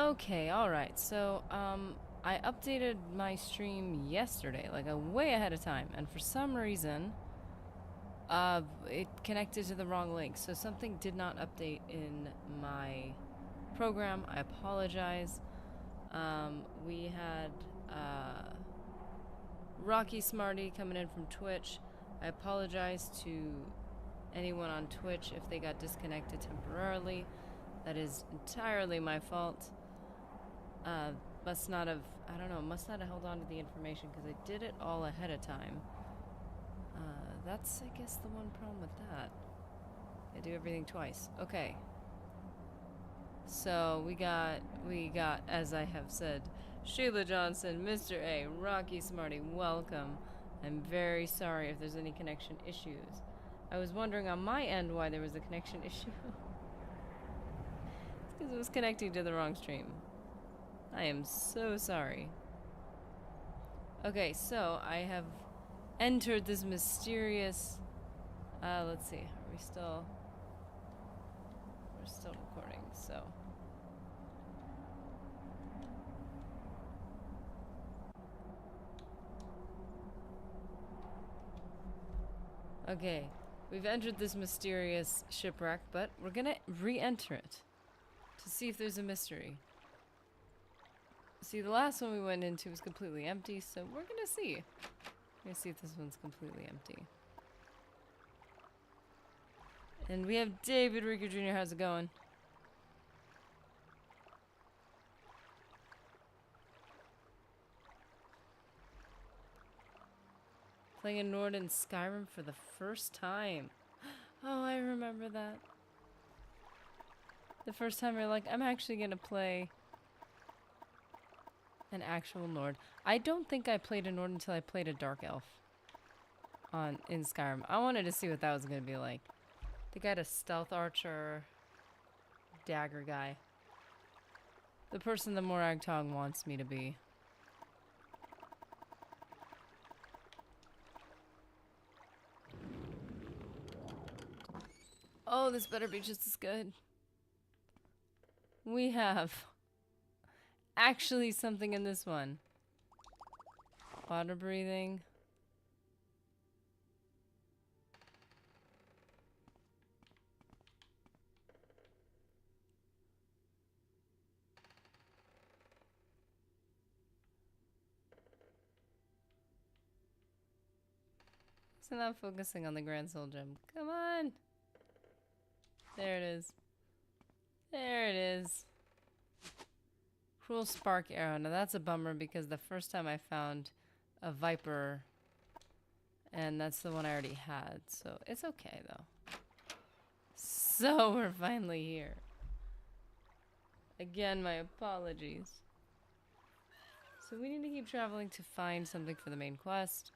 Okay, alright. So, I updated my stream yesterday, like way ahead of time, and for some reason, it connected to the wrong link. So something did not update in my program. I apologize. We had, Rocky Smarty coming in from Twitch. I apologize to anyone on Twitch if they got disconnected temporarily. That is entirely my fault. Must not have, I don't know, must not have held on to the information because I did it all ahead of time. That's, I guess, the one problem with that. I do everything twice. Okay. So, we got, as I have said, Sheila Johnson, Mr. A, Rocky Smarty, welcome. I'm very sorry if there's any connection issues. I was wondering on my end why there was a connection issue. It's because it was connecting to the wrong stream. I am so sorry. Okay, so I have entered this mysterious... let's see. Are we still... We're still recording, so... Okay, we've entered this mysterious shipwreck, but we're gonna re-enter it to see if there's a mystery. See, the last one we went into was completely empty, so we're gonna see. We're gonna see if this one's completely empty. And we have David Ricker Jr. How's it going? Playing a Nord in Skyrim for the first time. Oh, I remember that. The first time you're like, I'm actually gonna play an actual Nord. I don't think I played a Nord until I played a Dark Elf in Skyrim. I wanted to see what that was gonna be like. I think I had a stealth archer dagger guy. The person the MORAG TONG wants me to be. Oh, this better be just as good. We have actually something in this one. Water breathing. So now I'm focusing on the Grand Soul Gem. Come on! There it is. There it is. Cruel Spark Arrow. Now that's a bummer because the first time I found a Viper, and that's the one I already had. So it's okay though. So we're finally here. Again, my apologies. So we need to keep traveling to find something for the main quest.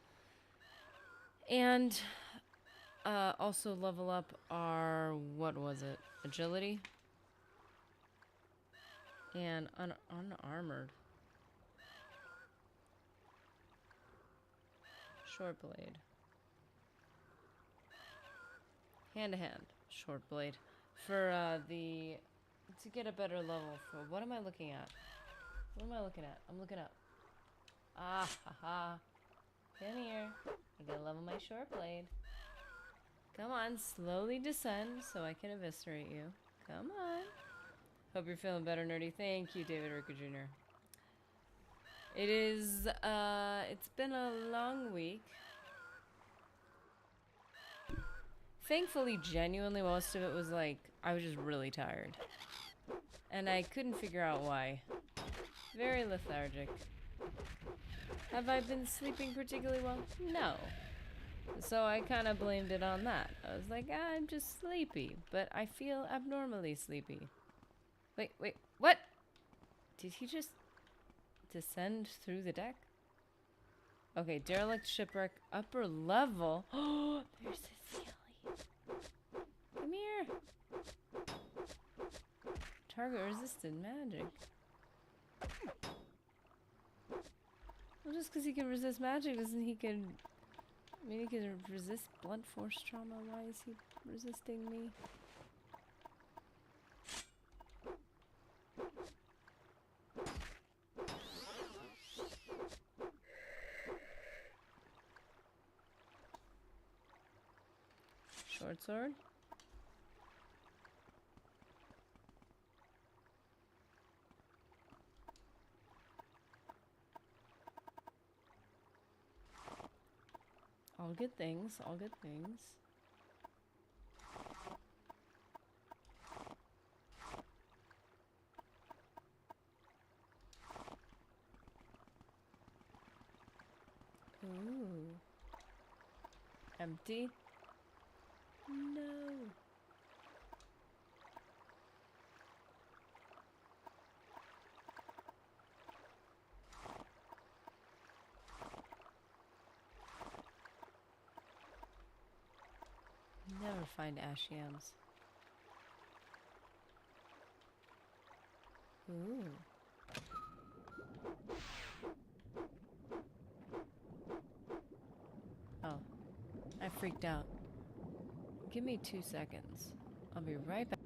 And also level up our, what was it? Agility? And unarmored. Short blade. Hand to hand. Short blade. For to get a better level for, what am I looking at? What am I looking at? I'm looking up. Ah, haha. Come here. I gotta level my short blade. Come on, slowly descend so I can eviscerate you. Come on. Hope you're feeling better, nerdy. Thank you, David Ricker Jr. It is, it's been a long week. Thankfully, genuinely, most of it was like, I was just really tired. And I couldn't figure out why. Very lethargic. Have I been sleeping particularly well? No. So I kind of blamed it on that. I was like, I'm just sleepy, but I feel abnormally sleepy. Wait, what? Did he just descend through the deck? Okay, derelict shipwreck, upper level. Oh, there's a skelly. Come here. Target resisted magic. Well, just because he can resist magic doesn't he can... I mean, he can resist blunt force trauma. Why is he resisting me? Short sword? All good things, all good things. Ooh. Empty? No. Never find ash yams. Ooh. Oh. I freaked out. Give me 2 seconds. I'll be right back.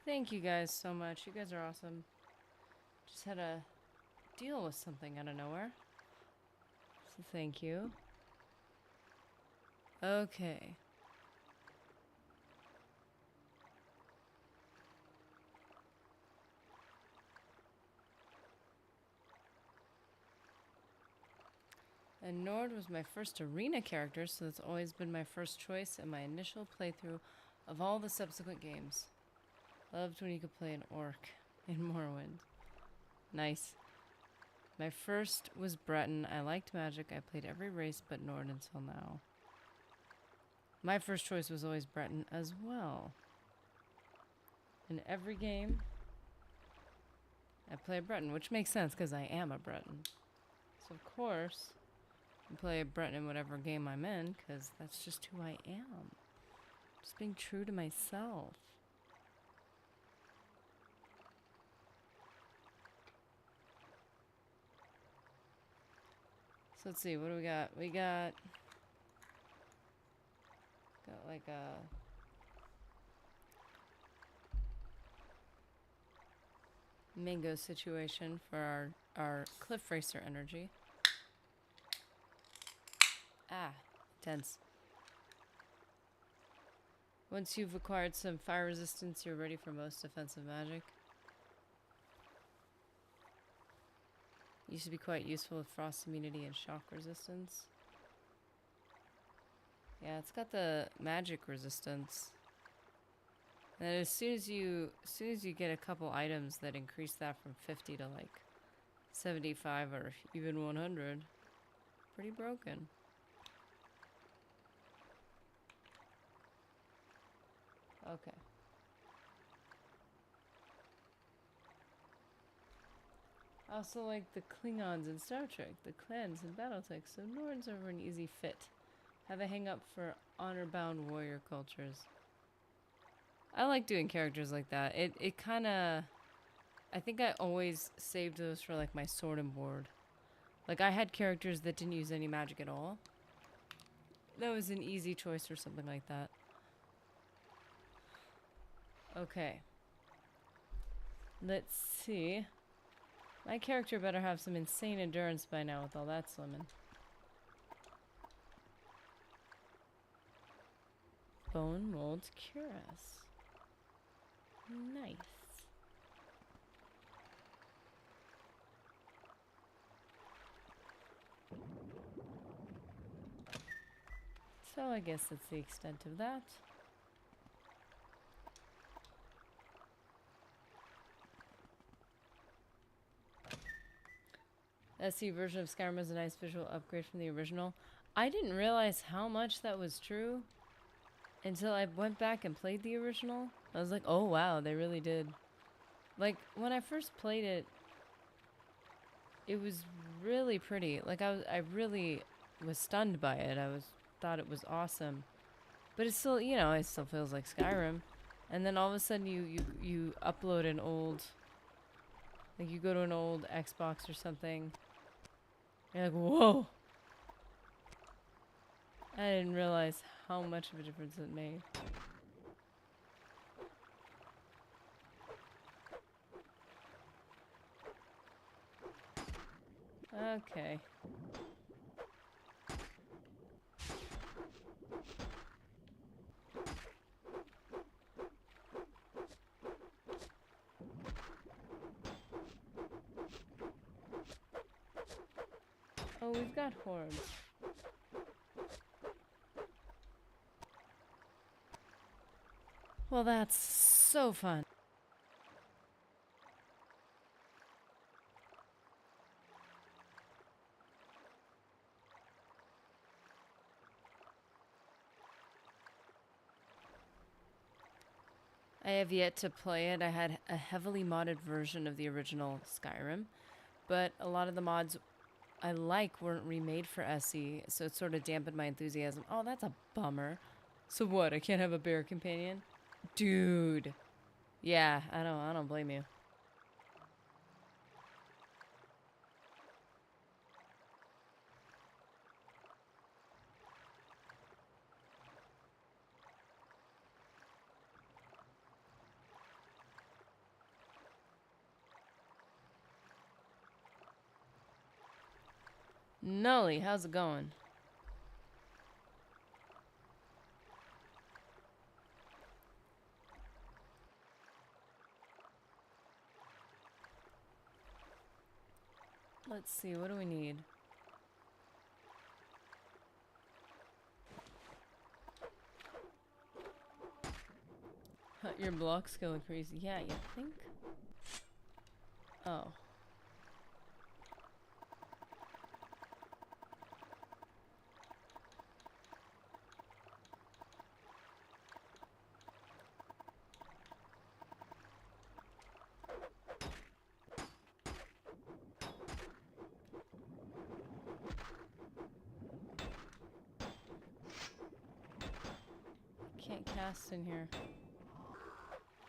Thank you guys so much. You guys are awesome. Just had to deal with something out of nowhere. So thank you. Okay. And Nord was my first arena character, so that's always been my first choice in my initial playthrough of all the subsequent games. Loved when you could play an orc in Morrowind. Nice. My first was Breton. I liked magic. I played every race but Nord until now. My first choice was always Breton as well. In every game, I play a Breton, which makes sense because I am a Breton. So of course, I play a Breton in whatever game I'm in because that's just who I am. Just being true to myself. So let's see, what do we got? We got like a mango situation for our cliff racer energy. Ah, tense. Once you've acquired some fire resistance, you're ready for most offensive magic. Used to be quite useful with frost immunity and shock resistance. Yeah, it's got the magic resistance. And as soon as you get a couple items that increase that from 50 to like 75 or even 100, pretty broken. Okay. I also like the Klingons in Star Trek, the clans in Battletech, so Nords are an easy fit. Have a hang up for honor-bound warrior cultures. I like doing characters like that. It kind of... I think I always saved those for like my sword and board. Like I had characters that didn't use any magic at all. That was an easy choice or something like that. Okay. Let's see. My character better have some insane endurance by now with all that swimming. Bone mold cuirass. Nice. So I guess that's the extent of that. SC version of Skyrim is a nice visual upgrade from the original. I didn't realize how much that was true until I went back and played the original. I was like, oh wow, they really did. Like, when I first played it, it was really pretty. Like, I really was stunned by it. Thought it was awesome. But it's still, you know, it still feels like Skyrim. And then all of a sudden you upload an old, like you go to an old Xbox or something. You're like, whoa. I didn't realize how much of a difference it made. Okay. Oh, we've got horns. Well, that's so fun. I have yet to play it. I had a heavily modded version of the original Skyrim, but a lot of the mods I like weren't remade for SE, so it sort of dampened my enthusiasm. Oh, that's a bummer. So what? I can't have a bear companion? Dude. Yeah, I don't blame you. Nully, how's it going? Let's see, what do we need? Your block skill increase. Yeah, you think? Oh. Can't cast in here.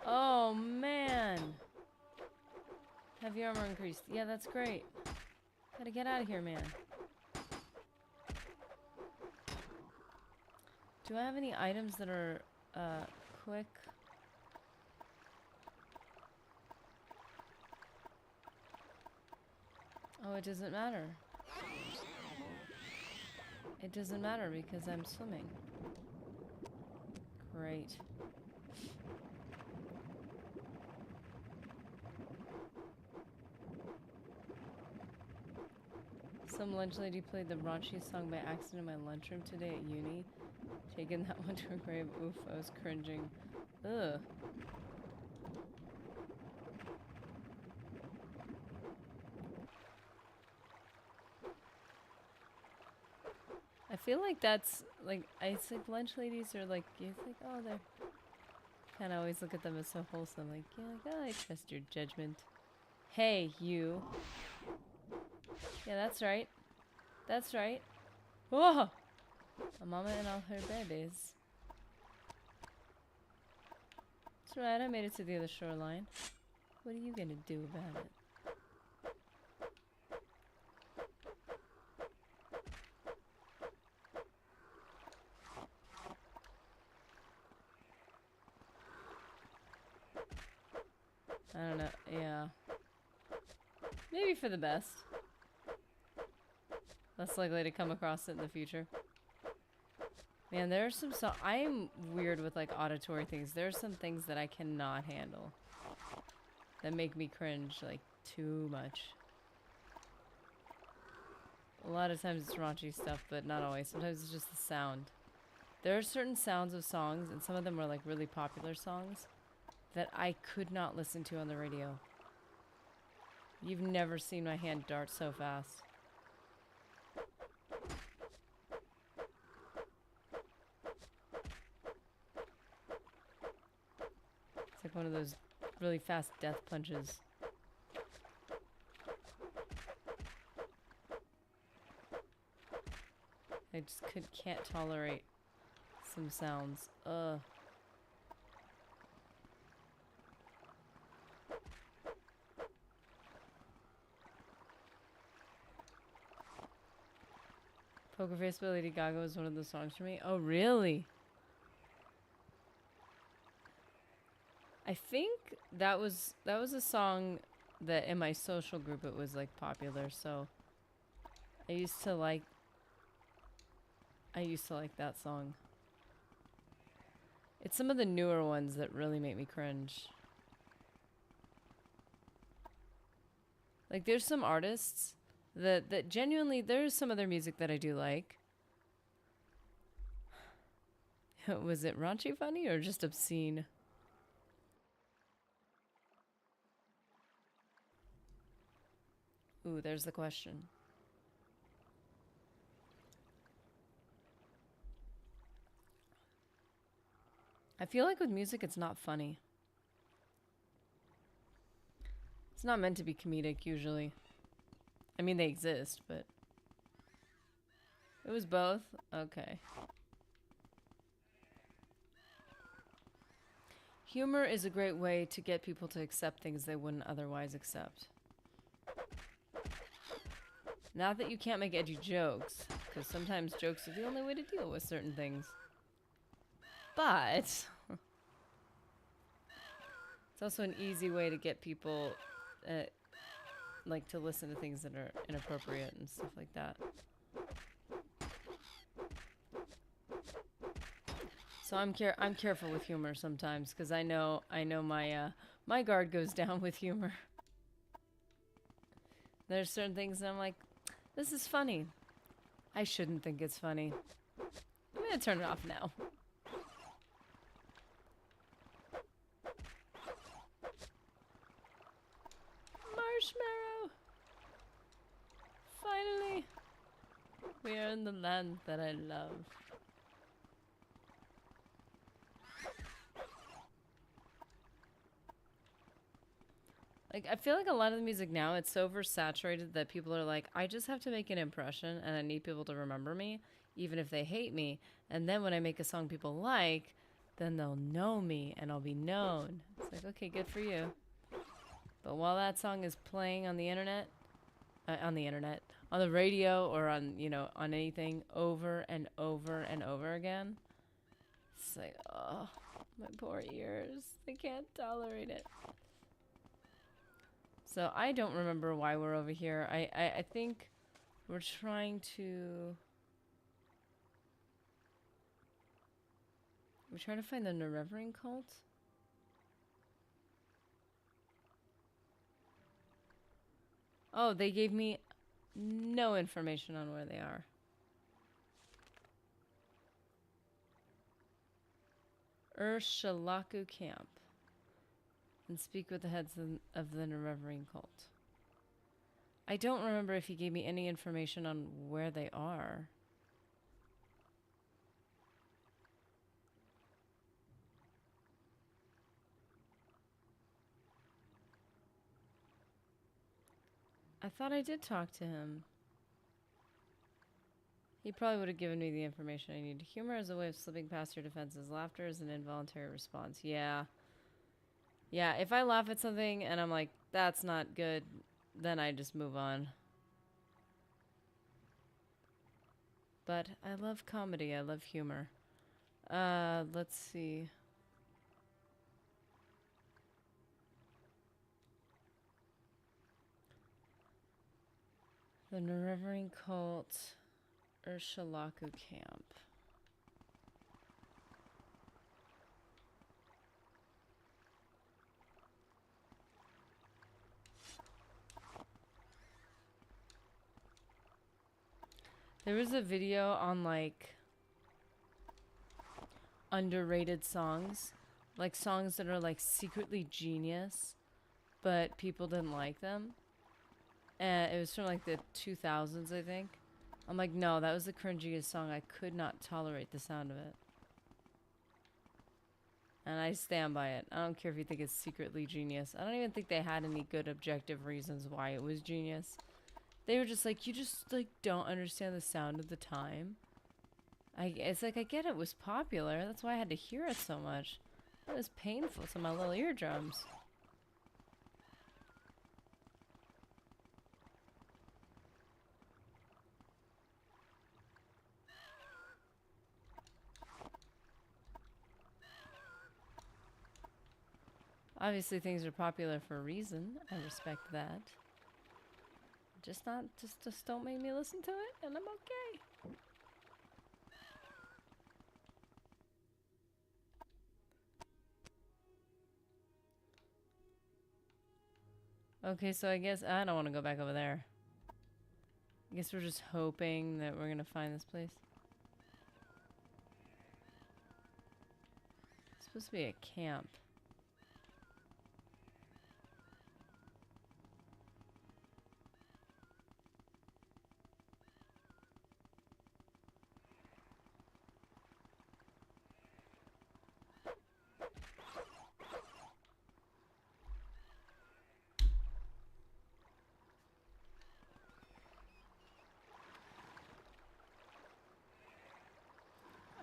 Oh, man. Heavy armor increased. Yeah, that's great. Gotta get out of here, man. Do I have any items that are, quick? Oh, it doesn't matter. It doesn't matter because I'm swimming. Great. Some lunch lady played the raunchy song by accident in my lunchroom today at uni. Taking that one to her grave. Oof, I was cringing. Ugh. I feel like that's like it's like lunch ladies are like you think oh they're kind of always look at them as so wholesome like you're like oh I trust your judgment. Hey you. Yeah, that's right. That's right. Whoa! A mama and all her babies. That's right, I made it to the other shoreline. What are you gonna do about it? I don't know, yeah. Maybe for the best. Less likely to come across it in the future. Man, there are some I am weird with like auditory things. There are some things that I cannot handle. That make me cringe like too much. A lot of times it's raunchy stuff, but not always. Sometimes it's just the sound. There are certain sounds of songs, and some of them are like really popular songs, that I could not listen to on the radio. You've never seen my hand dart so fast. It's like one of those really fast death punches. I just can't tolerate some sounds. Ugh. Poker Face by Lady Gaga was one of those songs for me. Oh, really? I think that was a song that in my social group it was like popular, so I used to like that song. It's some of the newer ones that really make me cringe. Like there's some artists that genuinely there's some of their music that I do like. Was it raunchy funny or just obscene? Ooh, there's the question. I feel like with music, it's not funny. It's not meant to be comedic, usually. I mean, they exist, but... It was both? Okay. Humor is a great way to get people to accept things they wouldn't otherwise accept. Not that you can't make edgy jokes, because sometimes jokes are the only way to deal with certain things. But it's also an easy way to get people like to listen to things that are inappropriate and stuff like that. So I'm careful with humor sometimes because I know my my guard goes down with humor. There's certain things that I'm like, this is funny. I shouldn't think it's funny. I'm gonna turn it off now. Marshmallow! Finally! We are in the land that I love. Like, I feel like a lot of the music now, it's so oversaturated that people are like, I just have to make an impression and I need people to remember me, even if they hate me. And then when I make a song people like, then they'll know me and I'll be known. It's like, okay, good for you. But while that song is playing on the internet, on the radio or on, you know, on anything over and over and over again, it's like, oh, my poor ears. They can't tolerate it. So I don't remember why we're over here. I think we're trying to... We're trying to find the Nerevering cult? Oh, they gave me no information on where they are. Shalaku Camp. And speak with the heads of the Nerevering cult. I don't remember if he gave me any information on where they are. I thought I did talk to him. He probably would have given me the information I need. Humor is a way of slipping past your defenses. Laughter is an involuntary response. Yeah. Yeah, if I laugh at something and I'm like, that's not good, then I just move on. But I love comedy. I love humor. Let's see. The Nerevering cult, Shalaku Camp. There was a video on like underrated songs, like songs that are like secretly genius, but people didn't like them. And it was from like the 2000s, I think. I'm like, no, that was the cringiest song. I could not tolerate the sound of it. And I stand by it. I don't care if you think it's secretly genius. I don't even think they had any good objective reasons why it was genius. They were just like, you just like don't understand the sound of the time. It's like, I get it was popular. That's why I had to hear it so much. It was painful to my little eardrums. Obviously things are popular for a reason. I respect that. Just don't make me listen to it and I'm okay. Okay, so I guess I don't want to go back over there. I guess we're just hoping that we're gonna find this place. It's supposed to be a camp.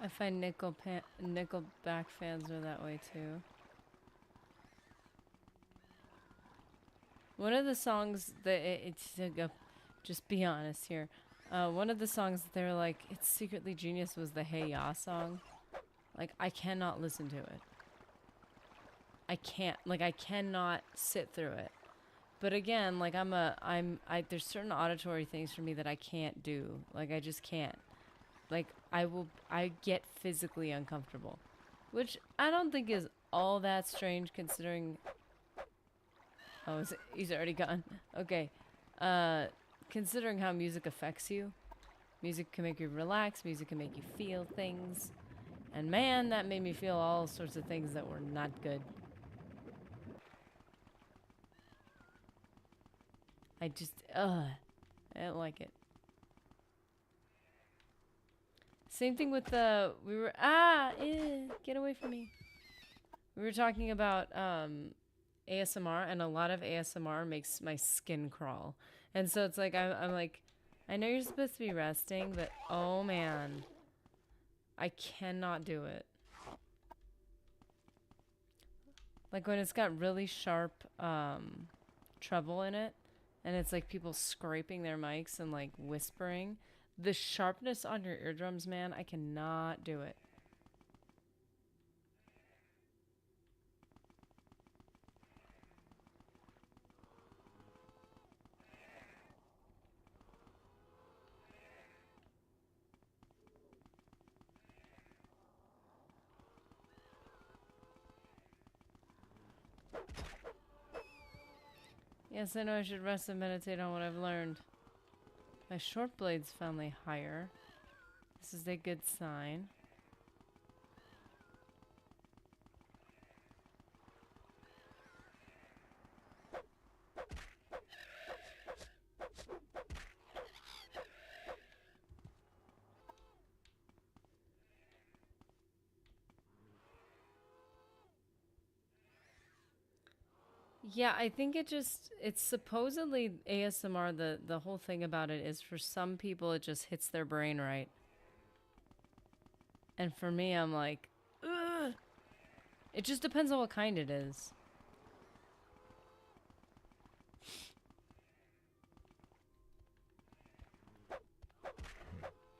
I find Nickelback fans are that way too. One of the songs that just be honest here. One of the songs that they were like, it's secretly genius was the Hey Ya song. Like, I cannot listen to it. I cannot sit through it. But again, like there's certain auditory things for me that I can't do. Like I just can't. Like I get physically uncomfortable, which I don't think is all that strange considering. Oh, he's already gone. Okay. Considering how music affects you, music can make you relax, music can make you feel things. And man, that made me feel all sorts of things that were not good. I don't like it. Same thing with get away from me. We were talking about ASMR, and a lot of ASMR makes my skin crawl. And so it's like, I'm like, I know you're supposed to be resting, but oh man, I cannot do it. Like when it's got really sharp treble in it, and it's like people scraping their mics and like whispering. The sharpness on your eardrums, man, I cannot do it. Yes, I know I should rest and meditate on what I've learned. My short blade's finally higher. This is a good sign. Yeah, I think it's supposedly ASMR, the whole thing about it is for some people it just hits their brain right. And for me, I'm like, ugh. It just depends on what kind it is.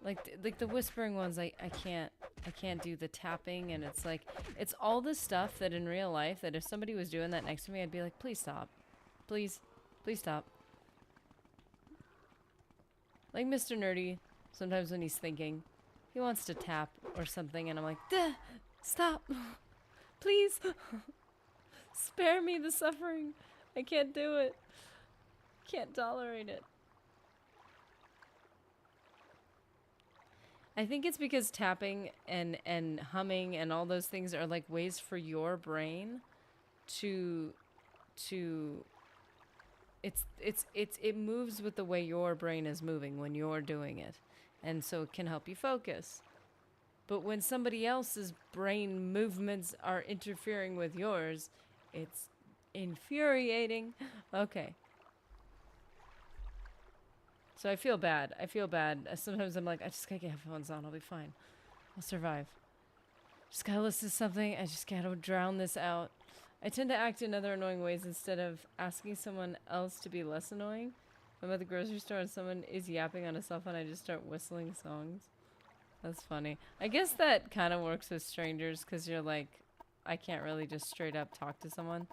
Like the whispering ones, I can't do the tapping, and it's like it's all this stuff that in real life that if somebody was doing that next to me, I'd be like, please stop, please stop. Like Mr. Nerdy, sometimes when he's thinking, he wants to tap or something, and I'm like, stop, please, spare me the suffering. I can't do it. Can't tolerate it. I think it's because tapping and humming and all those things are like ways for your brain to it moves with the way your brain is moving when you're doing it. And so it can help you focus. But when somebody else's brain movements are interfering with yours, it's infuriating. Okay. So I feel bad. Sometimes I'm like, I just gotta get headphones on. I'll be fine. I'll survive. Just gotta listen to something. I just gotta drown this out. I tend to act in other annoying ways instead of asking someone else to be less annoying. If I'm at the grocery store and someone is yapping on a cell phone, I just start whistling songs. That's funny. I guess that kind of works with strangers because you're like, I can't really just straight up talk to someone.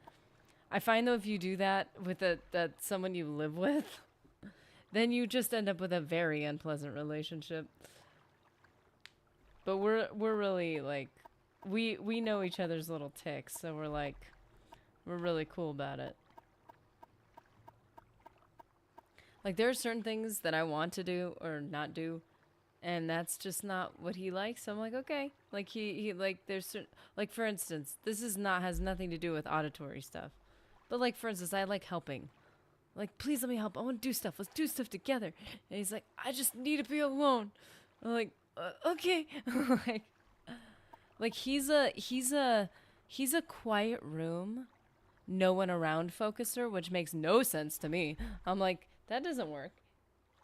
I find though if you do that with that someone you live with, then you just end up with a very unpleasant relationship. But we're really like, we know each other's little ticks, so we're really cool about it. Like there are certain things that I want to do or not do, and that's just not what he likes. So I'm like, okay. Like he like there's certain, like for instance, has nothing to do with auditory stuff. But like for instance, I like helping. Like, please let me help. I want to do stuff. Let's do stuff together. And he's like, I just need to be alone. I'm like, okay. like he's a quiet room, no one around focuser, which makes no sense to me. I'm like, that doesn't work.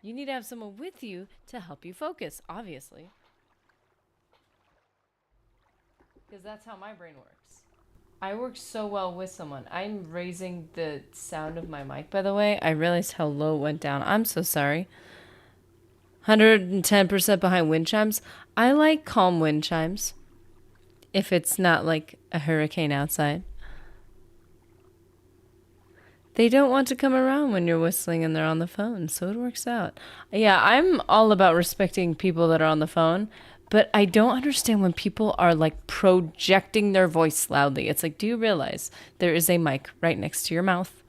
You need to have someone with you to help you focus, obviously. Because that's how my brain works. I work so well with someone. I'm raising the sound of my mic, by the way. I realized how low it went down. I'm so sorry. 110% behind wind chimes. I like calm wind chimes. If it's not like a hurricane outside. They don't want to come around when you're whistling and they're on the phone, so it works out. Yeah, I'm all about respecting people that are on the phone, but I don't understand when people are like projecting their voice loudly. It's like, do you realize there is a mic right next to your mouth?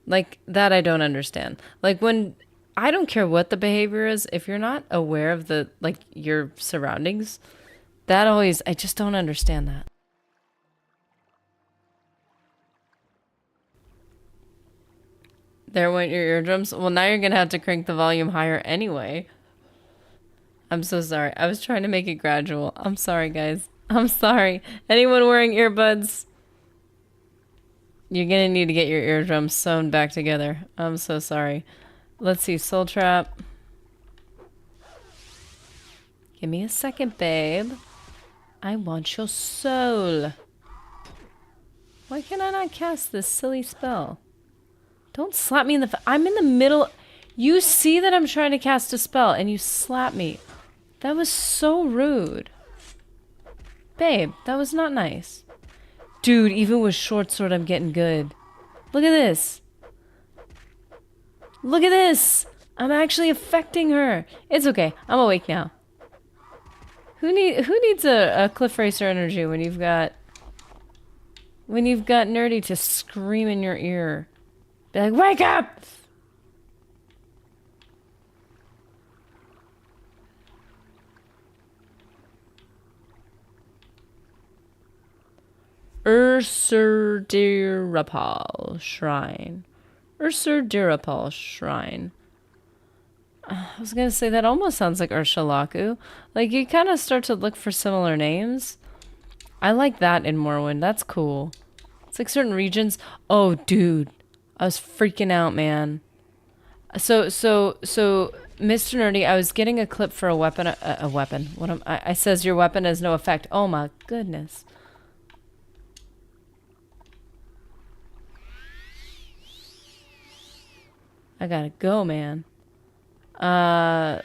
Like, that I don't understand. Like, when I don't care what the behavior is, if you're not aware of the, like, your surroundings, that always, I just don't understand that. There went your eardrums. Well, now you're gonna have to crank the volume higher anyway. I'm so sorry. I was trying to make it gradual. I'm sorry, guys. I'm sorry. Anyone wearing earbuds? You're gonna need to get your eardrums sewn back together. I'm so sorry. Let's see, Soul Trap. Give me a second, babe. I want your soul. Why can I not cast this silly spell? Don't slap me in the I'm in the middle. You see that I'm trying to cast a spell and you slap me. That was so rude. Babe, that was not nice. Dude, even with short sword, I'm getting good. Look at this. Look at this. I'm actually affecting her. It's okay. I'm awake now. Who needs a Cliff Racer energy when you've got Nerdy to scream in your ear? Be like, wake up! Ursurdirapal Shrine. Ursurdirapal Shrine. I was gonna say, that almost sounds like Urshalaku. Like, you kind of start to look for similar names. I like that in Morrowind. That's cool. It's like certain regions. Oh, dude. I was freaking out, man. So, Mr. Nerdy, I was getting a clip for a weapon. A weapon. I says your weapon has no effect. Oh my goodness. I gotta go, man. I'm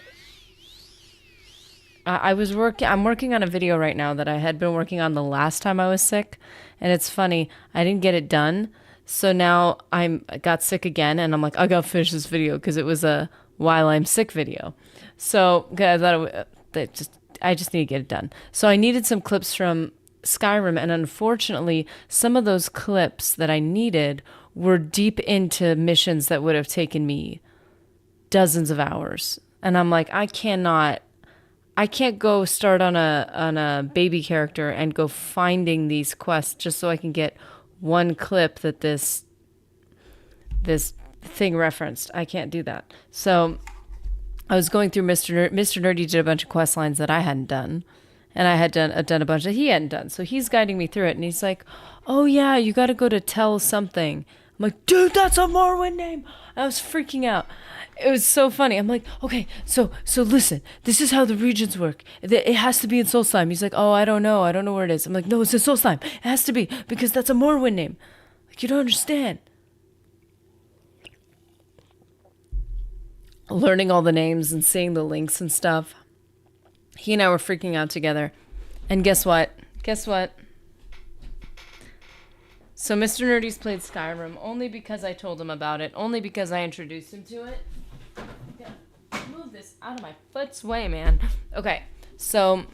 working on a video right now that I had been working on the last time I was sick. And it's funny, I didn't get it done. So now I got sick again, and I'm like, I gotta finish this video because it was a while I'm sick video. So I thought I just need to get it done. So I needed some clips from Skyrim, and unfortunately, some of those clips that I needed were deep into missions that would have taken me dozens of hours. And I'm like, I can't go start on a baby character and go finding these quests just so I can get one clip that this thing referenced. I can't do that. So I was going through Mr. Nerdy did a bunch of quest lines that I hadn't done. And I had done a bunch that he hadn't done. So he's guiding me through it. And he's like, oh yeah, you got to go to Tell something. I'm like, dude, that's a Morrowind name. I was freaking out. It was so funny. I'm like, okay, so listen, this is how the regions work. It has to be in Solstheim. He's like, oh, I don't know where it is. I'm like, no, it's in Solstheim. It has to be, because that's a Morrowind name. Like, you don't understand. Learning all the names and seeing the links and stuff. He and I were freaking out together. And guess what? So Mr. Nerdy's played Skyrim only because I told him about it, only because I introduced him to it. Move this out of my foot's way, man. Okay, so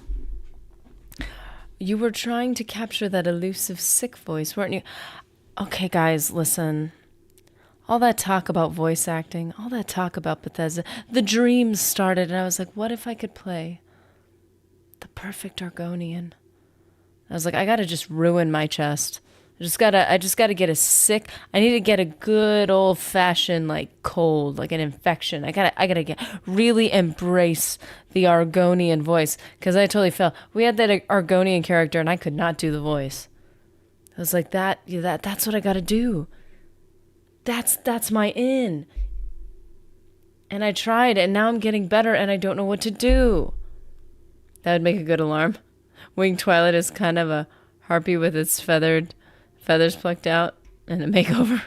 you were trying to capture that elusive sick voice, weren't you? Okay, guys, listen. All that talk about voice acting, all that talk about Bethesda, the dreams started, and I was like, what if I could play the perfect Argonian? I was like, I gotta just ruin my chest. I just gotta get a sick. I need to get a good old fashioned like cold, like an infection. I gotta get really embrace the Argonian voice, because I totally fell. We had that Argonian character, and I could not do the voice. I was like, that's what I gotta do. That's my in. And I tried, and now I'm getting better, and I don't know what to do. That would make a good alarm. Winged Twilight is kind of a harpy with its feathers plucked out and a makeover.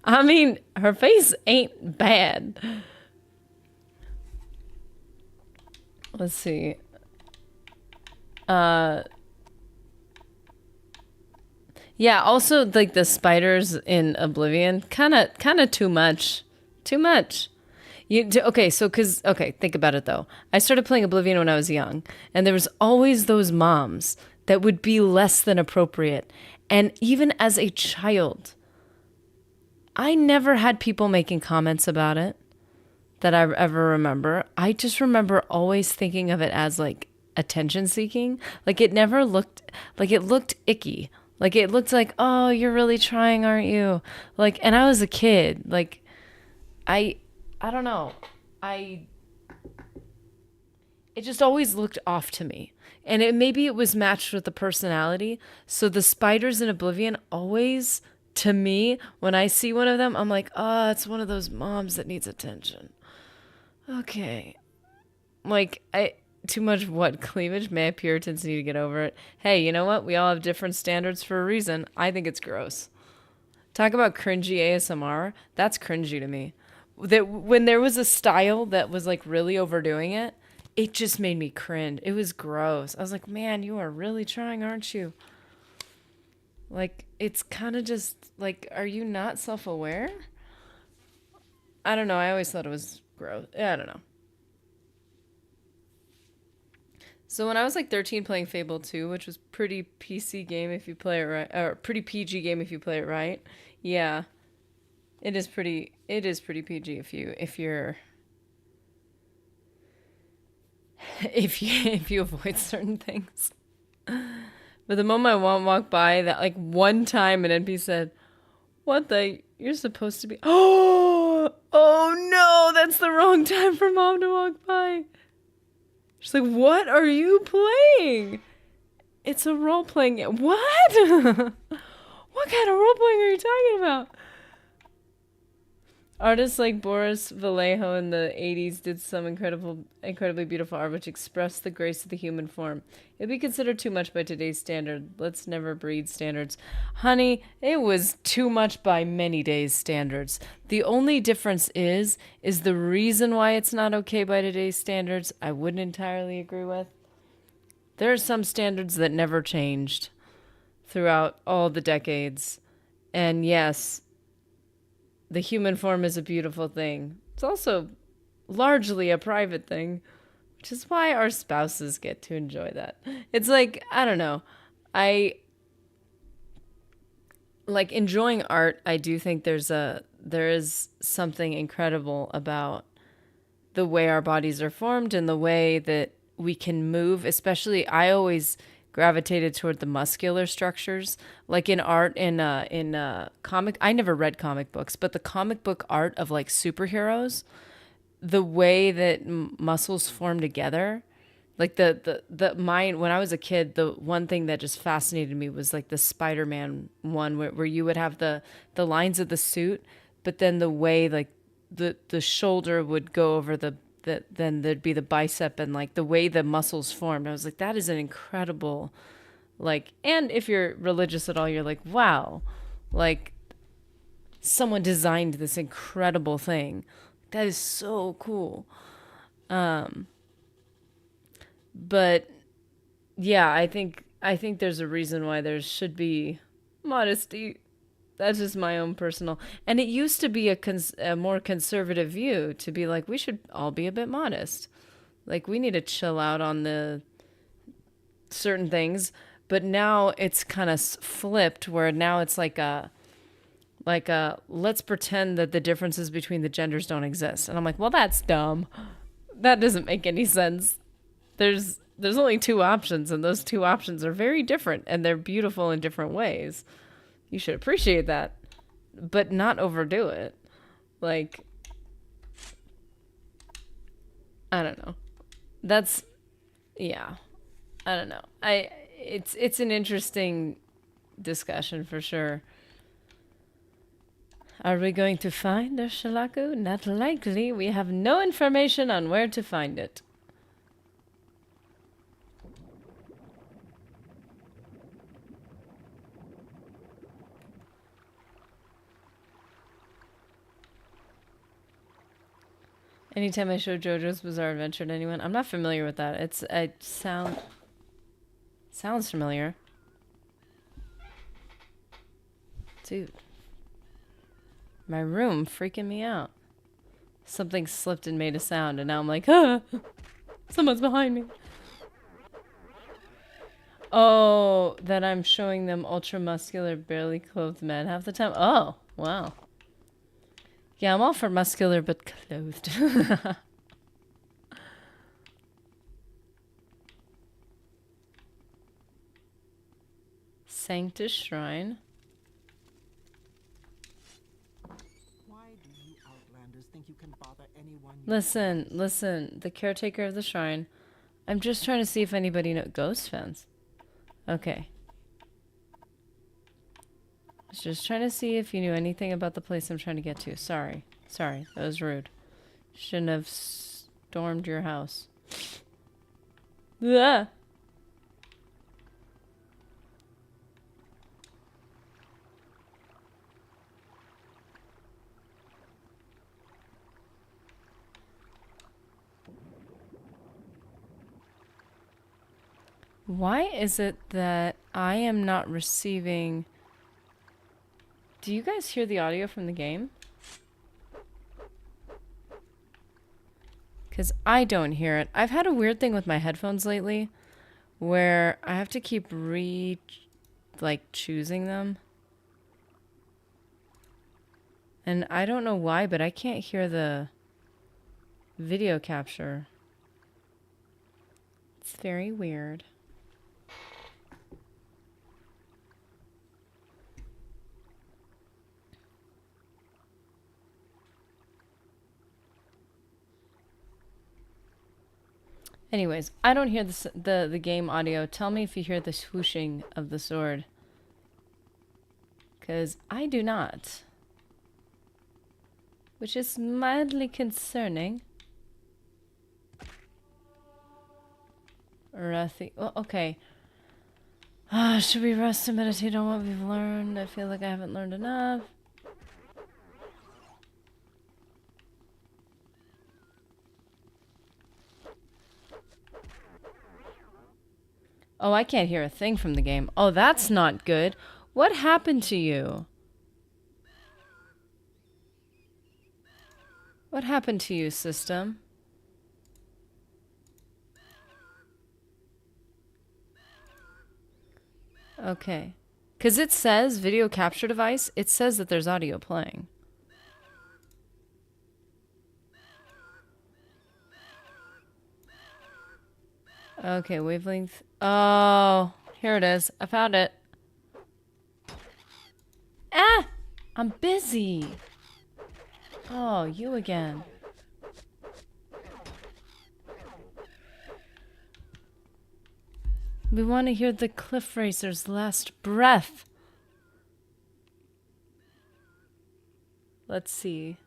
I mean, her face ain't bad. Let's see. Yeah, also like the spiders in Oblivion, kind of too much. Too much. Okay, so think about it though. I started playing Oblivion when I was young, and there was always those moms that would be less than appropriate. And even as a child, I never had people making comments about it that I ever remember. I just remember always thinking of it as like attention seeking. Like it never looked like it looked icky. Like it looked like, "Oh, you're really trying, aren't you?" Like, and I was a kid. Like I don't know. It just always looked off to me. And maybe it was matched with the personality. So the spiders in Oblivion always, to me, when I see one of them, I'm like, oh, it's one of those moms that needs attention. Okay. Like, too much what? Cleavage? May Puritans need to get over it. Hey, you know what? We all have different standards for a reason. I think it's gross. Talk about cringy ASMR. That's cringy to me. That when there was a style that was like really overdoing it, it just made me cringe. It was gross. I was like, man, you are really trying, aren't you? Like, it's kind of just like, are you not self-aware? I don't know. I always thought it was gross. I don't know. So when I was like 13 playing Fable 2, which was pretty PC game if you play it right, or pretty PG game if you play it right. Yeah. It is pretty PG if you're if you avoid certain things. But the moment I walked by, that like one time an NPC said, "What the? You're supposed to be." Oh no, that's the wrong time for mom to walk by. She's like, "What are you playing?" It's a role playing game. What? What kind of role playing are you talking about? Artists like Boris Vallejo in the 80s did some incredibly beautiful art which expressed the grace of the human form. It would be considered too much by today's standard. Let's never breed standards. Honey, it was too much by many days' standards. The only difference is the reason why it's not okay by today's standards, I wouldn't entirely agree with. There are some standards that never changed throughout all the decades. And yes, the human form is a beautiful thing. It's also largely a private thing, which is why our spouses get to enjoy that. It's like, I don't know. I like enjoying art. I do think there is something incredible about the way our bodies are formed and the way that we can move. Especially, I always gravitated toward the muscular structures, like in art, in comic. I never read comic books, but the comic book art of like superheroes, the way that muscles form together, like the mind. When I was a kid, the one thing that just fascinated me was like the Spider-Man one, where you would have the lines of the suit, but then the way like the shoulder would go over then there'd be the bicep, and like the way the muscles formed. I was like, that is an incredible, like, and if you're religious at all, you're like, wow, like someone designed this incredible thing. That is so cool. But yeah, I think there's a reason why there should be modesty. That's just my own personal. And it used to be a more conservative view to be like, we should all be a bit modest. Like, we need to chill out on the certain things. But now it's kind of flipped, where now it's like let's pretend that the differences between the genders don't exist. And I'm like, well, that's dumb. That doesn't make any sense. There's only two options, and those two options are very different, and they're beautiful in different ways. You should appreciate that, but not overdo it. Like, I don't know. That's, yeah. I don't know. It's an interesting discussion for sure. Are we going to find a shalaku? Not likely. We have no information on where to find it. Anytime I show JoJo's Bizarre Adventure to anyone, I'm not familiar with that. Sounds familiar. Dude. My room freaking me out. Something slipped and made a sound, and now I'm like, ah! Someone's behind me. Oh, that I'm showing them ultra-muscular, barely clothed men half the time. Oh, wow. Yeah, I'm all for muscular, but clothed. Sanctus Shrine. Why do you outlanders think you can bother anyone? Listen, the caretaker of the shrine. I'm just trying to see if anybody knows ghost fence. Okay. I was just trying to see if you knew anything about the place I'm trying to get to. Sorry, that was rude. Shouldn't have stormed your house. Ah! Why is it that I am not receiving... Do you guys hear the audio from the game? Because I don't hear it. I've had a weird thing with my headphones lately where I have to keep choosing them. And I don't know why, but I can't hear the video capture. It's very weird. Anyways, I don't hear the game audio. Tell me if you hear the swooshing of the sword. Because I do not. Which is mildly concerning. Well, okay. Should we rest and meditate on what we've learned? I feel like I haven't learned enough. Oh, I can't hear a thing from the game. Oh, that's not good. What happened to you? What happened to you, system? Okay. Because it says video capture device. It says that there's audio playing. Okay, wavelength. Oh, here it is. I found it. Ah! I'm busy. Oh, you again. We want to hear the cliff racer's last breath. Let's see.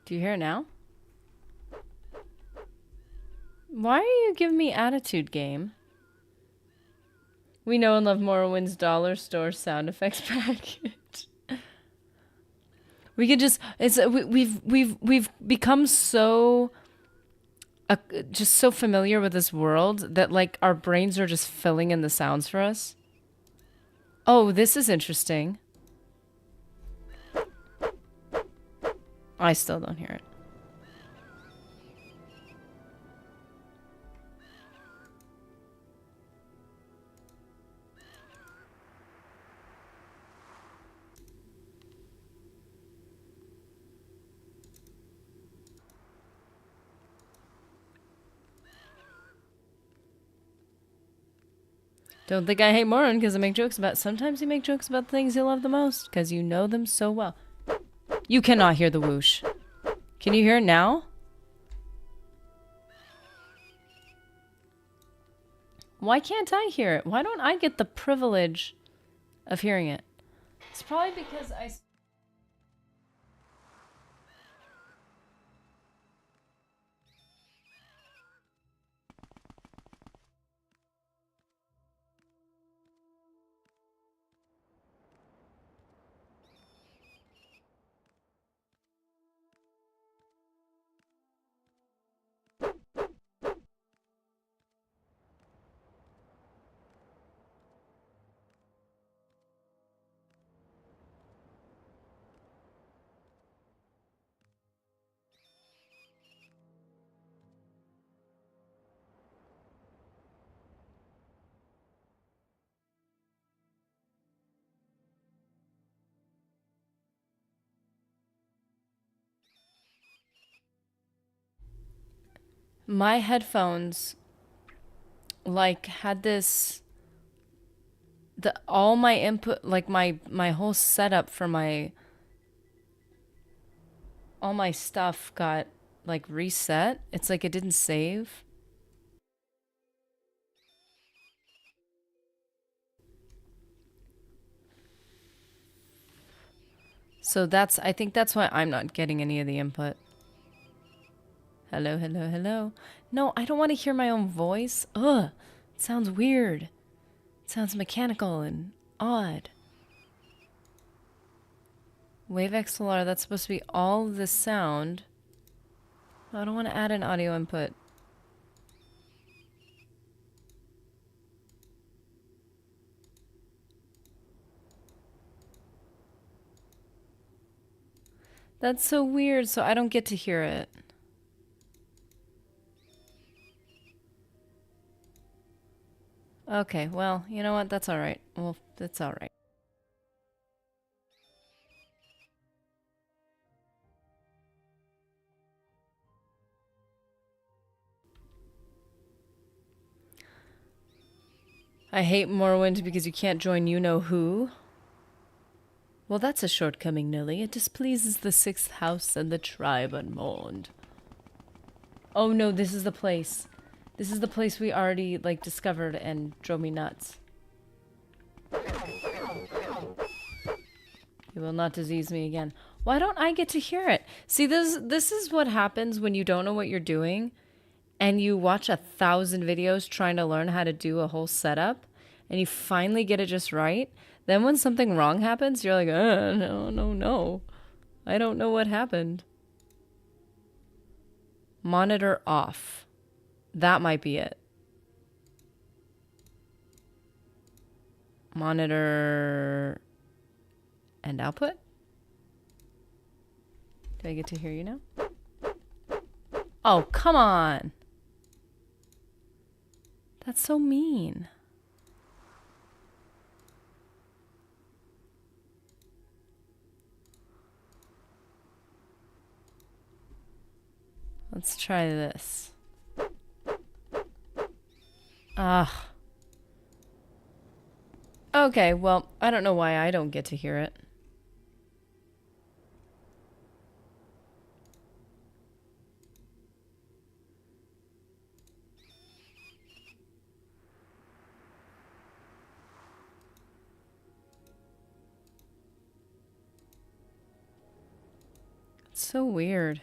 Do you hear it now? Why are you giving me attitude, game? We know and love Morrowind's dollar store sound effects package. We could just we've become so just so familiar with this world that like our brains are just filling in the sounds for us. Oh, this is interesting. I still don't hear it. Don't think I hate Morin because I make jokes about... Sometimes you make jokes about things you love the most because you know them so well. You cannot hear the whoosh. Can you hear it now? Why can't I hear it? Why don't I get the privilege of hearing it? It's probably because I... My headphones like had this all my input, like my whole setup for all my stuff got like reset. It's like it didn't save. So I think that's why I'm not getting any of the input. Hello, hello, hello. No, I don't want to hear my own voice. Ugh, it sounds weird. It sounds mechanical and odd. Wave XLR, that's supposed to be all the sound. I don't want to add an audio input. That's so weird, so I don't get to hear it. Okay, well, you know what? That's alright. Well, that's alright. I hate Morrowind because you can't join you-know-who. Well, that's a shortcoming, Nilly. It displeases the sixth house and the tribe unmourned. Oh no, this is the place. This is the place we already, like, discovered and drove me nuts. You will not disease me again. Why don't I get to hear it? See, this is what happens when you don't know what you're doing and you watch 1,000 videos trying to learn how to do a whole setup and you finally get it just right. Then when something wrong happens, you're like, no. I don't know what happened. Monitor off. That might be it. Monitor and output. Do I get to hear you now? Oh, come on. That's so mean. Let's try this. Ah. Okay, well, I don't know why I don't get to hear it. It's so weird.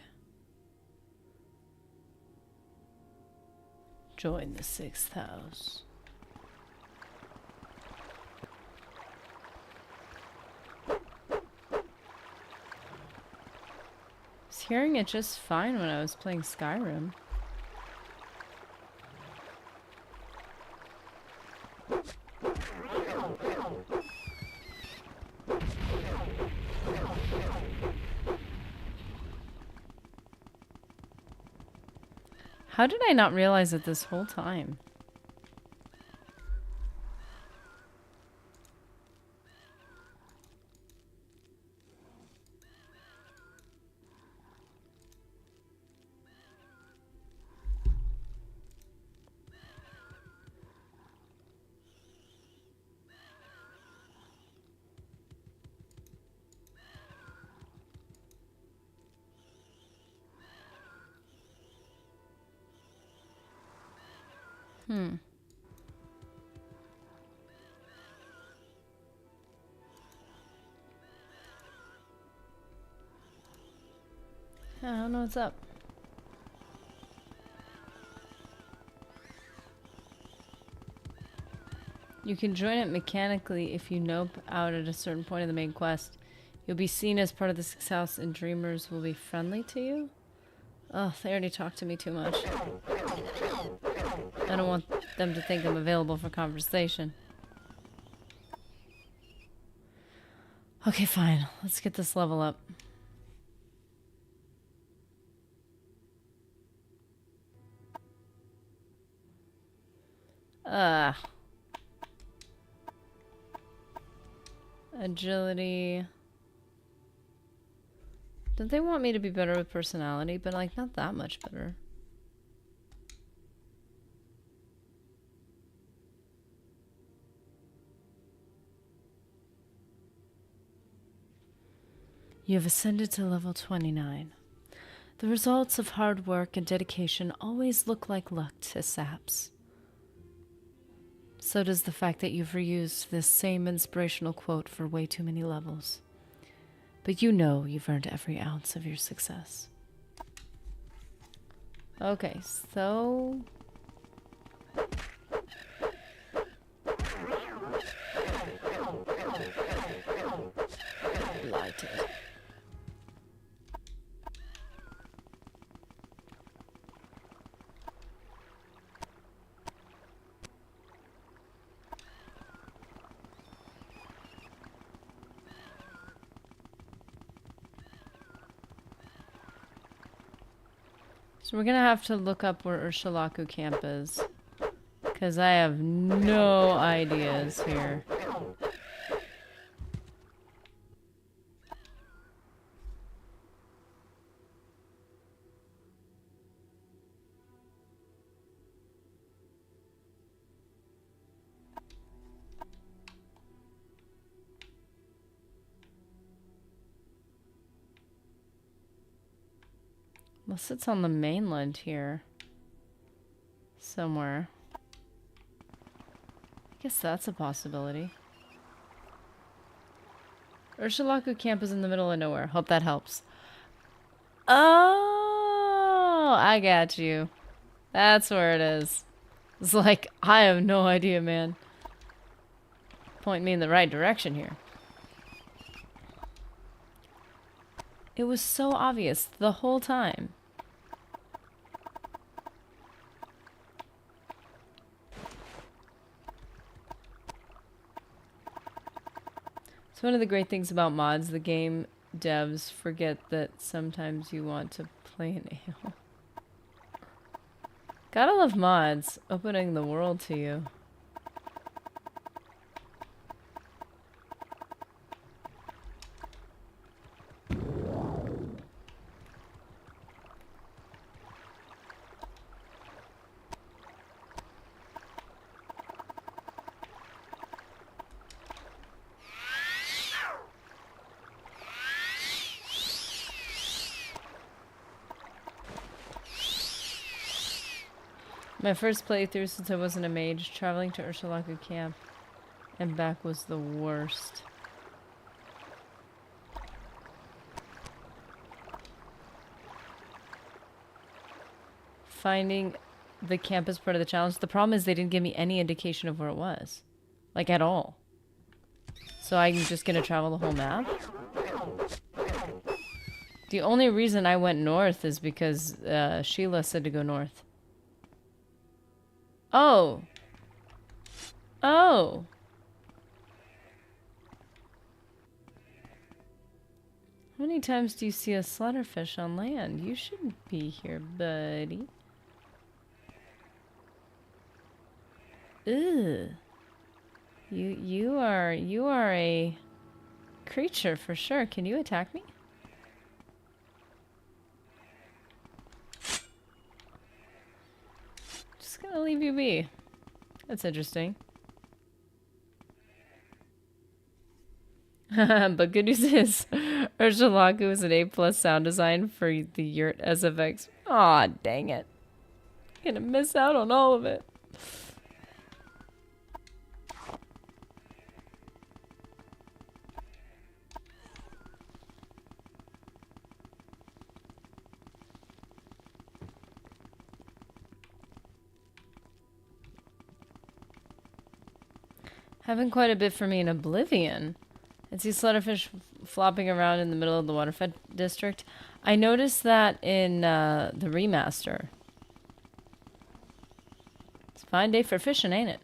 Join the sixth house. I was hearing it just fine when I was playing Skyrim. How did I not realize it this whole time? I don't know what's up. You can join it mechanically if you nope out at a certain point in the main quest. You'll be seen as part of the sixth house and dreamers will be friendly to you. Oh, they already talked to me too much. I don't want them to think I'm available for conversation. Okay, fine. Let's get this level up. Agility. Don't they want me to be better with personality? But like, not that much better. You have ascended to level 29. The results of hard work and dedication always look like luck to saps. So does the fact that you've reused this same inspirational quote for way too many levels. But you know you've earned every ounce of your success. Okay, so... Blighted. So we're gonna have to look up where Ursulaku camp is. Because I have no ideas here. Unless it's on the mainland here. Somewhere. I guess that's a possibility. Ursulaku camp is in the middle of nowhere. Hope that helps. Oh, I got you. That's where it is. It's like, I have no idea, man. Point me in the right direction here. It was so obvious the whole time. It's one of the great things about mods. The game devs forget that sometimes you want to play an ale. Gotta love mods, opening the world to you. My first playthrough since I wasn't a mage, traveling to Ursulaku camp and back was the worst. Finding the camp is part of the challenge. The problem is they didn't give me any indication of where it was. Like, at all. So I'm just gonna travel the whole map? The only reason I went north is because Sheila said to go north. Oh. Oh. How many times do you see a slaughterfish on land? You shouldn't be here, buddy. Ugh. You are a creature for sure. Can you attack me? Just gonna leave you be. That's interesting. But good news is, Ursulaku is an A+ sound design for the Yurt SFX. Aw, dang it. I'm gonna miss out on all of it. Having quite a bit for me in Oblivion. I see slaughterfish flopping around in the middle of the waterfed district. I noticed that in the remaster. It's a fine day for fishing, ain't it?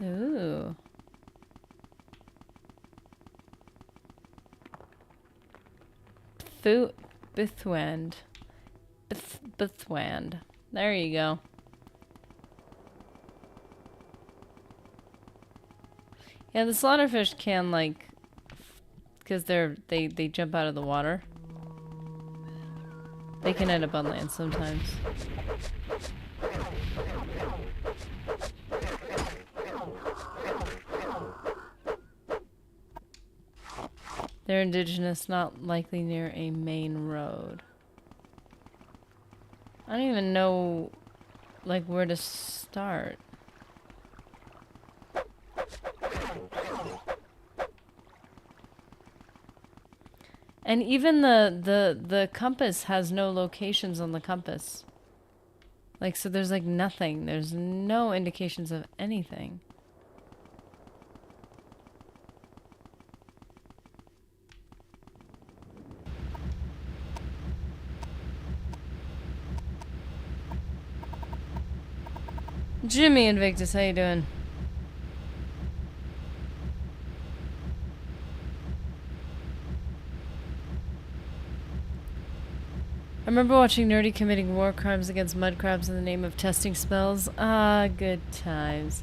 Ooh. Bithwand. Bithwand. There you go. Yeah, the slaughterfish can, like, because they jump out of the water. They can end up on land sometimes. They're indigenous, not likely near a main road. I don't even know, like, where to start. And even the compass has no locations on the compass. Like, so there's like nothing. There's no indications of anything. Jimmy Invictus, how you doing? I remember watching Nerdy committing war crimes against mud crabs in the name of testing spells. Ah, good times.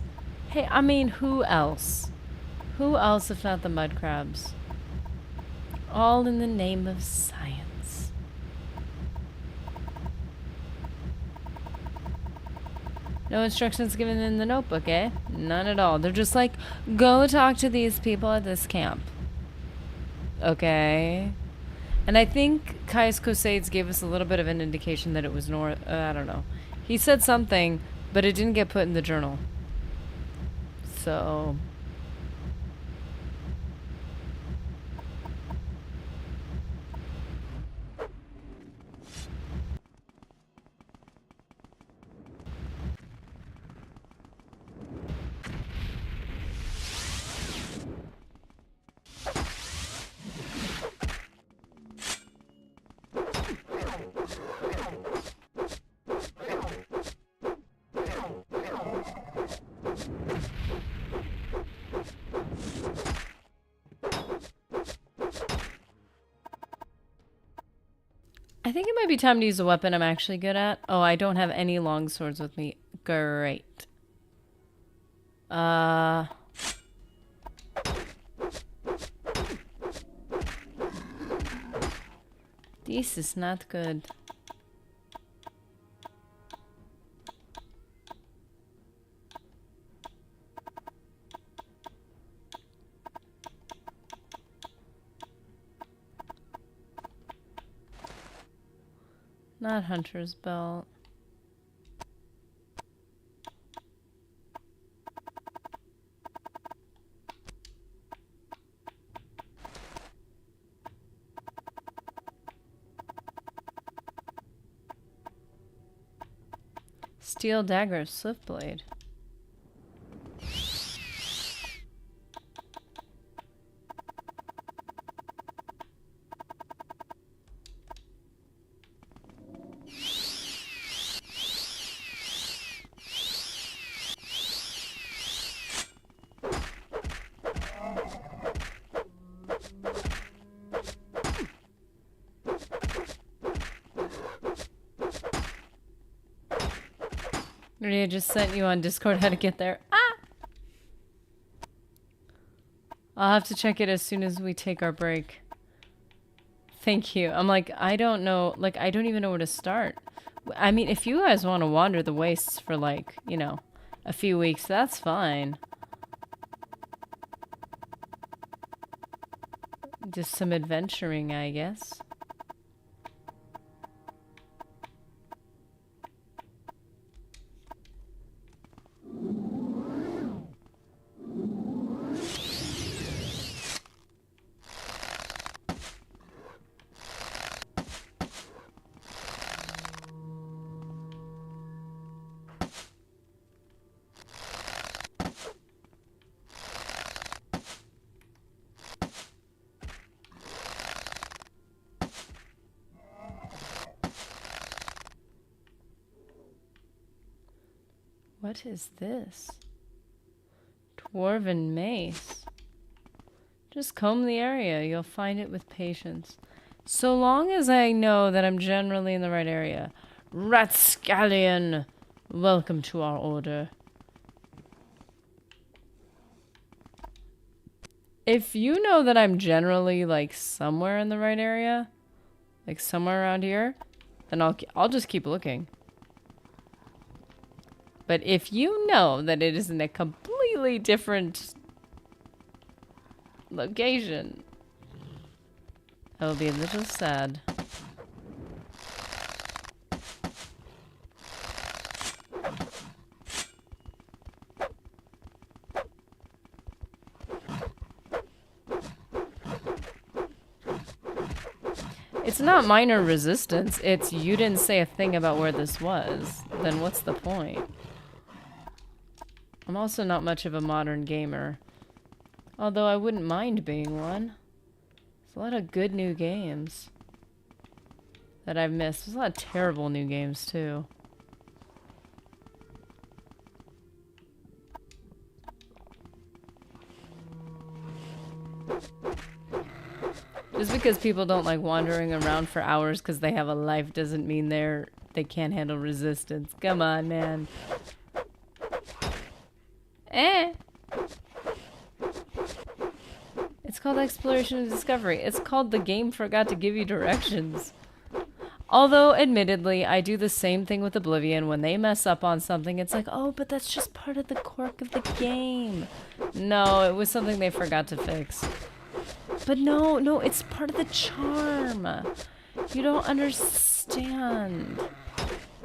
Hey, I mean, who else? Who else if not the mud crabs? All in the name of science. No instructions given in the notebook, eh? None at all. They're just like, go talk to these people at this camp. Okay. And I think Caius Cosades gave us a little bit of an indication that it was north. I don't know. He said something, but it didn't get put in the journal. So... I think it might be time to use a weapon I'm actually good at. Oh, I don't have any long swords with me. Great. This is not good. Not Hunter's Belt. Steel dagger, swift blade. I just sent you on Discord how to get there. Ah! I'll have to check it as soon as we take our break. Thank you. I'm like, I don't know. Like, I don't even know where to start. I mean, if you guys want to wander the wastes for, like, you know, a few weeks, that's fine. Just some adventuring, I guess. What is this? Dwarven mace. Just comb the area. You'll find it with patience. So long as I know that I'm generally in the right area. Ratscallion! Welcome to our order. If you know that I'm generally, like, somewhere in the right area, like somewhere around here, And I'll just keep looking. But if you know that it is in a completely different location, I will be a little sad. It's not minor resistance, it's you didn't say a thing about where this was. Then what's the point? I'm also not much of a modern gamer. Although I wouldn't mind being one. There's a lot of good new games that I've missed. There's a lot of terrible new games too. Just because people don't like wandering around for hours because they have a life doesn't mean they can't handle resistance. Come on, man. It's called exploration and discovery. It's called the game forgot to give you directions. Although, admittedly, I do the same thing with Oblivion. When they mess up on something, it's like, oh, but that's just part of the quirk of the game. No, it was something they forgot to fix. But no, it's part of the charm. You don't understand.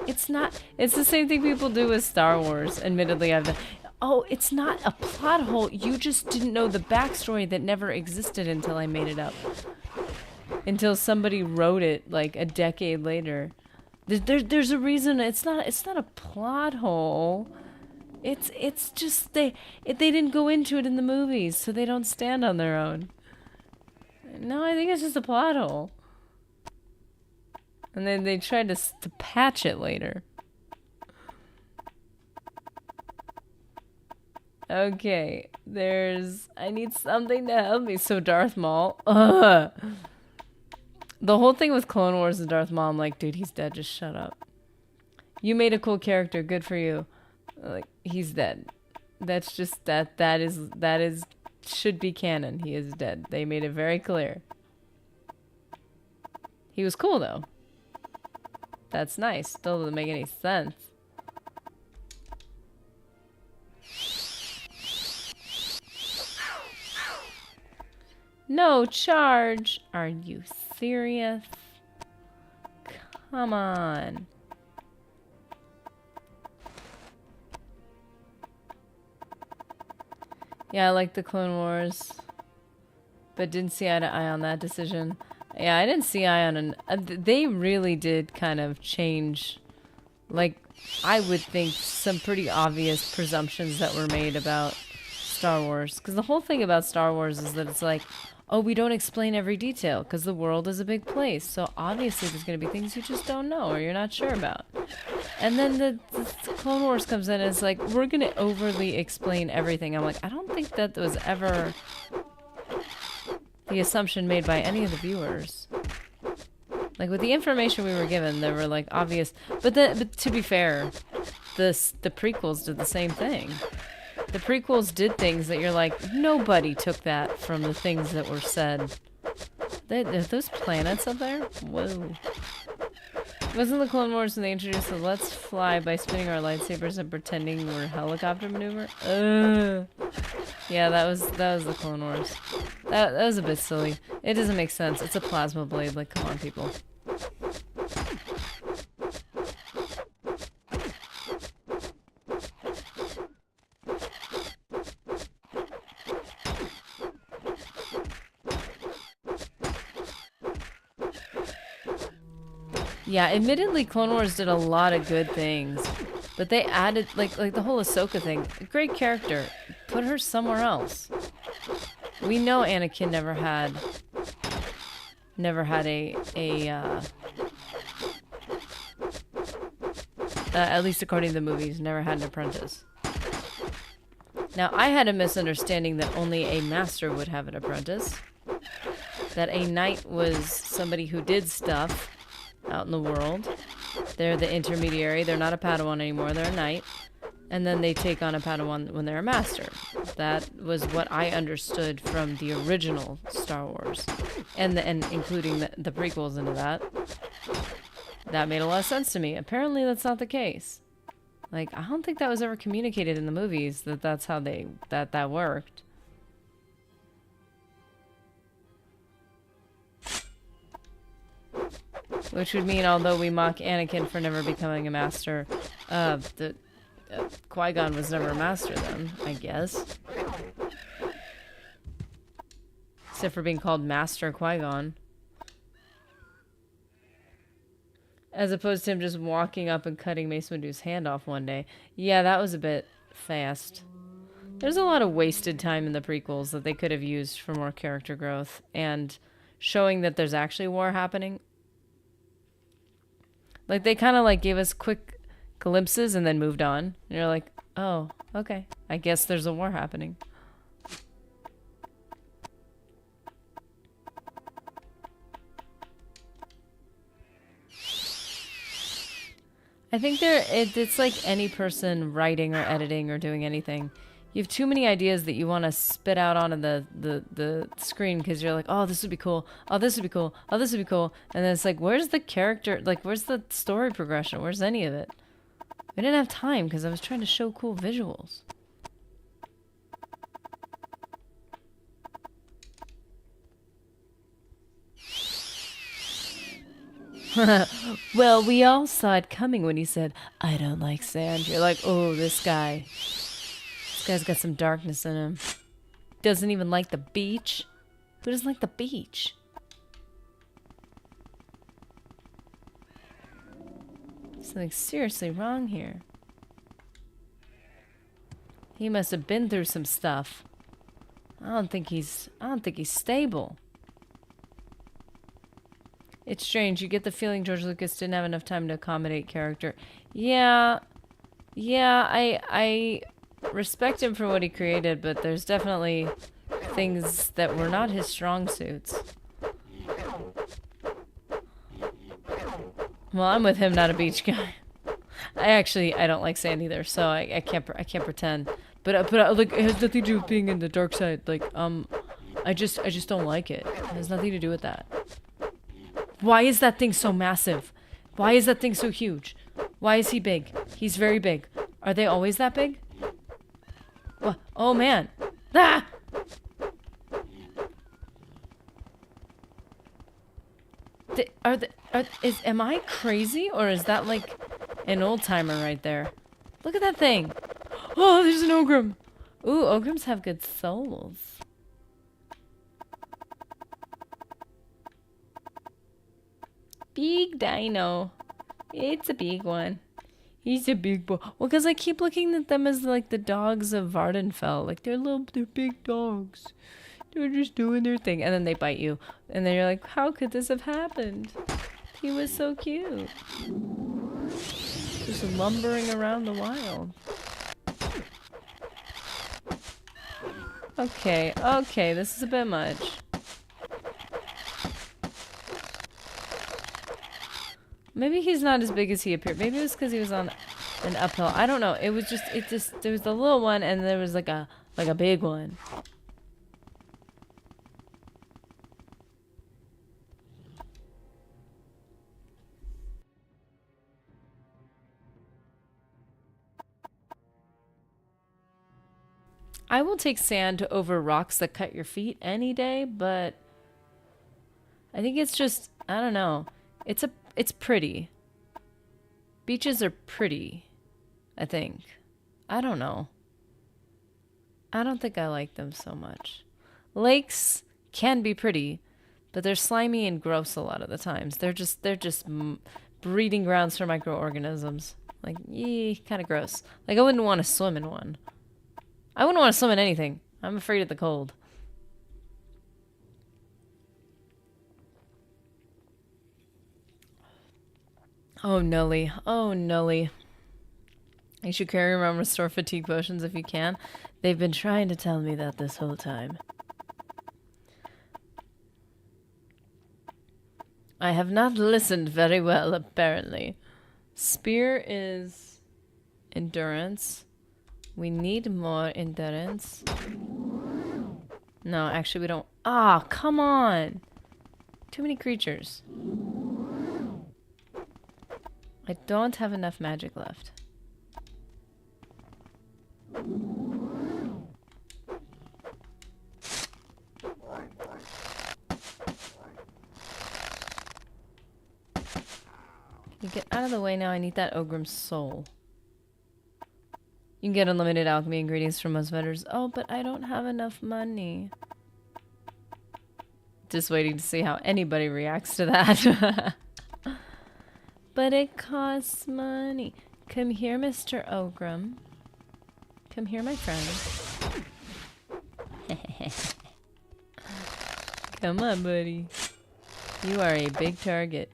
It's the same thing people do with Star Wars. Admittedly, I've done. Oh, it's not a plot hole. You just didn't know the backstory that never existed until I made it up. Until somebody wrote it like a decade later. There's a reason. It's not a plot hole. It's just they didn't go into it in the movies, so they don't stand on their own. No, I think it's just a plot hole. And then they tried to patch it later. Okay, I need something to help me. So Darth Maul. Ugh. The whole thing with Clone Wars and Darth Maul, I'm like, dude, he's dead. Just shut up. You made a cool character. Good for you. Like, he's dead. That's just, that is should be canon. He is dead. They made it very clear. He was cool, though. That's nice. Still doesn't make any sense. No charge. Are you serious? Come on. Yeah, I like the Clone Wars, but didn't see eye to eye on that decision. Yeah, I didn't see eye on they really did kind of change, like, I would think some pretty obvious presumptions that were made about Star Wars. Because the whole thing about Star Wars is that it's like, oh, we don't explain every detail because the world is a big place. So obviously there's going to be things you just don't know or you're not sure about. And then the Clone Wars comes in and it's like, we're going to overly explain everything. I'm like, I don't think that was ever the assumption made by any of the viewers. Like, with the information we were given, there were, like, obvious... But to be fair, the prequels did the same thing. The prequels did things that you're like, nobody took that from the things that were said. Are those planets up there? Whoa. Wasn't the Clone Wars when they introduced the let's fly by spinning our lightsabers and pretending we're helicopter maneuver? Yeah, that was the Clone Wars. That was a bit silly. It doesn't make sense. It's a plasma blade. Like, come on, people. Yeah, admittedly, Clone Wars did a lot of good things, but they added like the whole Ahsoka thing. Great character, put her somewhere else. We know Anakin never had at least according to the movies, never had an apprentice. Now, I had a misunderstanding that only a master would have an apprentice. That a knight was somebody who did stuff out in the world. They're the intermediary. They're not a Padawan anymore. They're a knight. And then they take on a Padawan when they're a master. That was what I understood from the original Star Wars. And including the prequels into that. that made a lot of sense to me. Apparently that's not the case. Like, I don't think that was ever communicated in the movies, that that's how that worked. Which would mean, although we mock Anakin for never becoming a master, Qui-Gon was never a master then, I guess. Except for being called Master Qui-Gon. As opposed to him just walking up and cutting Mace Windu's hand off one day. Yeah, that was a bit fast. There's a lot of wasted time in the prequels that they could have used for more character growth and showing that there's actually war happening. Like, they kind of like gave us quick glimpses and then moved on. And you're like, oh, okay. I guess there's a war happening. I think it's like any person writing or editing or doing anything. You have too many ideas that you want to spit out onto the screen because you're like, oh, this would be cool. Oh, this would be cool. Oh, this would be cool. And then it's like, where's the character? Like, where's the story progression? Where's any of it? I didn't have time because I was trying to show cool visuals. Well, we all saw it coming when he said, I don't like sand. You're like, oh, this guy. This guy's got some darkness in him. Doesn't even like the beach. Who doesn't like the beach? Something seriously wrong here. He must have been through some stuff. I don't think he's stable. It's strange. You get the feeling George Lucas didn't have enough time to accommodate character. Yeah, I respect him for what he created, but there's definitely things that were not his strong suits. Well, I'm with him, not a beach guy. I don't like sand either, so I can't pretend. But like, it has nothing to do with being in the dark side. Like, I just don't like it. It has nothing to do with that. Why is that thing so massive? Why is that thing so huge? Why is he big? He's very big. Are they always that big? What? Oh man. Ah! Am I crazy or is that like an old timer right there? Look at that thing. Oh, there's an Ogrim. Ooh, Ogrims have good souls. Big dino. It's a big one. He's a big boy. Well, because I keep looking at them as like the dogs of Vardenfell. Like they're big dogs. They're just doing their thing. And then they bite you. And then you're like, how could this have happened? He was so cute. Just lumbering around the wild. Okay, this is a bit much. Maybe he's not as big as he appeared. Maybe it was because he was on an uphill. I don't know. It just there was the little one and there was like a big one. I will take sand over rocks that cut your feet any day, but I think it's just, I don't know. It's pretty. Beaches are pretty, I think. I don't know. I don't think I like them so much. Lakes can be pretty, but they're slimy and gross a lot of the times. They're just breeding grounds for microorganisms. Like, kind of gross. Like, I wouldn't want to swim in one. I wouldn't want to swim in anything. I'm afraid of the cold. Oh, Nully. Oh, Nully. You should carry around restore fatigue potions if you can. They've been trying to tell me that this whole time. I have not listened very well, apparently. Spear is endurance. We need more endurance. No, actually we don't. Ah, come on. Too many creatures. I don't have enough magic left. You get out of the way now. I need that Ogrim's soul. You can get unlimited alchemy ingredients from most vendors. Oh, but I don't have enough money. Just waiting to see how anybody reacts to that. But it costs money. Come here, Mr. Ogrim. Come here, my friend. Come on, buddy. You are a big target.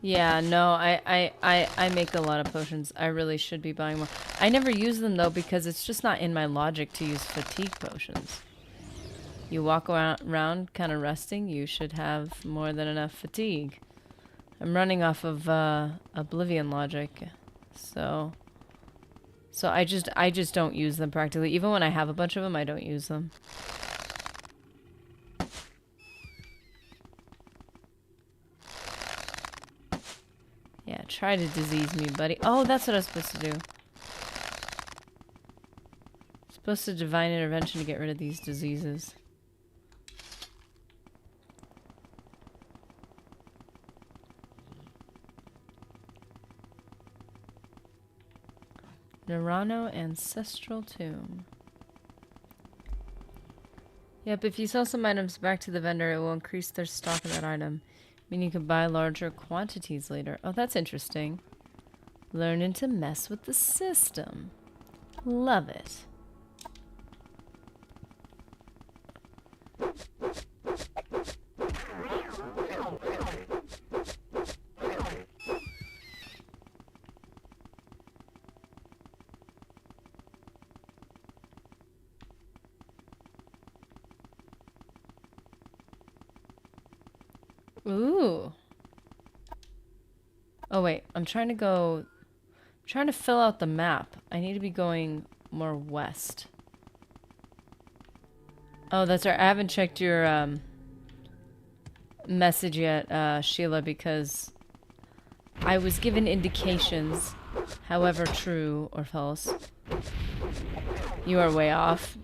Yeah, no, I make a lot of potions. I really should be buying more. I never use them, though, because it's just not in my logic to use fatigue potions. You walk around kind of resting, you should have more than enough fatigue. I'm running off of Oblivion logic, so I just don't use them practically. Even when I have a bunch of them, I don't use them. Yeah, try to disease me, buddy. Oh, that's what I was supposed to do. Supposed to divine intervention to get rid of these diseases. Nerano Ancestral Tomb. Yep, if you sell some items back to the vendor, it will increase their stock of that item. Meaning you can buy larger quantities later. Oh, that's interesting. Learning to mess with the system. Love it. Ooh. Oh wait, I'm trying to fill out the map. I need to be going more west. Oh, that's right. I haven't checked your message yet, Sheila, because I was given indications, however true or false. You are way off,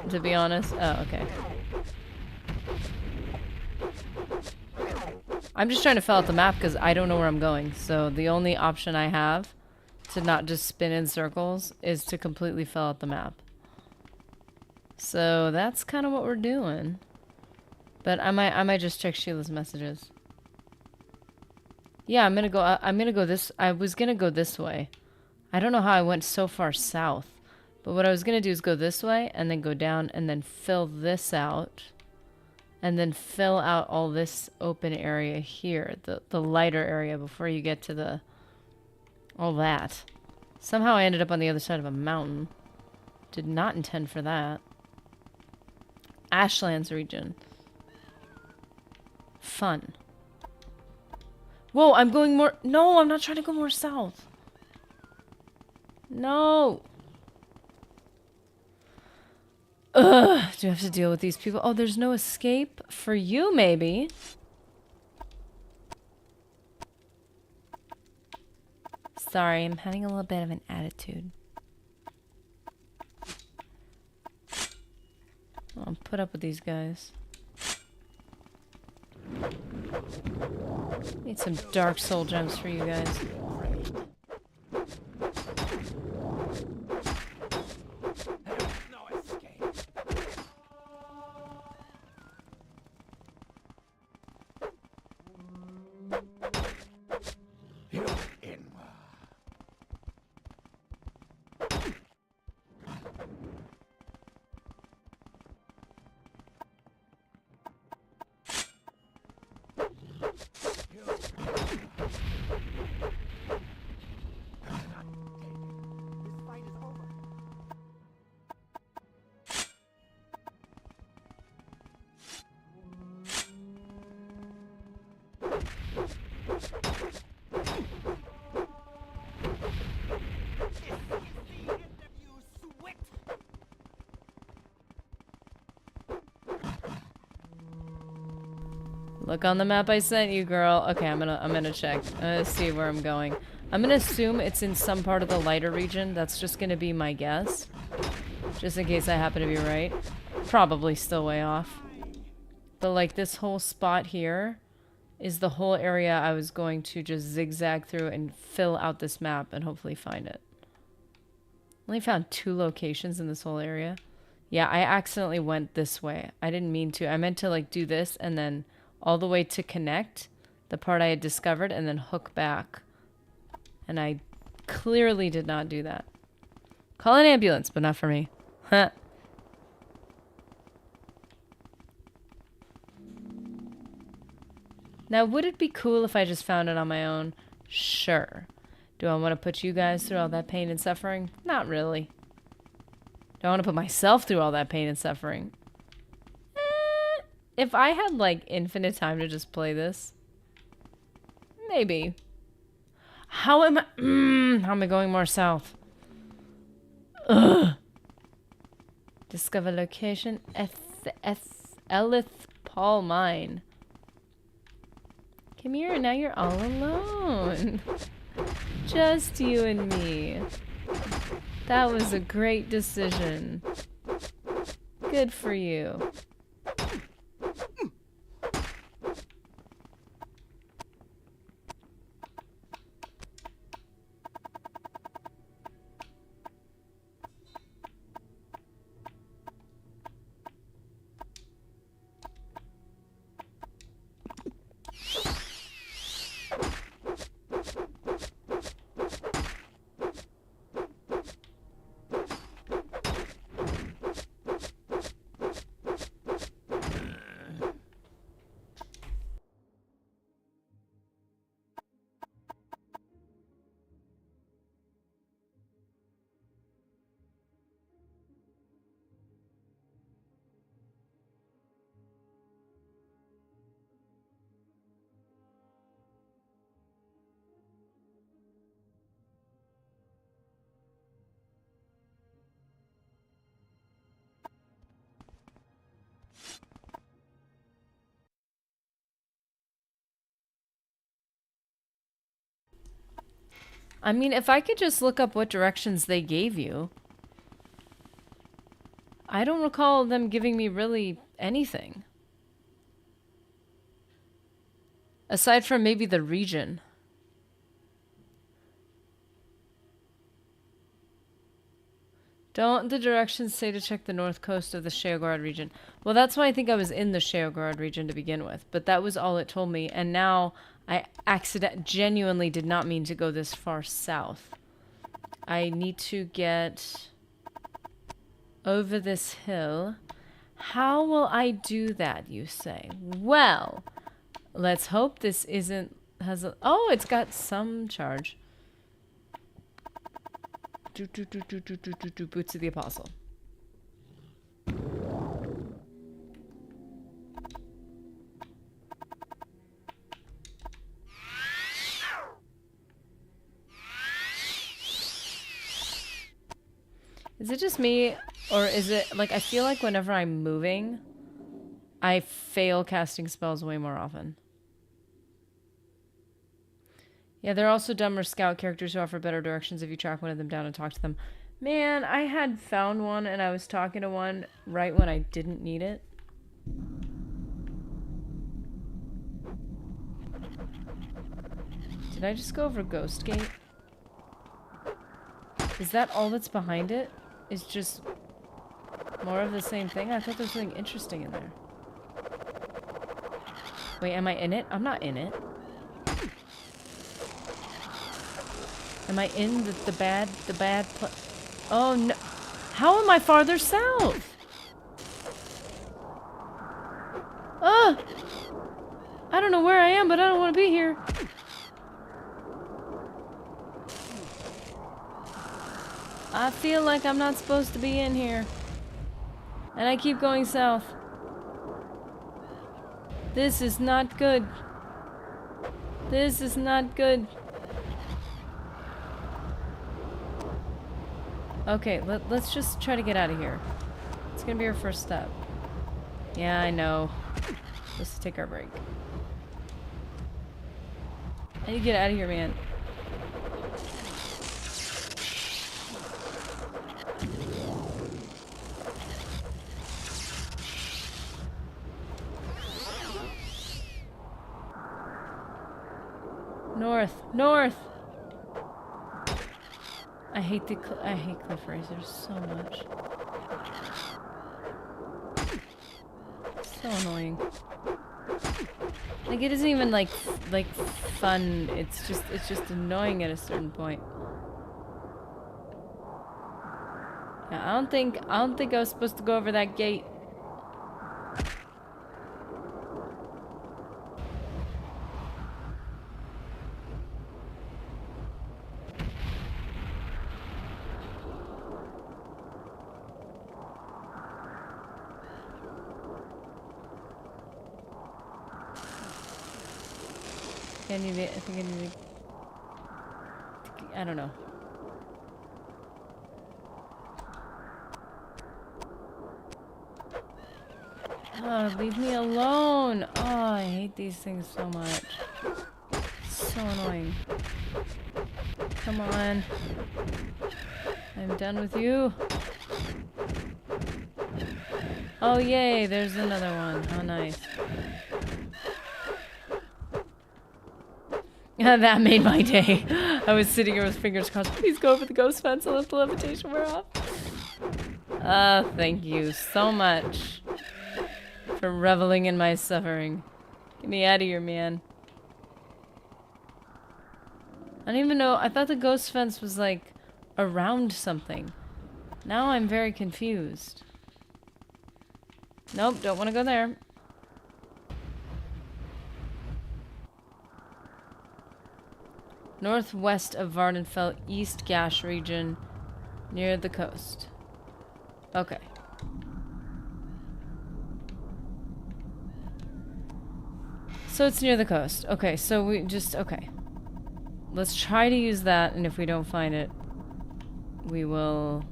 to be honest. Oh, okay. I'm just trying to fill out the map because I don't know where I'm going. So the only option I have to not just spin in circles is to completely fill out the map. So that's kind of what we're doing. But I might just check Sheila's messages. Yeah, I'm gonna go this. I was gonna go this way. I don't know how I went so far south. But what I was gonna do is go this way and then go down and then fill this out. And then fill out all this open area here, the lighter area before you get to all that. Somehow I ended up on the other side of a mountain. Did not intend for that. Ashlands region. Fun. Whoa, I'm going more... No, I'm not trying to go more south. No. Ugh, do I have to deal with these people? Oh, there's no escape for you, maybe. Sorry, I'm having a little bit of an attitude. I'll put up with these guys. Need some dark soul gems for you guys. Look on the map I sent you, girl. Okay, I'm gonna check. I'm gonna see where I'm going. I'm gonna assume it's in some part of the lighter region. That's just gonna be my guess. Just in case I happen to be right. Probably still way off. But like this whole spot here is the whole area I was going to just zigzag through and fill out this map and hopefully find it. Only found 2 locations in this whole area. Yeah, I accidentally went this way. I didn't mean to. I meant to like do this and then all the way to connect the part I had discovered and then hook back. And I clearly did not do that. Call an ambulance, but not for me. Huh. Now, would it be cool if I just found it on my own? Sure. Do I want to put you guys through all that pain and suffering? Not really. Do I want to put myself through all that pain and suffering? If I had, like, infinite time to just play this, maybe. How am I going more south? Ugh. Discover location. Elith Paul Mine. Come here, now you're all alone. Just you and me. That was a great decision. Good for you. I mean, if I could just look up what directions they gave you. I don't recall them giving me really anything. Aside from maybe the region. Don't the directions say to check the north coast of the Sheogorod region? Well, that's why I think I was in the Sheogorod region to begin with. But that was all it told me. And now I genuinely did not mean to go this far south. I need to get over this hill. How will I do that, you say? Well, let's hope this isn't... oh, it's got some charge. Boots of the Apostle. Is it just me, or is it, like, I feel like whenever I'm moving, I fail casting spells way more often. Yeah, there are also dumber scout characters who offer better directions if you track one of them down and talk to them. Man, I had found one and I was talking to one right when I didn't need it. Did I just go over Ghost Gate? Is that all that's behind it? Is just more of the same thing? I thought there was something interesting in there. Wait, am I in it? I'm not in it. Am I in the bad oh no. How am I farther south? Ugh! I don't know where I am, but I don't want to be here. I feel like I'm not supposed to be in here. And I keep going south. This is not good. This is not good. Okay, let's just try to get out of here. It's gonna be our first step. Yeah, I know. Let's take our break. I need to get out of here, man. North, north. I hate cliff racers so much. So annoying. Like it isn't even like fun. It's just annoying at a certain point. Yeah, I don't think I was supposed to go over that gate. I think I need to, I don't know. Oh, leave me alone. Oh, I hate these things so much. So annoying. Come on. I'm done with you. Oh, yay, there's another one. How nice. That made my day. I was sitting here with fingers crossed. Please go over the ghost fence and let the levitation wear off. Thank you so much for reveling in my suffering. Get me out of here, man. I don't even know. I thought the ghost fence was like around something. Now I'm very confused. Nope, don't want to go there. Northwest of Vardenfell, East Gash region, near the coast. Okay. So it's near the coast. Okay, so we just, okay. Let's try to use that, and if we don't find it, we will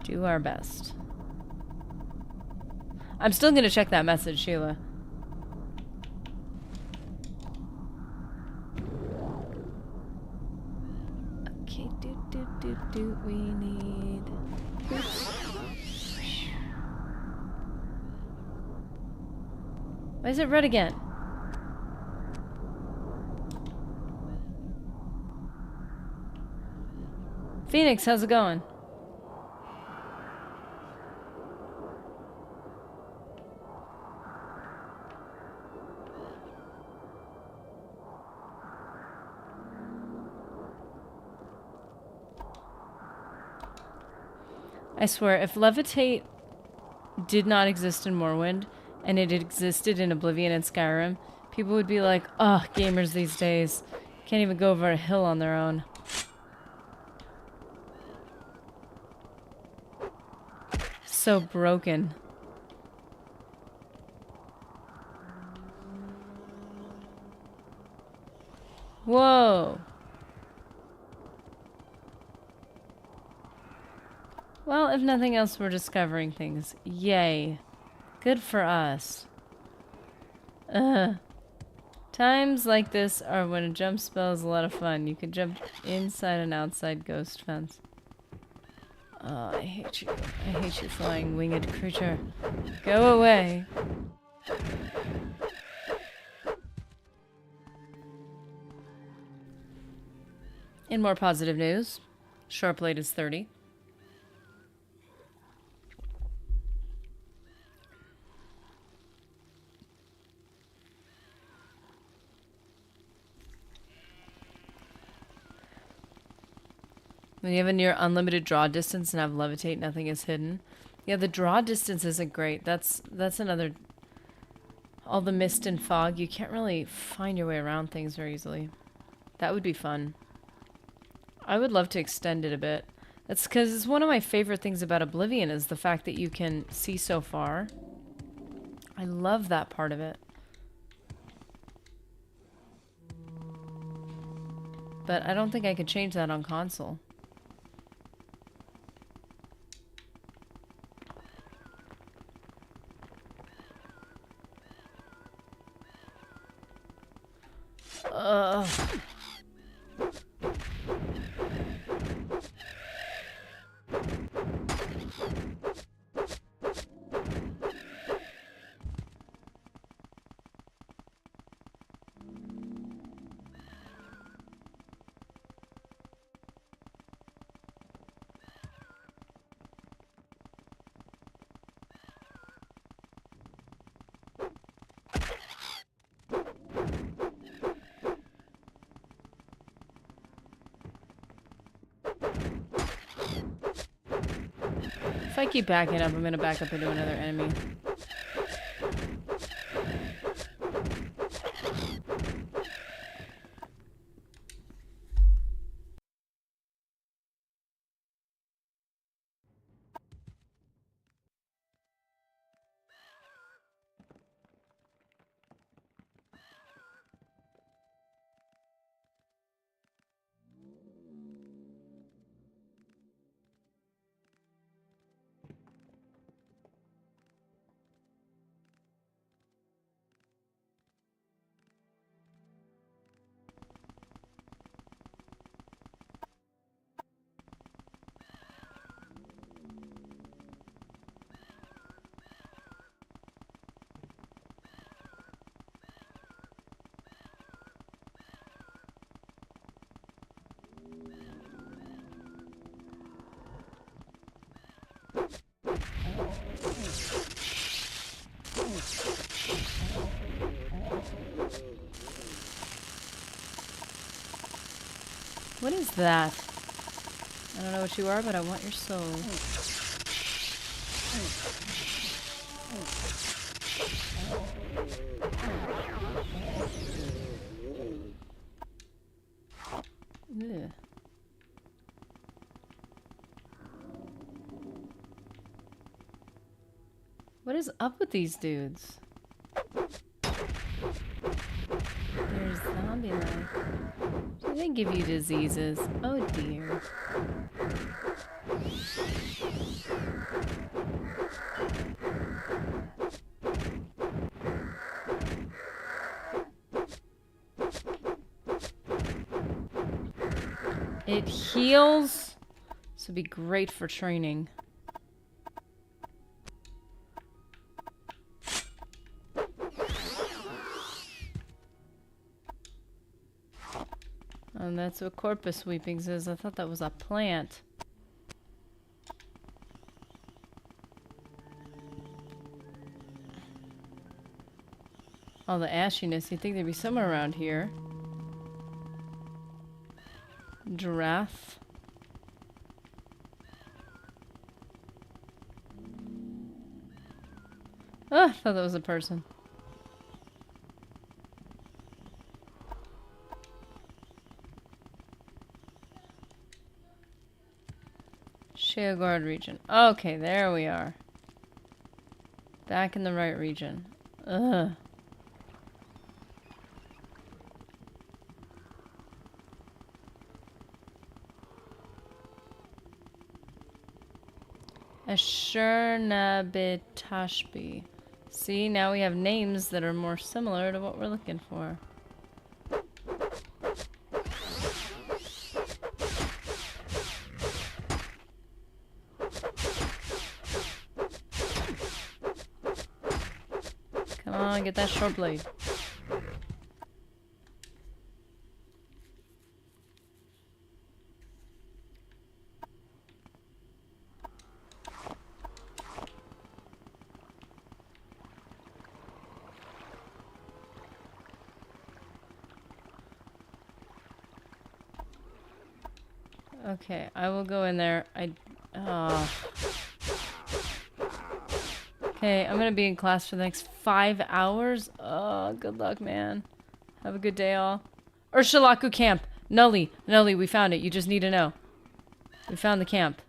do our best. I'm still gonna check that message, Sheila. Okay, do we need... Oops. Why is it red again? Phoenix, how's it going? I swear, if Levitate did not exist in Morrowind, and it existed in Oblivion and Skyrim, people would be like, ugh, gamers these days can't even go over a hill on their own. So broken. Whoa. Well, if nothing else, we're discovering things. Yay. Good for us. Times like this are when a jump spell is a lot of fun. You can jump inside and outside ghost fence. Oh, I hate you. I hate you, flying winged creature. Go away. In more positive news, Sharplate is 30. When you have a near unlimited draw distance and have levitate, nothing is hidden. Yeah, the draw distance isn't great. That's another... All the mist and fog, you can't really find your way around things very easily. That would be fun. I would love to extend it a bit. That's because it's one of my favorite things about Oblivion is the fact that you can see so far. I love that part of it. But I don't think I could change that on console. Oh. If I keep backing up, I'm gonna back up into another enemy. What is that? I don't know what you are, but I want your soul. Ugh. What is up with these dudes? They're zombie-like. Do they give you diseases? Oh dear. It heals. This would be great for training. And that's what corpus sweepings is. I thought that was a plant. All the ashiness, you'd think they'd be somewhere around here. Giraffe. Oh, I thought that was a person. Sheogard region. Okay, there we are. Back in the right region. Ugh. Ashurnabitashbi. See, now we have names that are more similar to what we're looking for. Come on, get that short blade. Okay, I will go in there. Okay, I'm gonna be in class for the next 5 hours. Oh, good luck, man. Have a good day, all. Ursulaku camp. Nully, we found it. You just need to know. We found the camp.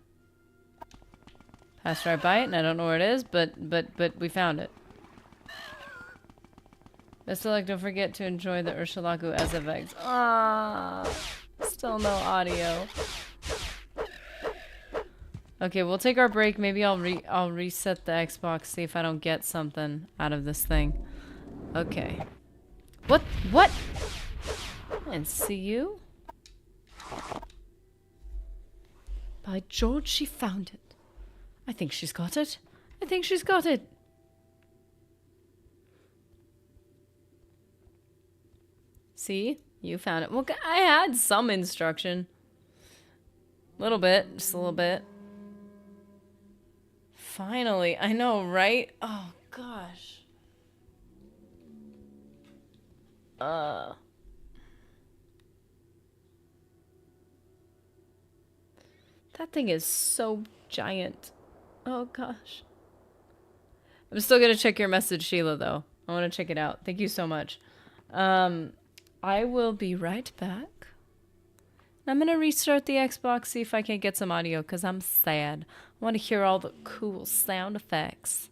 Passed right by it, and I don't know where it is, but we found it. Best of luck. Don't forget to enjoy the Ursulaku as of eggs. Ah, still no audio. Okay, we'll take our break. Maybe I'll reset the Xbox, see if I don't get something out of this thing. Okay. What? And see you. By George, she found it. I think she's got it. I think she's got it. See? You found it. Well, I had some instruction. A little bit. Just a little bit. Finally. I know, right? Oh, gosh. That thing is so giant. Oh, gosh. I'm still gonna check your message, Sheila, though. I want to check it out. Thank you so much. I will be right back. I'm gonna restart the Xbox, see if I can get some audio, because I'm sad. I want to hear all the cool sound effects.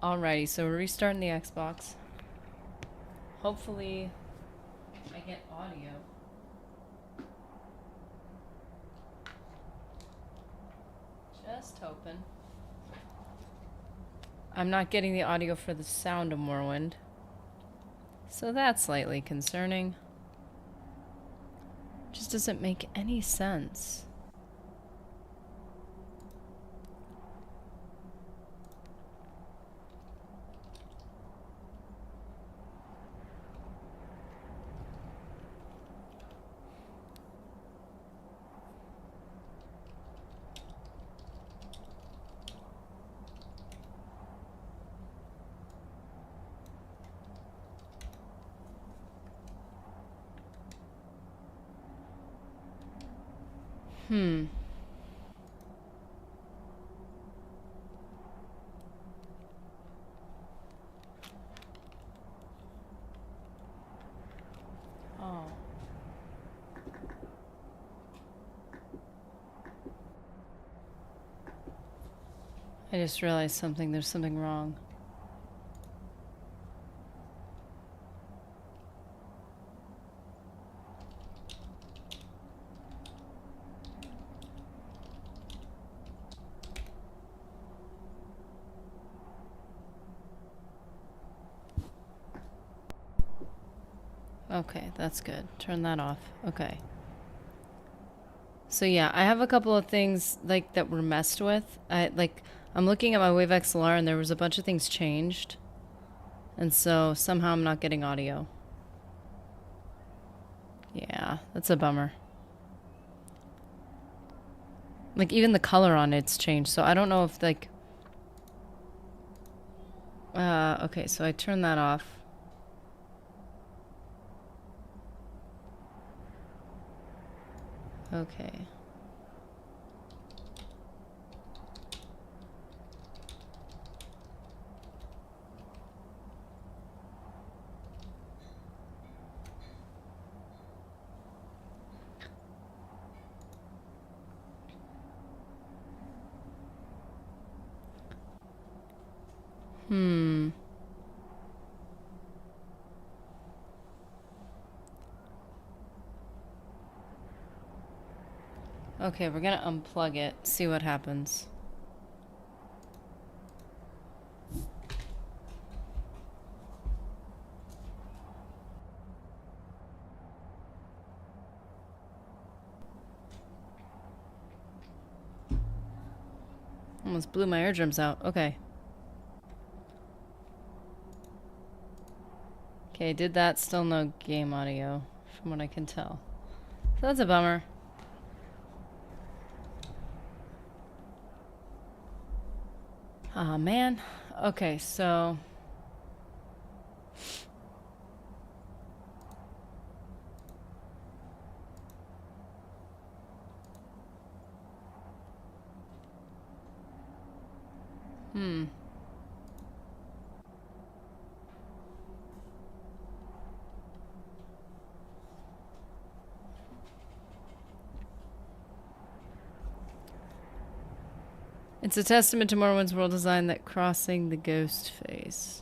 Alrighty, so we're restarting the Xbox. Hopefully, I get audio. Just hoping. I'm not getting the audio for the sound of Morrowind. So that's slightly concerning. Just doesn't make any sense. Oh. I just realized something. There's something wrong. Okay, that's good. Turn that off. Okay. So yeah, I have a couple of things like that were messed with. I'm looking at my Wave XLR and there was a bunch of things changed. And so somehow I'm not getting audio. Yeah, that's a bummer. Like even the color on it's changed. So I don't know if like okay, so I turned that off. Okay. Okay, we're gonna unplug it, see what happens. Almost blew my eardrums out. Okay. Okay, did that. Still no game audio, from what I can tell. So that's a bummer. Aw, man. Okay, so... It's a testament to Morrowind's world design that crossing the ghost face.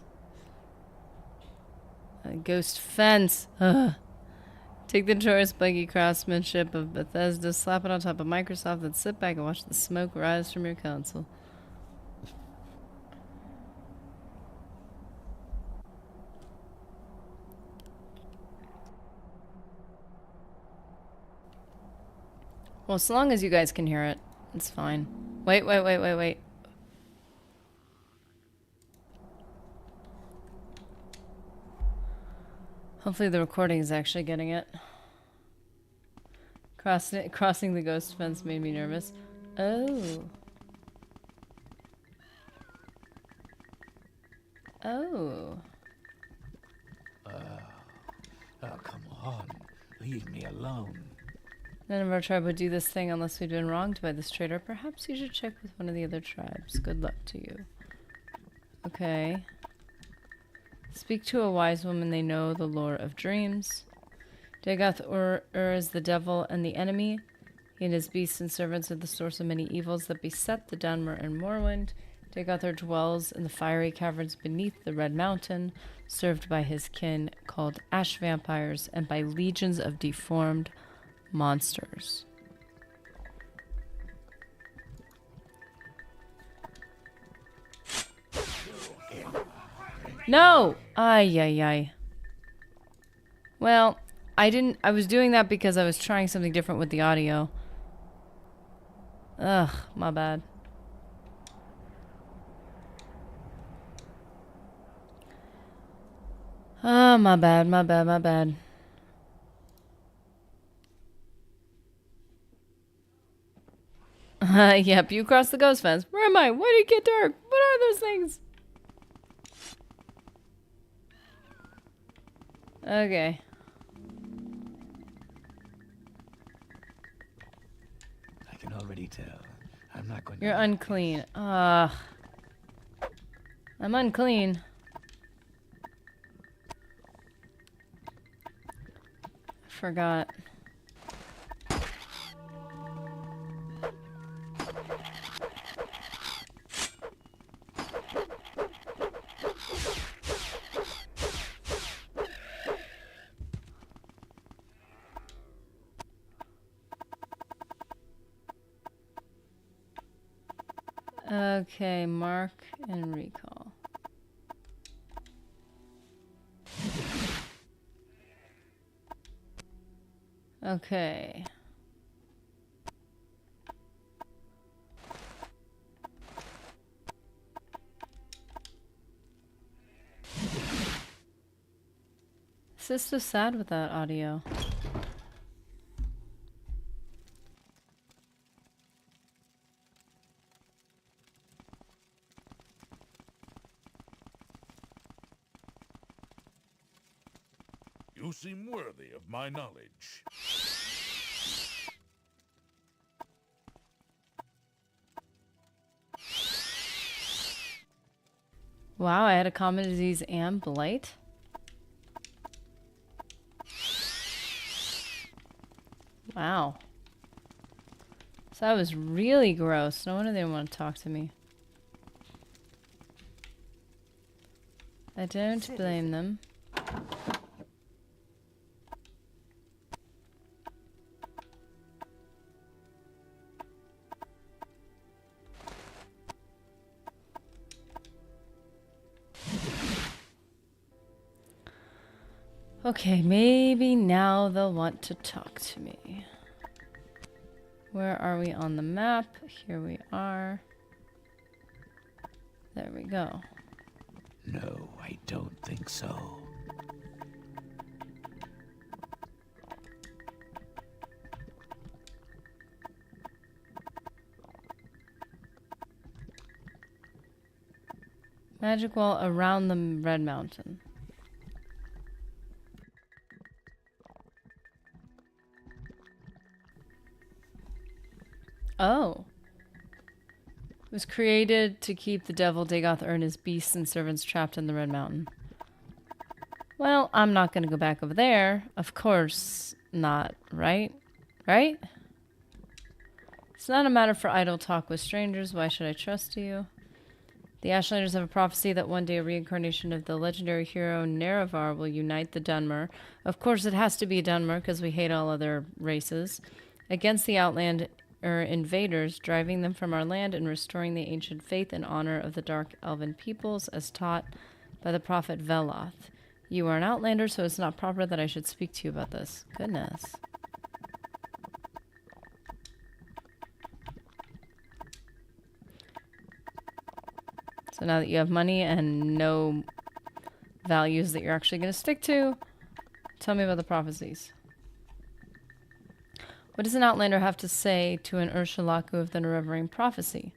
A ghost fence. Ugh. Take the notorious buggy craftsmanship of Bethesda, slap it on top of Microsoft, then sit back and watch the smoke rise from your console. Well, as long as you guys can hear it, it's fine. Wait. Hopefully the recording is actually getting it. Crossing the ghost fence made me nervous. Oh. Oh. Oh, come on. Leave me alone. None of our tribe would do this thing unless we'd been wronged by this traitor. Perhaps you should check with one of the other tribes. Good luck to you. Okay. Speak to a wise woman. They know the lore of dreams. Dagoth Ur is the devil and the enemy. He and his beasts and servants are the source of many evils that beset the Dunmer and Morrowind. Dagoth Ur dwells in the fiery caverns beneath the Red Mountain, served by his kin called ash vampires and by legions of deformed monsters. No! Ay, ay, ay. Well, I was doing that because I was trying something different with the audio. Ugh, my bad. Oh, my bad, my bad, my bad. Yep, you crossed the ghost fence. Where am I? Why did it get dark? What are those things? Okay. I can already tell. I'm not going You're to... unclean. I'm unclean. Forgot. Okay, mark and recall. Okay. This is so sad with that audio. You seem worthy of my knowledge. Wow, I had a common disease and blight. Wow. So that was really gross. No wonder they didn't want to talk to me. I don't blame them. Okay, maybe now they'll want to talk to me. Where are we on the map? Here we are. There we go. No, I don't think so. Magic wall around the Red Mountain. Oh. It was created to keep the devil Dagoth Ur and his beasts and servants trapped in the Red Mountain. Well, I'm not going to go back over there. Of course not, right? Right? It's not a matter for idle talk with strangers. Why should I trust you? The Ashlanders have a prophecy that one day a reincarnation of the legendary hero Nerevar will unite the Dunmer. Of course it has to be Dunmer because we hate all other races. Against the Outlander invaders, driving them from our land and restoring the ancient faith and honor of the Dark Elven peoples as taught by the prophet Veloth. You are an Outlander, so it's not proper that I should speak to you about this. Goodness. So now that you have money and no values that you're actually going to stick to, tell me about the prophecies. What does an outlander have to say to an Urshulaku of the Nerevering prophecy?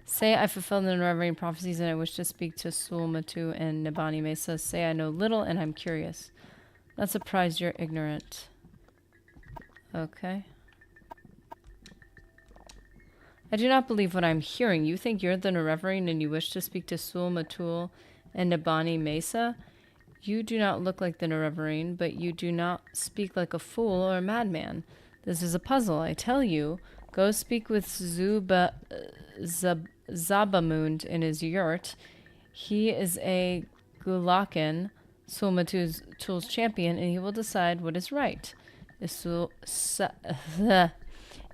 Say I fulfilled the Nerevering prophecies and I wish to speak to Sulmatu and Nibani Mesa. Say I know little and I'm curious. Not surprised you're ignorant. Okay. I do not believe what I'm hearing. You think you're the Nerevering and you wish to speak to Sulmatul and Nibani Mesa? You do not look like the Nerevering, but you do not speak like a fool or a madman. This is a puzzle. I tell you, go speak with Zabamund in his yurt. He is a Gulakan, Sulmatul's champion, and he will decide what is right. If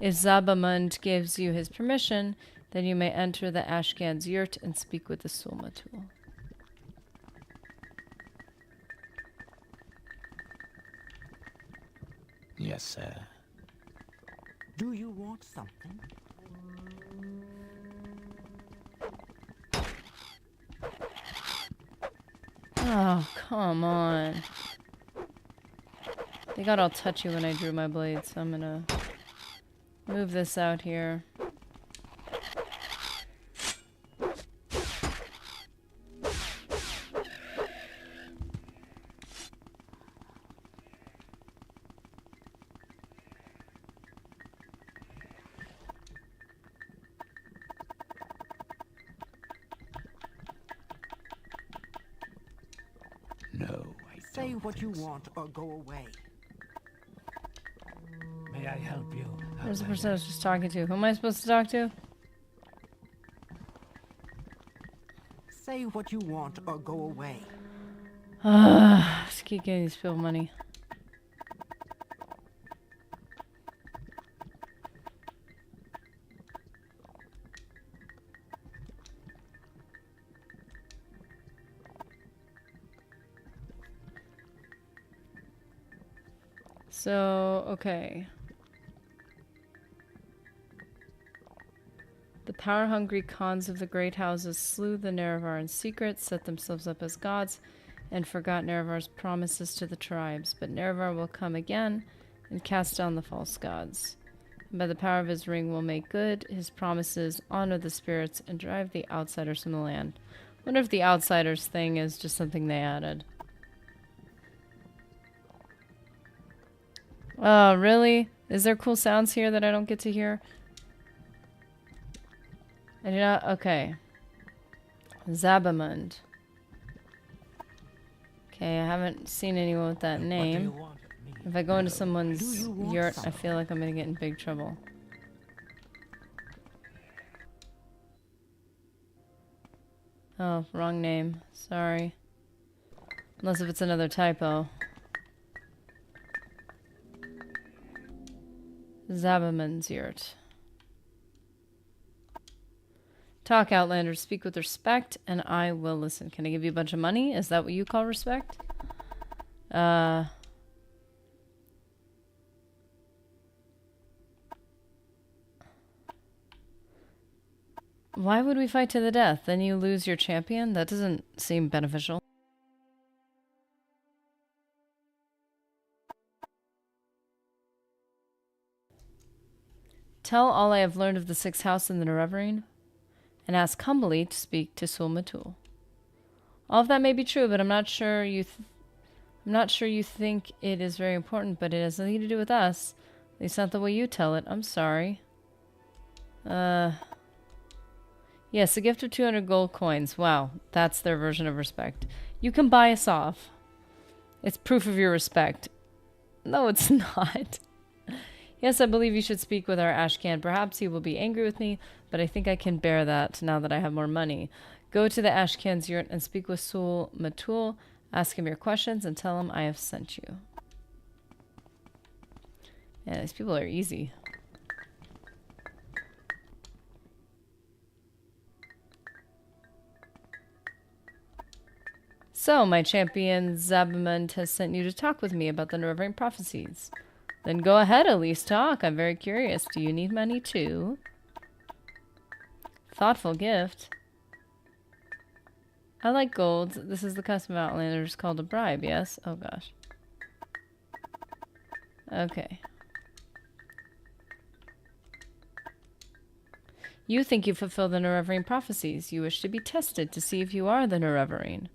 Zabamund gives you his permission, then you may enter the Ashkan's yurt and speak with the Sulmatul. Yes, sir. Do you want something? Oh, come on. They got all touchy when I drew my blade, so I'm gonna move this out here. No, I Say don't what you think so. want or go away. May I help you? Where's the person I was just talking to? Who am I supposed to talk to? Say what you want or go away. Just keep getting these people money. So, okay. The power-hungry Khans of the great houses slew the Nerevar in secret, set themselves up as gods, and forgot Nerevar's promises to the tribes. But Nerevar will come again and cast down the false gods. And by the power of his ring will make good his promises, honor the spirits, and drive the outsiders from the land. Wonder if the outsiders thing is just something they added. Oh, really? Is there cool sounds here that I don't get to hear? I do not... Okay. Zabamund. Okay, I haven't seen anyone with that What do you name. want of me? If I go into Do someone's you want yurt, I something? feel like I'm gonna get in big trouble. Oh, wrong name. Sorry. Unless if it's another typo. Zabamund's yurt. Talk, Outlander. Speak with respect, and I will listen. Can I give you a bunch of money? Is that what you call respect? Why would we fight to the death? Then you lose your champion? That doesn't seem beneficial. Tell all I have learned of the Sixth House in the Nerevering, and ask humbly to speak to Sulmatul. All of that may be true, but I'm not sure you think it is very important, but it has nothing to do with us. At least not the way you tell it. I'm sorry. Yes, a gift of 200 gold coins. Wow, that's their version of respect. You can buy us off. It's proof of your respect. No, it's not. Yes, I believe you should speak with our Ashcan. Perhaps he will be angry with me, but I think I can bear that now that I have more money. Go to the Ashcan's yurt and speak with Sul Matul. Ask him your questions and tell him I have sent you. Yeah, these people are easy. So, my champion Zabamund has sent you to talk with me about the Nerevering prophecies. Then go ahead, at least talk. I'm very curious. Do you need money too? Thoughtful gift. I like gold. This is the custom of Outlanders called a bribe, yes? Oh gosh. Okay. You think you fulfill the Nerevarine prophecies. You wish to be tested to see if you are the Nerevarine.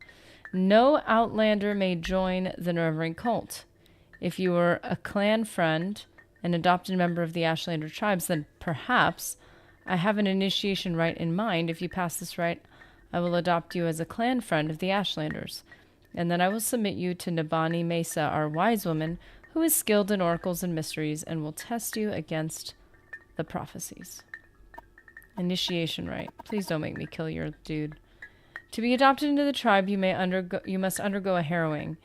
No Outlander may join the Nerevarine cult. If you are a clan friend, an adopted member of the Ashlander tribes, then perhaps I have an initiation rite in mind. If you pass this rite, I will adopt you as a clan friend of the Ashlanders. And then I will submit you to Nabani Mesa, our wise woman, who is skilled in oracles and mysteries, and will test you against the prophecies. Initiation rite. Please don't make me kill your dude. To be adopted into the tribe, you must undergo a harrowing.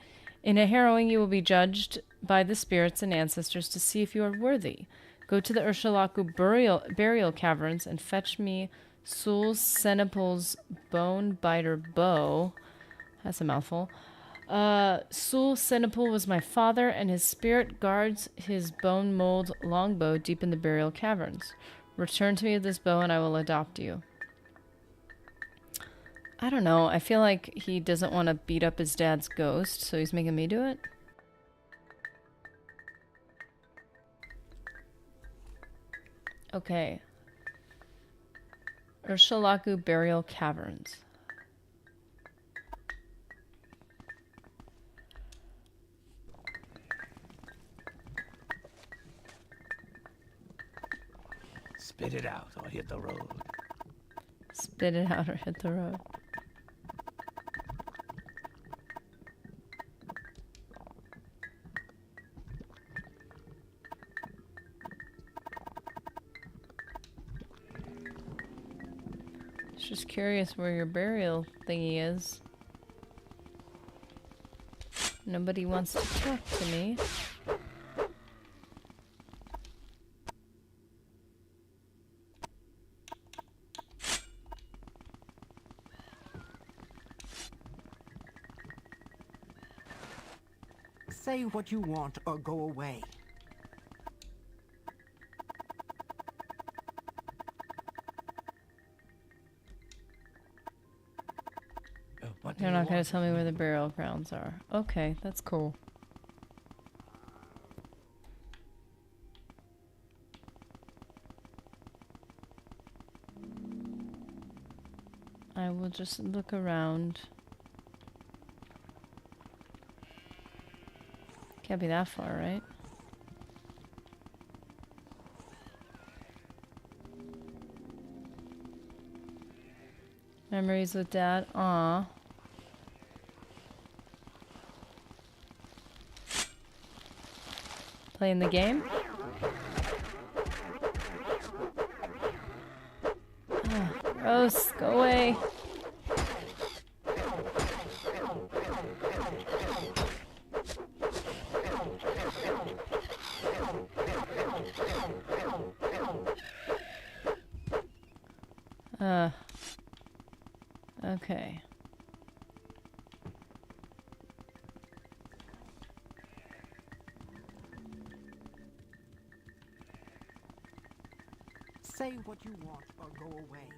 In a harrowing, you will be judged by the spirits and ancestors to see if you are worthy. Go to the Urshalaku burial caverns and fetch me Sul Senepal's bone biter bow. That's a mouthful. Sul Senepal was my father, and his spirit guards his bone mold longbow deep in the burial caverns. Return to me with this bow, and I will adopt you. I don't know. I feel like he doesn't want to beat up his dad's ghost, so he's making me do it. Okay. Urshalaku burial caverns. Spit it out or hit the road. Spit it out or hit the road. Just curious where your burial thingy is. Nobody wants to talk to me. Say what you want or go away. You're not going to tell me where the burial grounds are. Okay, that's cool. I will just look around. Can't be that far, right? Memories with Dad. Aw. Playing the game? Oh, gross. Go away. Okay. Say what you want or go away.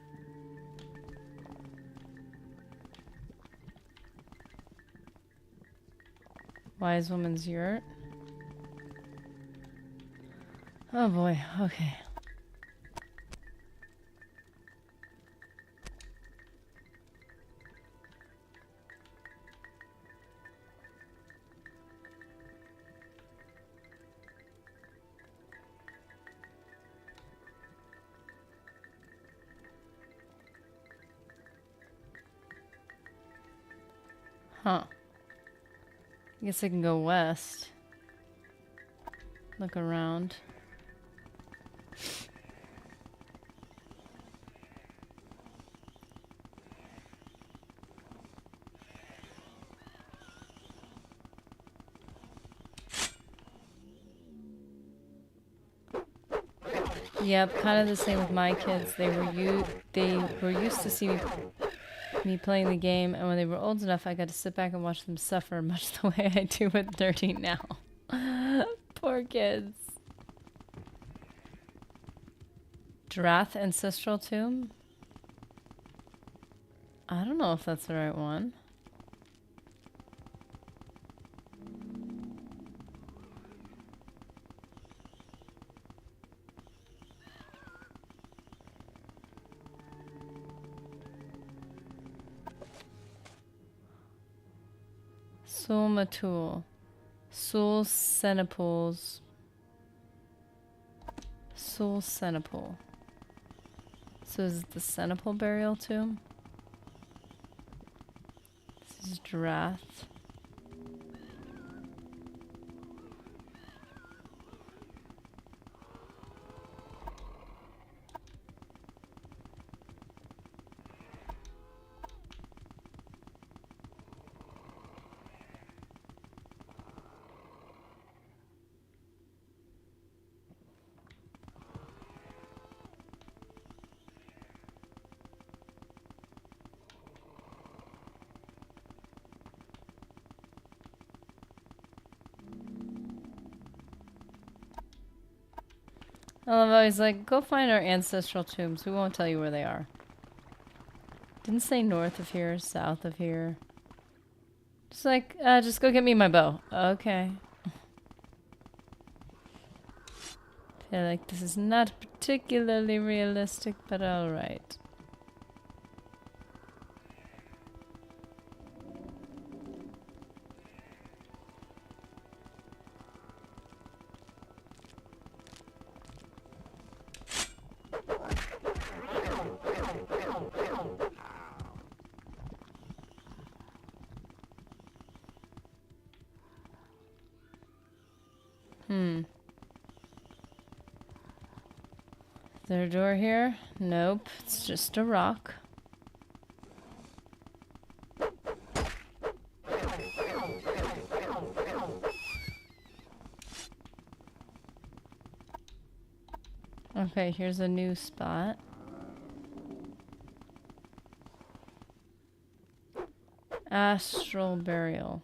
Wise woman's yurt. Oh boy, okay. Huh. I guess I can go west. Look around. Yep, kind of the same with my kids. They were used to see me playing the game, and when they were old enough, I got to sit back and watch them suffer, much the way I do with 13 now. Poor kids. Drath Ancestral Tomb? I don't know if that's the right one. Sulmatul. Sul Senepools. Sul Senepool. So is it the Senepool burial tomb? This is Drath. I love how he's like, go find our ancestral tombs. We won't tell you where they are. Didn't say north of here, south of here. Just like, just go get me my bow. Okay. Feel like this is not particularly realistic, but alright. Is there a door here? Nope, it's just a rock. Okay, here's a new spot. Astral burial.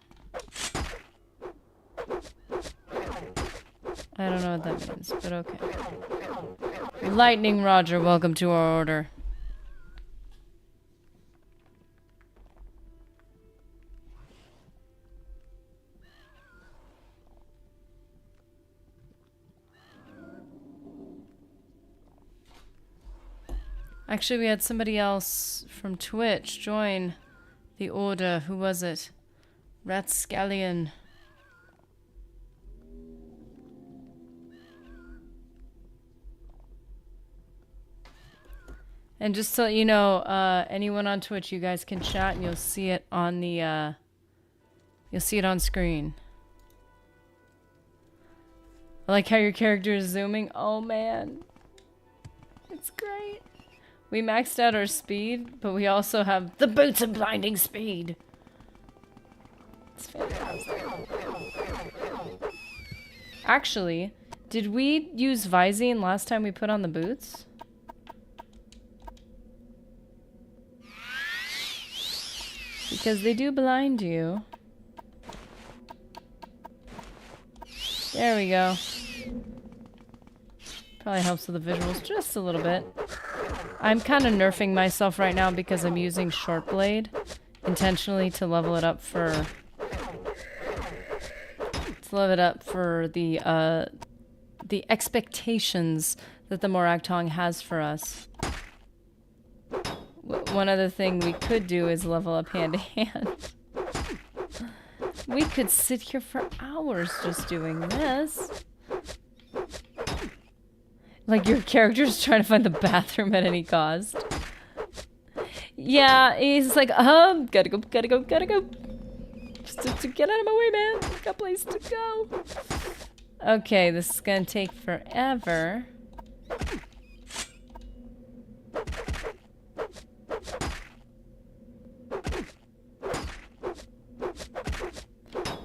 I don't know what that means, but okay. Lightning Roger, welcome to our order. Actually, we had somebody else from Twitch join the order. Who was it? Ratscallion. And just so you know, anyone on Twitch, you guys can chat and you'll see it on the, you'll see it on screen. I like how your character is zooming. Oh man. It's great. We maxed out our speed, but we also have the boots of blinding speed. It's fantastic. Actually, did we use Visine last time we put on the boots? Because they do blind you. There we go. Probably helps with the visuals just a little bit. I'm kind of nerfing myself right now because I'm using Short Blade intentionally to level it up for... the expectations that the MORAG TONG has for us. One other thing we could do is level up hand to hand. We could sit here for hours just doing this. Like your character's trying to find the bathroom at any cost. Yeah, he's like, gotta go. Just to get out of my way, man. Got a place to go. Okay, this is gonna take forever.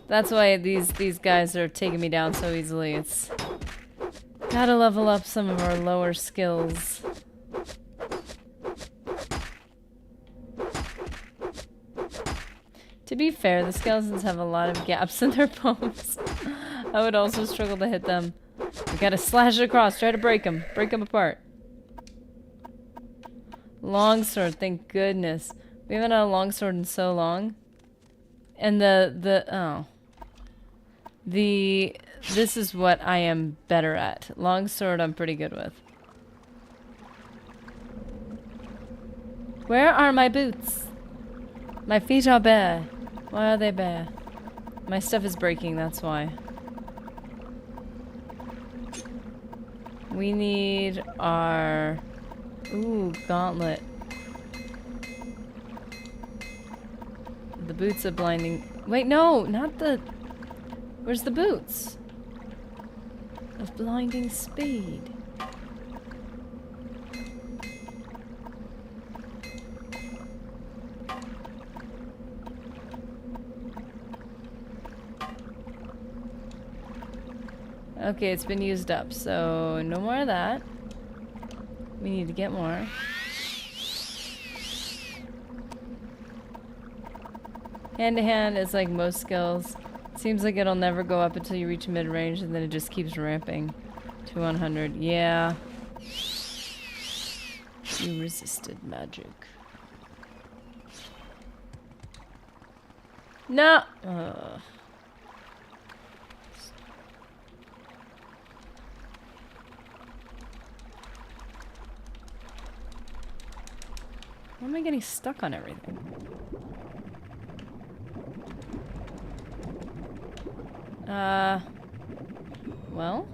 That's why these guys are taking me down so easily. It's gotta level up some of our lower skills. To be fair, the skeletons have a lot of gaps in their bones. I would also struggle to hit them. We gotta slash it across, try to break them apart. Longsword, thank goodness. We haven't had a longsword in so long. And this is what I am better at. Longsword I'm pretty good with. Where are my boots? My feet are bare. Why are they bare? My stuff is breaking, that's why. We need our... Ooh, gauntlet. The boots of blinding... Wait, no! Not the... Where's the boots? Of blinding speed. Okay, it's been used up, so no more of that. We need to get more. Hand to hand is like most skills. Seems like it'll never go up until you reach mid-range, and then it just keeps ramping to 100. Yeah. You resisted magic. No! Why am I getting stuck on everything? Well,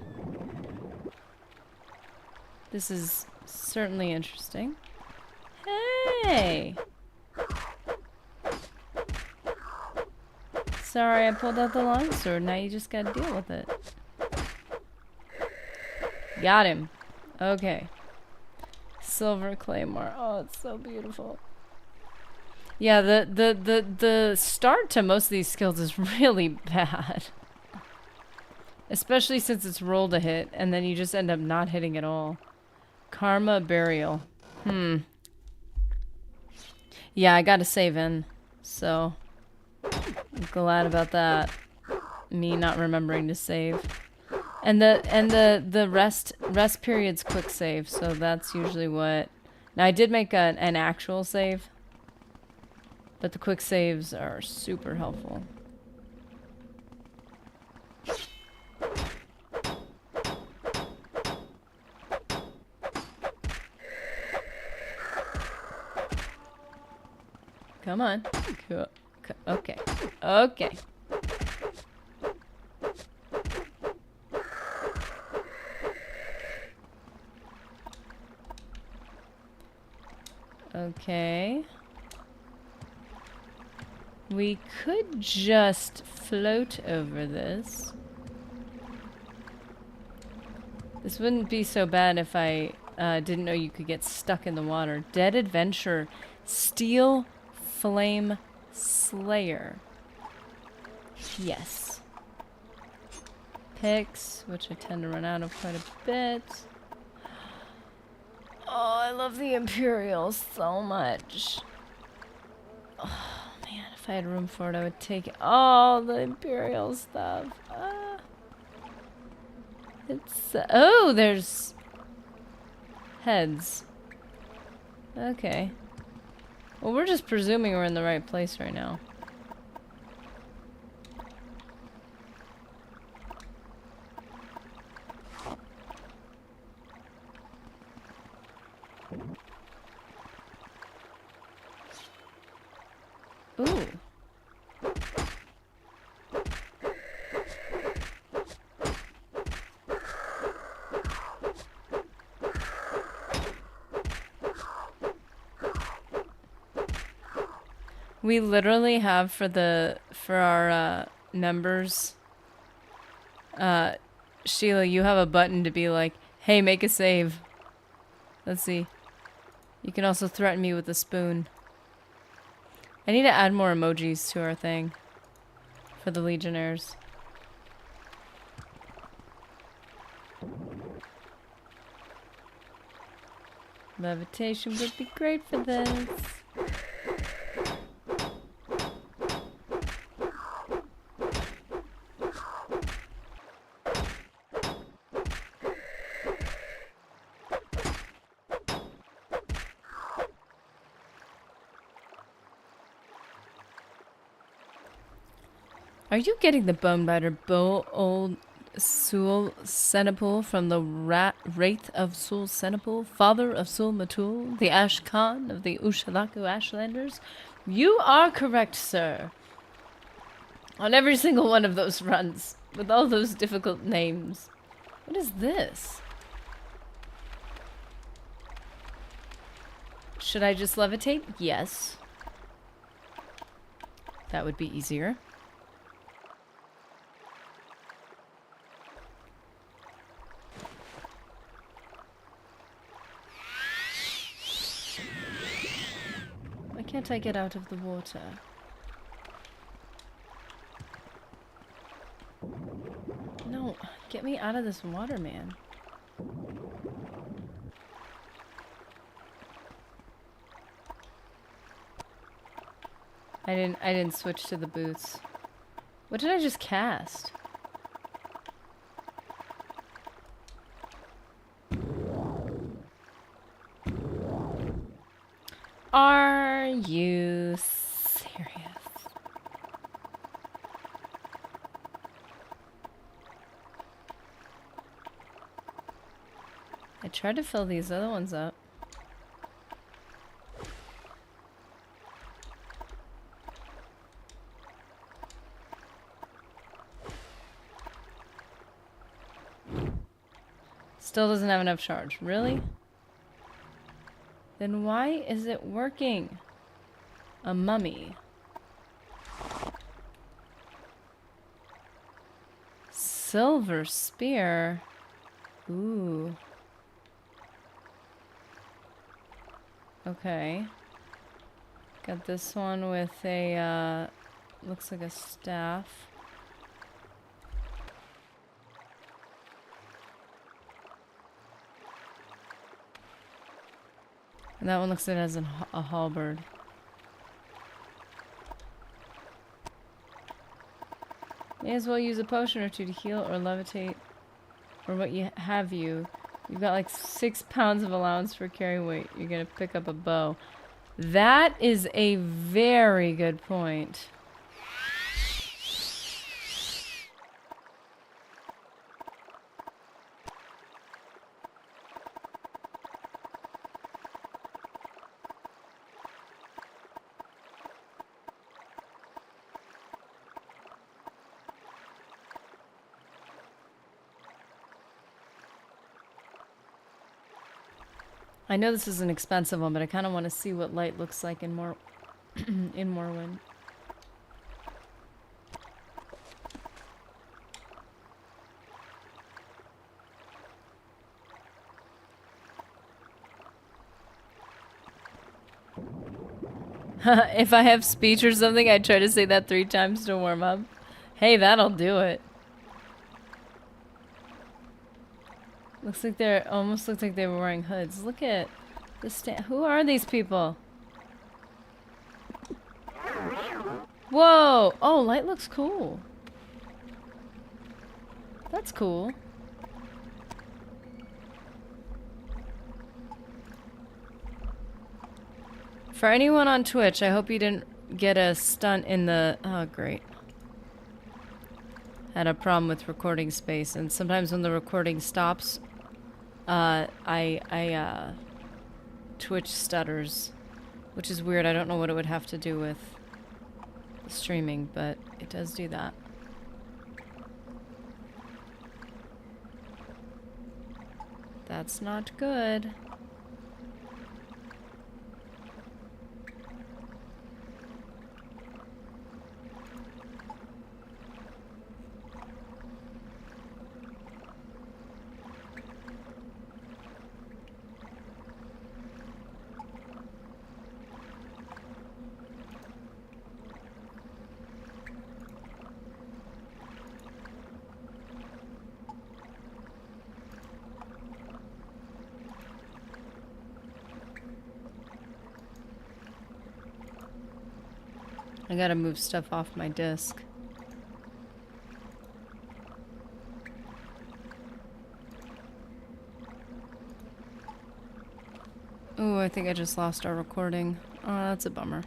this is certainly interesting. Hey! Sorry, I pulled out the longsword. Now you just gotta deal with it. Got him. Okay. Silver claymore. Oh, it's so beautiful. Yeah, the start to most of these skills is really bad. Especially since it's roll to hit, and then you just end up not hitting at all. Karma burial. Yeah, I gotta save in. So I'm glad about that. Me not remembering to save. And the rest period's quick save, so that's usually what... Now I did make an actual save, but the quick saves are super helpful. Come on. Cool. Okay. Okay. Okay. We could just float over this. This wouldn't be so bad if I didn't know you could get stuck in the water. Dead Adventure. Steel Flame Slayer. Yes. Picks, which I tend to run out of quite a bit. Oh, I love the Imperials so much. Oh, man, if I had room for it, I would take all the Imperial stuff. It's... oh, there's... heads. Okay. Well, we're just presuming we're in the right place right now. Ooh. We literally have for our members, Sheila, you have a button to be like, hey, make a save. Let's see. You can also threaten me with a spoon. I need to add more emojis to our thing for the Legionnaires. Levitation would be great for this. Are you getting the Bonebiter Old Sul Senepool from the Wraith of Sul Senepool, father of Sul Matul, the Ash Khan of the Ushalaku Ashlanders? You are correct, sir. On every single one of those runs. With all those difficult names. What is this? Should I just levitate? Yes. That would be easier. Why can't I get out of the water? No, get me out of this water, man. I didn't switch to the boots. What did I just cast? Are you serious? I tried to fill these other ones up. Still doesn't have enough charge. Really? Then why is it working? A mummy. Silver spear. Ooh. Okay. Got this one with a, looks like a staff. And that one looks like it has a halberd. May as well use a potion or two to heal or levitate. Or what you have you. You've got like 6 pounds of allowance for carry weight. You're gonna pick up a bow. That is a very good point. I know this is an expensive one, but I kind of want to see what light looks like in in Morrowind. If I have speech or something, I try to say that 3 times to warm up. Hey, that'll do it. Looks like they're almost looked like they were wearing hoods. Look at the stand. Who are these people? Whoa! Oh, light looks cool. That's cool. For anyone on Twitch, I hope you didn't get a stunt in the... Oh, great. Had a problem with recording space, and sometimes when the recording stops, Twitch stutters, which is weird. I don't know what it would have to do with streaming, but it does do that. That's not good. I gotta move stuff off my disc. Ooh, I think I just lost our recording. Oh, that's a bummer.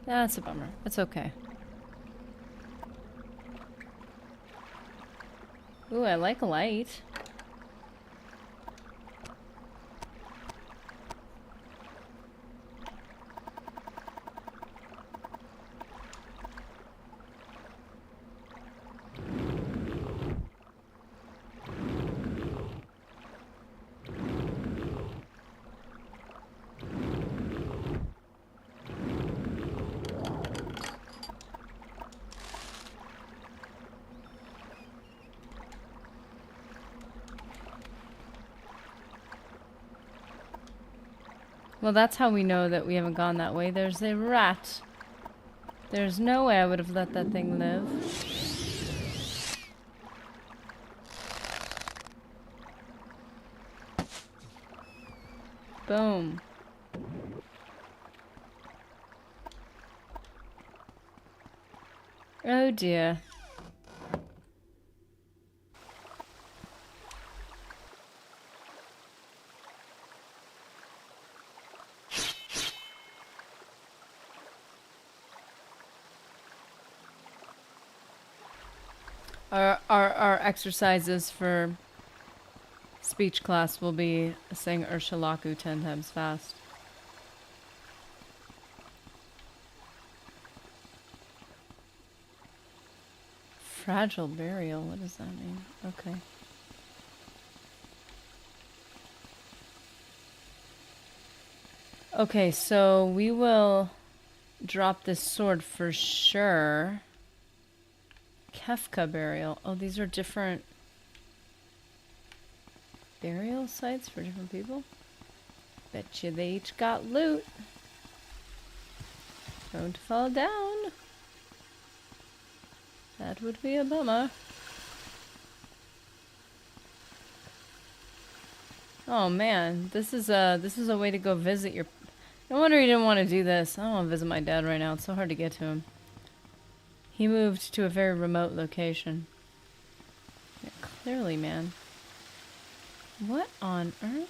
That's a bummer. It's okay. Ooh, I like light. Well, that's how we know that we haven't gone that way. There's a rat. There's no way I would have let that thing live. Boom. Oh dear. Our exercises for speech class will be saying Urshalaku 10 times fast. Fragile burial, what does that mean? Okay. Okay, so we will drop this sword for sure. Kefka burial. Oh, these are different burial sites for different people? Bet you they each got loot. Going to fall down. That would be a bummer. Oh man, this is a way to go visit your... No wonder you didn't want to do this. I don't want to visit my dad right now. It's so hard to get to him. He moved to a very remote location. Yeah, clearly, man. What on earth?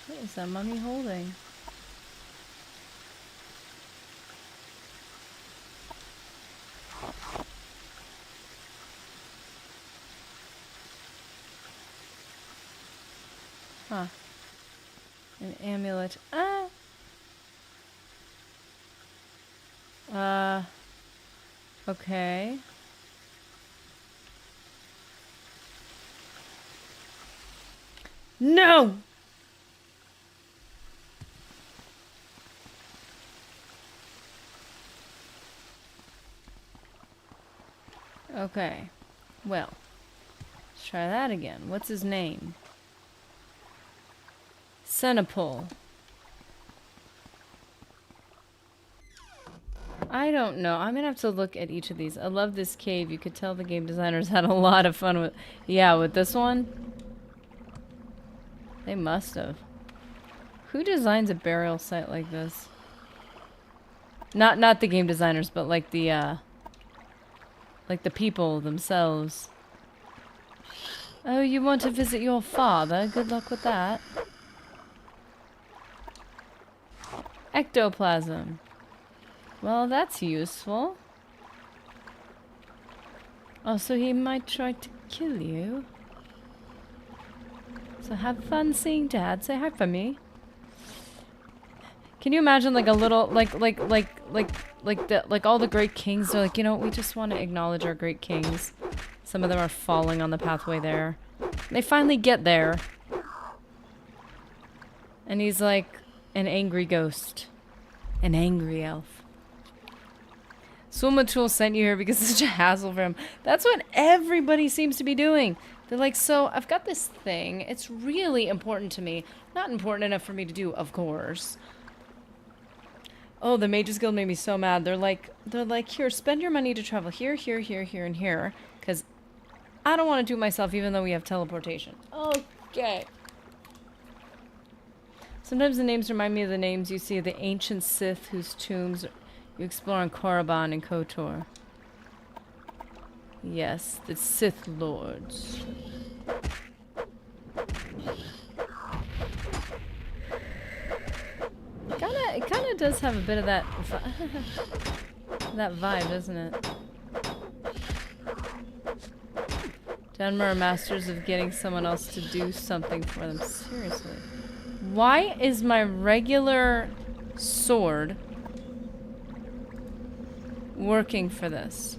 What is that mummy holding? Huh. An amulet. Ah! Okay. No! Okay. Well, let's try that again. What's his name? Senapol. I don't know. I'm gonna have to look at each of these. I love this cave. You could tell the game designers had a lot of fun with... Yeah, with this one. They must have. Who designs a burial site like this? Not the game designers, but like the people themselves. Oh, you want to visit your father? Good luck with that. Ectoplasm. Well, that's useful. Oh, so he might try to kill you. So have fun seeing Dad. Say hi for me. Can you imagine like a little like all the great kings are like, you know, we just want to acknowledge our great kings. Some of them are falling on the pathway there. They finally get there. And he's like an angry ghost. An angry elf. Sumatul sent you here because it's such a hassle for him. That's what everybody seems to be doing. They're like, so I've got this thing. It's really important to me. Not important enough for me to do, of course. Oh, the Mages Guild made me so mad. They're like, here, spend your money to travel here, here, here, here, and here. Because I don't want to do it myself, even though we have teleportation. Okay. Sometimes the names remind me of the names you see of the ancient Sith whose tombs you explore on Korriban and KOTOR. Yes, the Sith Lords. It kinda does have a bit of that. That vibe, isn't it? Denver are masters of getting someone else to do something for them. Seriously. Why is my regular sword working for this?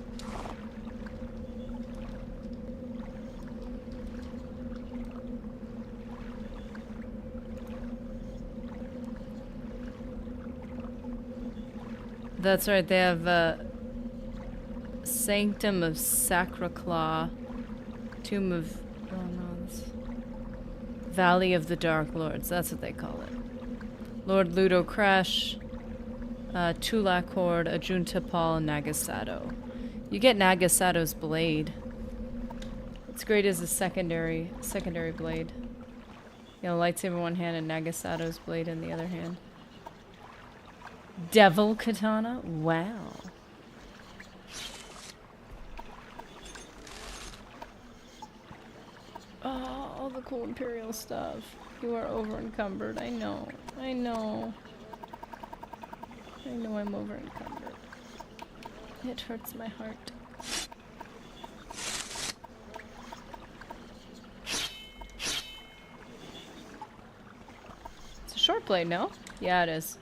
That's right, they have Sanctum of Sacraclaw, Tomb of... oh no, this... Valley of the Dark Lords, that's what they call it. Lord Ludo Crash, Tulak Horde, Ajunta Paul, and Nagasato. You get Nagasato's blade. It's great as a secondary blade. You know, lightsaber in one hand and Nagasato's blade in the other hand. Devil katana? Wow. Oh, all the cool Imperial stuff. You are over encumbered. I know. I know. I know I'm over encumbered. It hurts my heart. It's a short blade, no? Yeah, it is.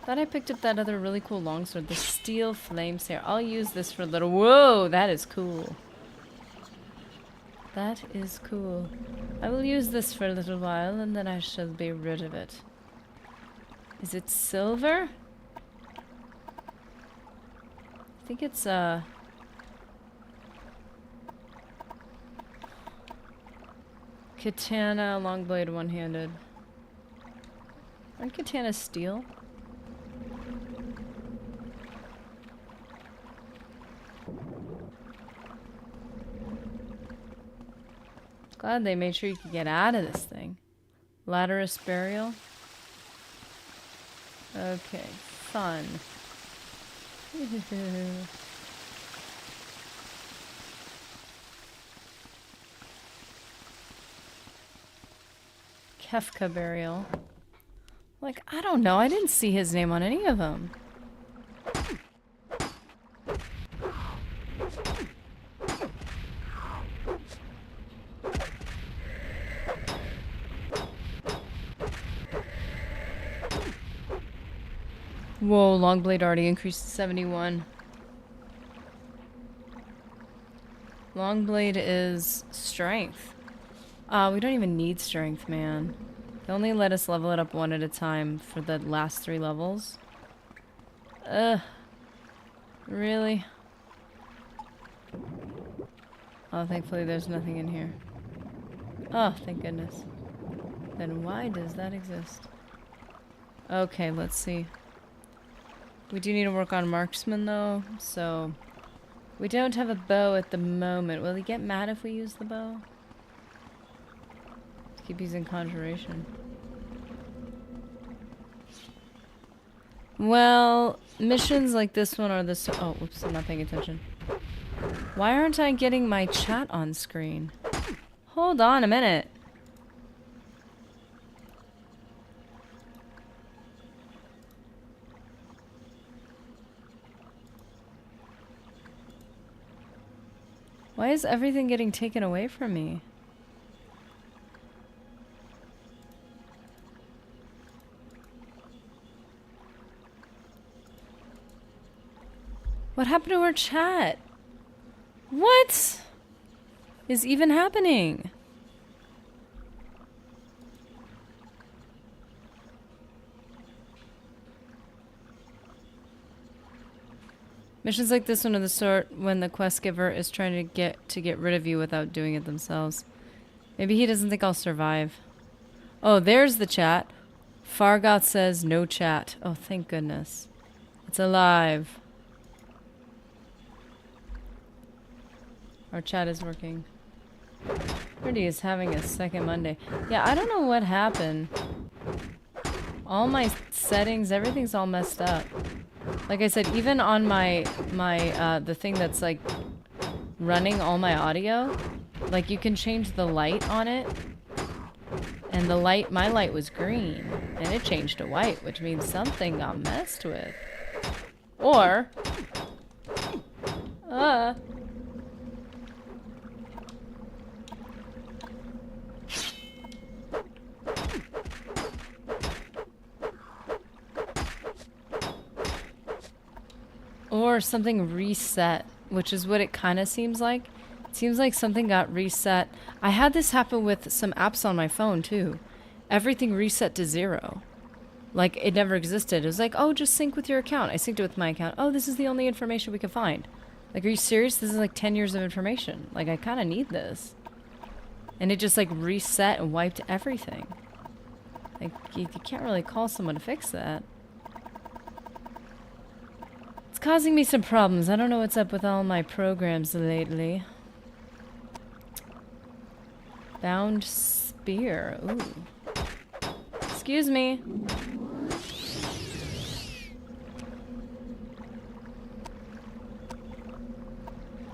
Thought I picked up that other really cool longsword, the Steel Flame Sayer. I'll use this for a little. Whoa, that is cool. That is cool. I will use this for a little while and then I shall be rid of it. Is it silver? I think it's katana, long blade, one-handed. Aren't katanas steel? Glad they made sure you could get out of this thing. Laterus Burial. Okay, fun. Kefka Burial. Like, I don't know. I didn't see his name on any of them. Whoa, Longblade already increased to 71. Longblade is strength. We don't even need strength, man. They only let us level it up one at a time for the last 3 levels. Ugh. Really? Oh, thankfully there's nothing in here. Oh, thank goodness. Then why does that exist? Okay, let's see. We do need to work on marksman though, so we don't have a bow at the moment. Will he get mad if we use the bow? Keep using conjuration. Well, missions like this one are this. Oh, whoops! I'm not paying attention. Why aren't I getting my chat on screen? Hold on a minute. Why is everything getting taken away from me? What happened to our chat? What is even happening? Missions like this one are the sort when the quest giver is trying to get rid of you without doing it themselves. Maybe he doesn't think I'll survive. Oh, there's the chat. Fargoth says no chat. Oh, thank goodness. It's alive. Our chat is working. Pretty is having a second Monday. Yeah, I don't know what happened. All my settings, everything's all messed up. Like I said, even on my the thing that's like running all my audio, like you can change the light on it, and my light was green, and it changed to white, which means something got messed with. Or... Or something reset, which is what it kind of seems like. It seems like something got reset. I had this happen with some apps on my phone too. Everything reset to 0. Like, it never existed. It was like, oh, just sync with your account. I synced it with my account. Oh, this is the only information we could find. Like, are you serious? This is like 10 years of information. Like, I kind of need this. And it just like reset and wiped everything. Like, you can't really call someone to fix that. It's causing me some problems. I don't know what's up with all my programs lately. Bound spear. Ooh. Excuse me.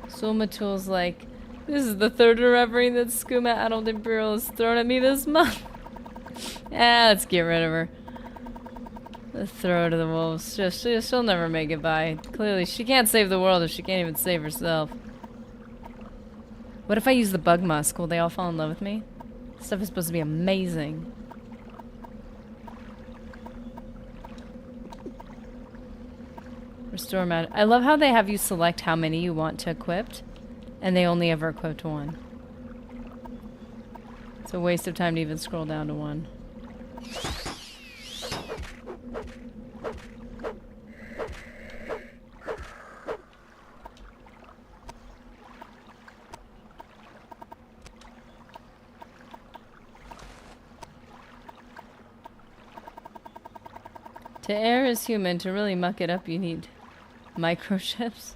Sulmatool's like, this is the third reverie that Skooma Adult Imperial has thrown at me this month. Let's get rid of her. Let's throw her to the wolves. She'll never make it by. Clearly, she can't save the world if she can't even save herself. What if I use the bug musk? Will they all fall in love with me? This stuff is supposed to be amazing. Restore magic. I love how they have you select how many you want to equip, and they only ever equipped 1. It's a waste of time to even scroll down to 1. To err is human. To really muck it up, you need microchips.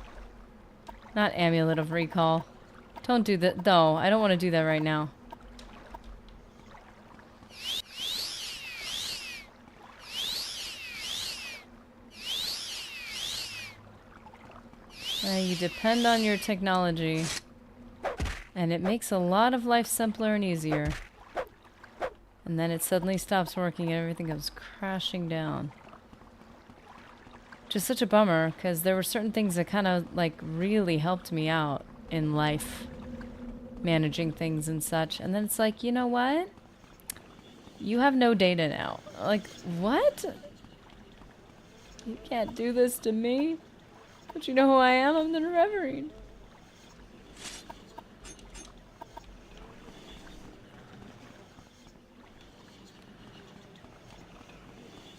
Not amulet of recall. Don't do that. No, I don't want to do that right now. You depend on your technology. And it makes a lot of life simpler and easier. And then it suddenly stops working and everything goes crashing down. Which is such a bummer, because there were certain things that kind of, like, really helped me out in life. Managing things and such. And then it's like, you know what? You have no data now. Like, what? You can't do this to me? But you know who I am? I'm the Reverend.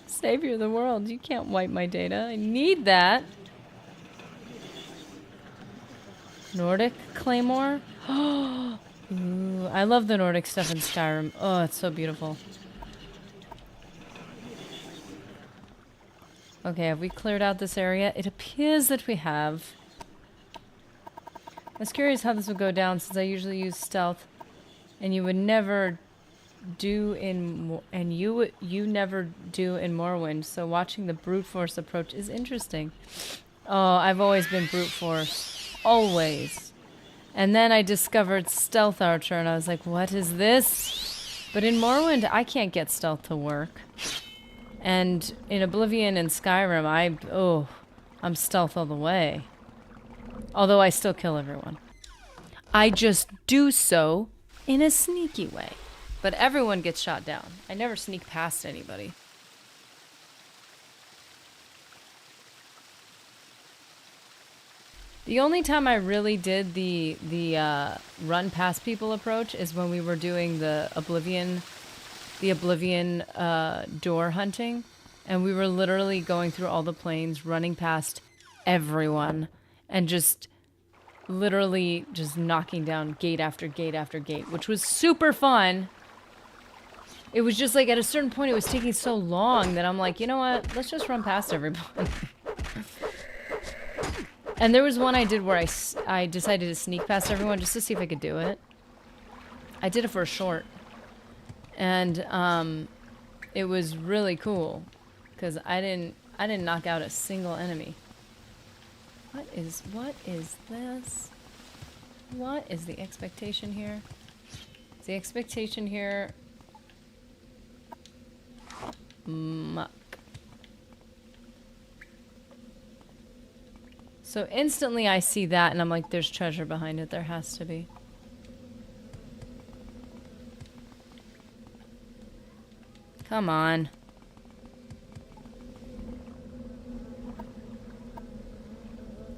Savior of the world. You can't wipe my data. I need that. Nordic Claymore? Ooh, I love the Nordic stuff in Skyrim. Oh, it's so beautiful. Okay, have we cleared out this area? It appears that we have. I was curious how this would go down since I usually use stealth. And you would never do in... And you never do in Morrowind. So watching the brute force approach is interesting. Oh, I've always been brute force. Always. And then I discovered Stealth Archer and I was like, what is this? But in Morrowind, I can't get stealth to work. And in Oblivion and Skyrim, I'm stealth all the way. Although I still kill everyone. I just do so in a sneaky way. But everyone gets shot down. I never sneak past anybody. The only time I really did the run past people approach is when we were doing the Oblivion door hunting, and we were literally going through all the planes, running past everyone, and just literally just knocking down gate after gate after gate, which was super fun. It was just like at a certain point it was taking so long that I'm like, you know what, let's just run past everyone. And there was one I did where I decided to sneak past everyone just to see if I could do it. I did it for a short. And it was really cool because I didn't knock out a single enemy. What is this? What is the expectation here? Is the expectation here muck? So instantly I see that and I'm like, there's treasure behind it. There has to be. Come on.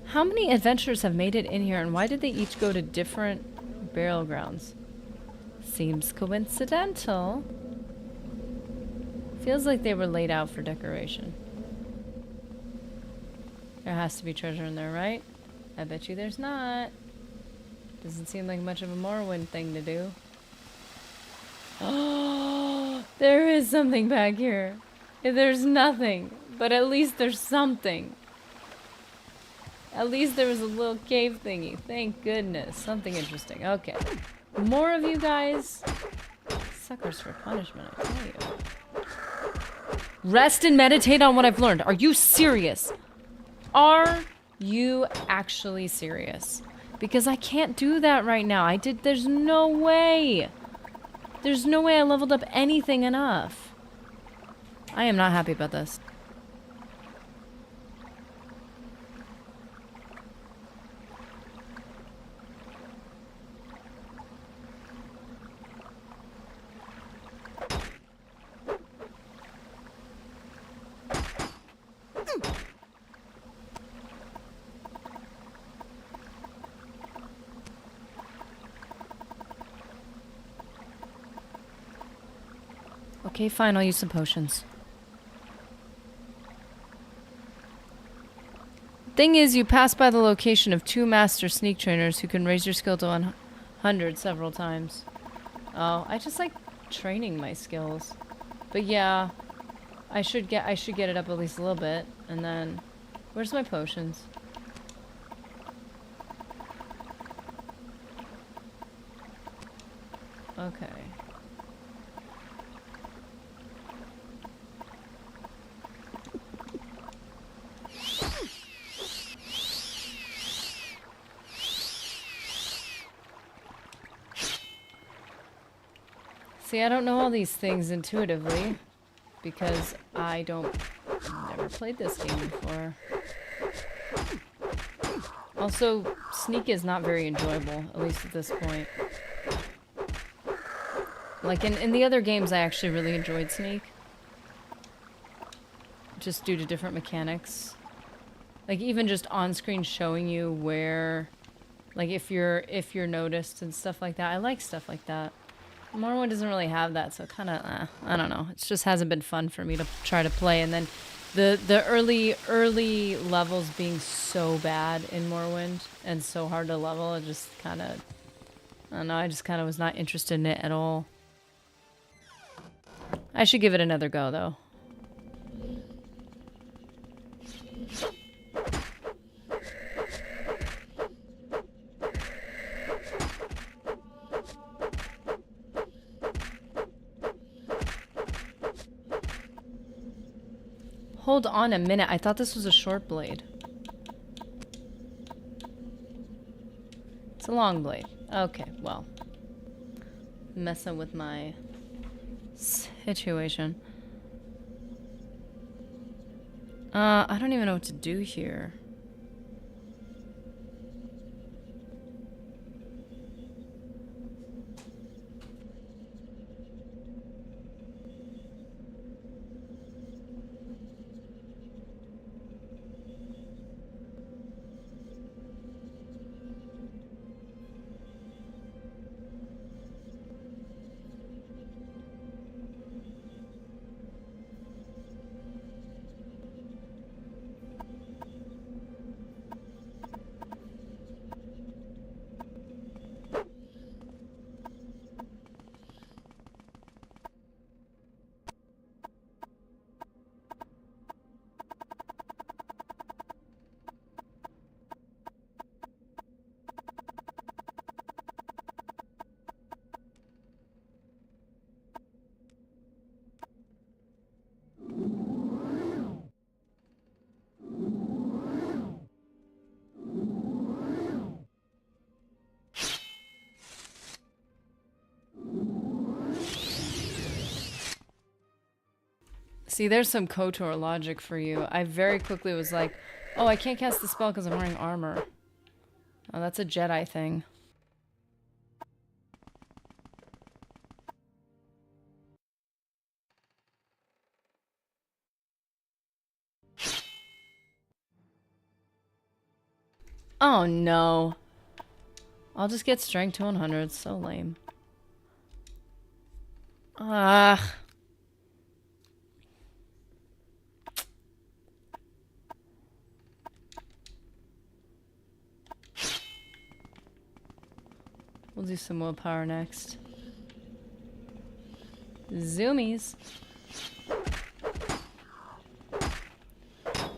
How many adventurers have made it in here and why did they each go to different burial grounds? Seems coincidental. Feels like they were laid out for decoration. There has to be treasure in there, right? I bet you there's not. Doesn't seem like much of a Morrowind thing to do. Oh, there is something back here. There's nothing, but at least there's something. At least there was a little cave thingy. Thank goodness. Something interesting. Okay. More of you guys. Suckers for punishment, I tell you. Rest and meditate on what I've learned. Are you serious? Are you actually serious? Because I can't do that right now. There's no way. There's no way I leveled up anything enough. I am not happy about this. Okay, fine, I'll use some potions. Thing is, you pass by the location of 2 master sneak trainers who can raise your skill to 100 several times. Oh, I just like training my skills. But yeah, I should get it up at least a little bit, and then where's my potions? Okay. See, I don't know all these things intuitively because I've never played this game before. Also, sneak is not very enjoyable, at least at this point. Like in the other games, I actually really enjoyed sneak. Just due to different mechanics. Like even just on-screen showing you where, like if you're noticed and stuff like that. I like stuff like that. Morrowind doesn't really have that, so kind of, I don't know. It just hasn't been fun for me to try to play. And then the early levels being so bad in Morrowind and so hard to level, it just kind of, I don't know, I just kind of was not interested in it at all. I should give it another go, though. Hold on a minute. I thought this was a short blade. It's a long blade. Okay, well. Messing with my situation. I don't even know what to do here. See, there's some KOTOR logic for you. I very quickly was like, Oh, I can't cast the spell because I'm wearing armor. Oh, that's a Jedi thing. Oh no. I'll just get strength to 100. It's so lame. Ah. We'll do some willpower next. Zoomies.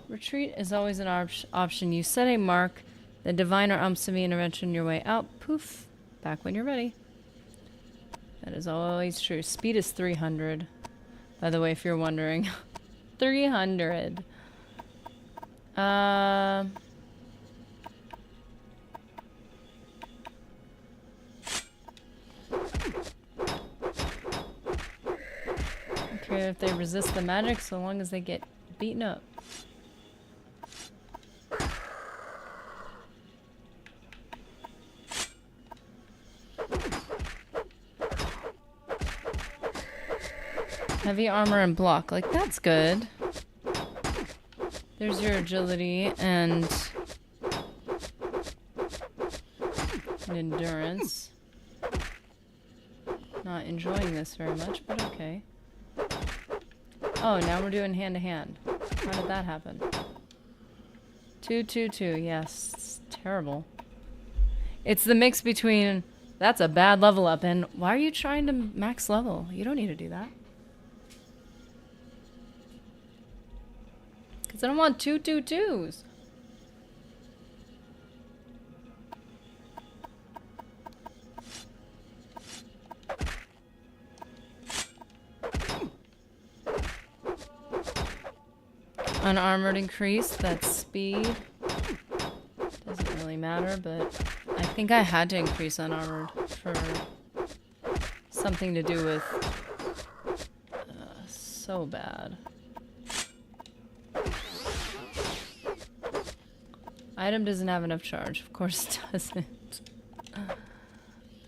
Retreat is always an option. You set a mark, the divine or umpsami intervention your way out. Poof. Back when you're ready. That is always true. Speed is 300. By the way, if you're wondering. 300. Okay, if they resist the magic so long as they get beaten up. Heavy armor and block. Like, that's good. There's your agility and endurance. Not enjoying this very much, but okay. Oh, now we're doing hand to hand. How did that happen? 2, 2, 2. Yes, it's terrible. It's the mix between that's a bad level up and why are you trying to max level? You don't need to do that. Because I don't want 2, 2, 2s. Unarmored increase, that's speed. Doesn't really matter, but I think I had to increase unarmored for something to do with so bad. Item doesn't have enough charge. Of course it doesn't.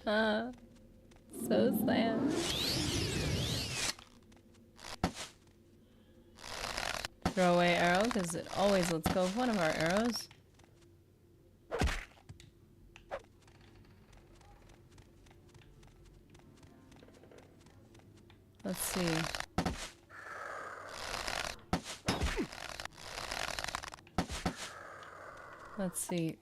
So sad. Throw away arrow because it always lets go of one of our arrows. Let's see. Let's see.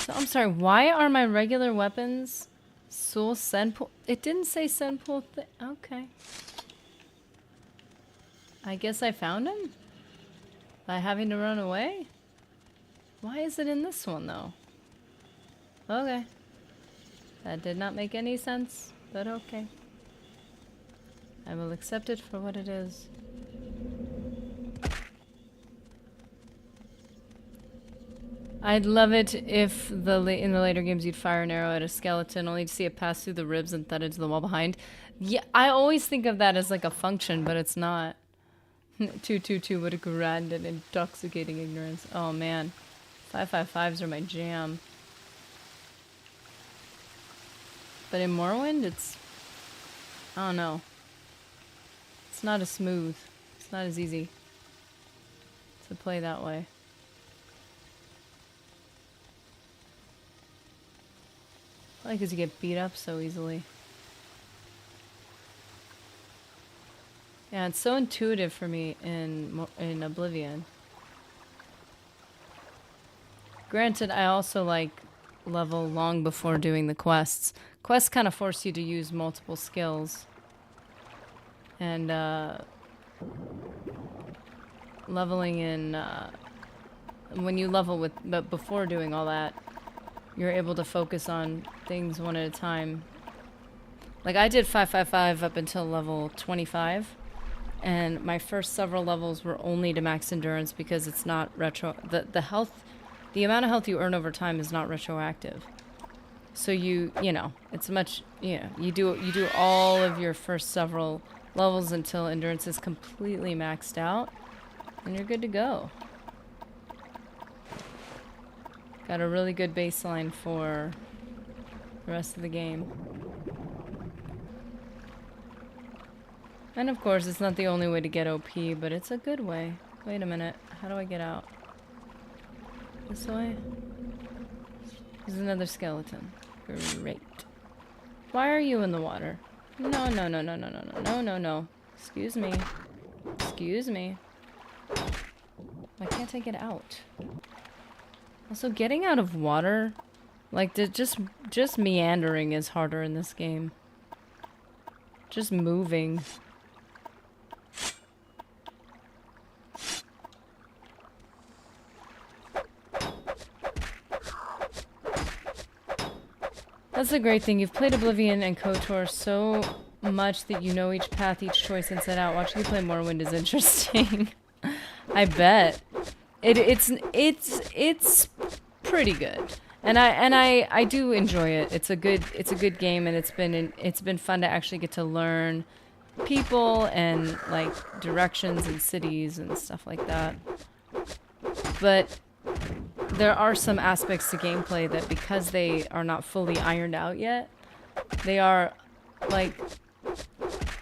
So, I'm sorry, why are my regular weapons Soul Senpool? It didn't say Senpool. Okay. I guess I found him? By having to run away? Why is it in this one, though? Okay. That did not make any sense, but okay. I will accept it for what it is. I'd love it if in the later games you'd fire an arrow at a skeleton only to see it pass through the ribs and thud into the wall behind. Yeah, I always think of that as like a function, but it's not. 222, what a grand and intoxicating ignorance. Oh man. 555s are my jam. But in Morrowind, it's... I don't know. It's not as smooth. It's not as easy to play that way. Probably because you get beat up so easily. Yeah, it's so intuitive for me in Oblivion. Granted, I also like level long before doing the quests. Quests kind of force you to use multiple skills. And leveling in, when you level with, but before doing all that, you're able to focus on things one at a time. Like I did 555 up until level 25, and my first several levels were only to max endurance because it's not the health, the amount of health you earn over time is not retroactive. So you know, it's much, you do all of your first several levels until endurance is completely maxed out, and you're good to go. Got a really good baseline for the rest of the game. And of course, it's not the only way to get OP, but it's a good way. Wait a minute, how do I get out? This way? There's another skeleton. Great. Why are you in the water? No, no, no, no, no, no, no, no, no, no. Excuse me. Excuse me. Why can't I get out? Also, getting out of water, like, just meandering is harder in this game. Just moving. That's the great thing. You've played Oblivion and KOTOR so much that you know each path, each choice inside out. Watching you play Morrowind is interesting. I bet. It's pretty good. And I do enjoy it. It's a good game, and it's been fun to actually get to learn people and like directions and cities and stuff like that. But there are some aspects to gameplay that, because they are not fully ironed out yet, they are like,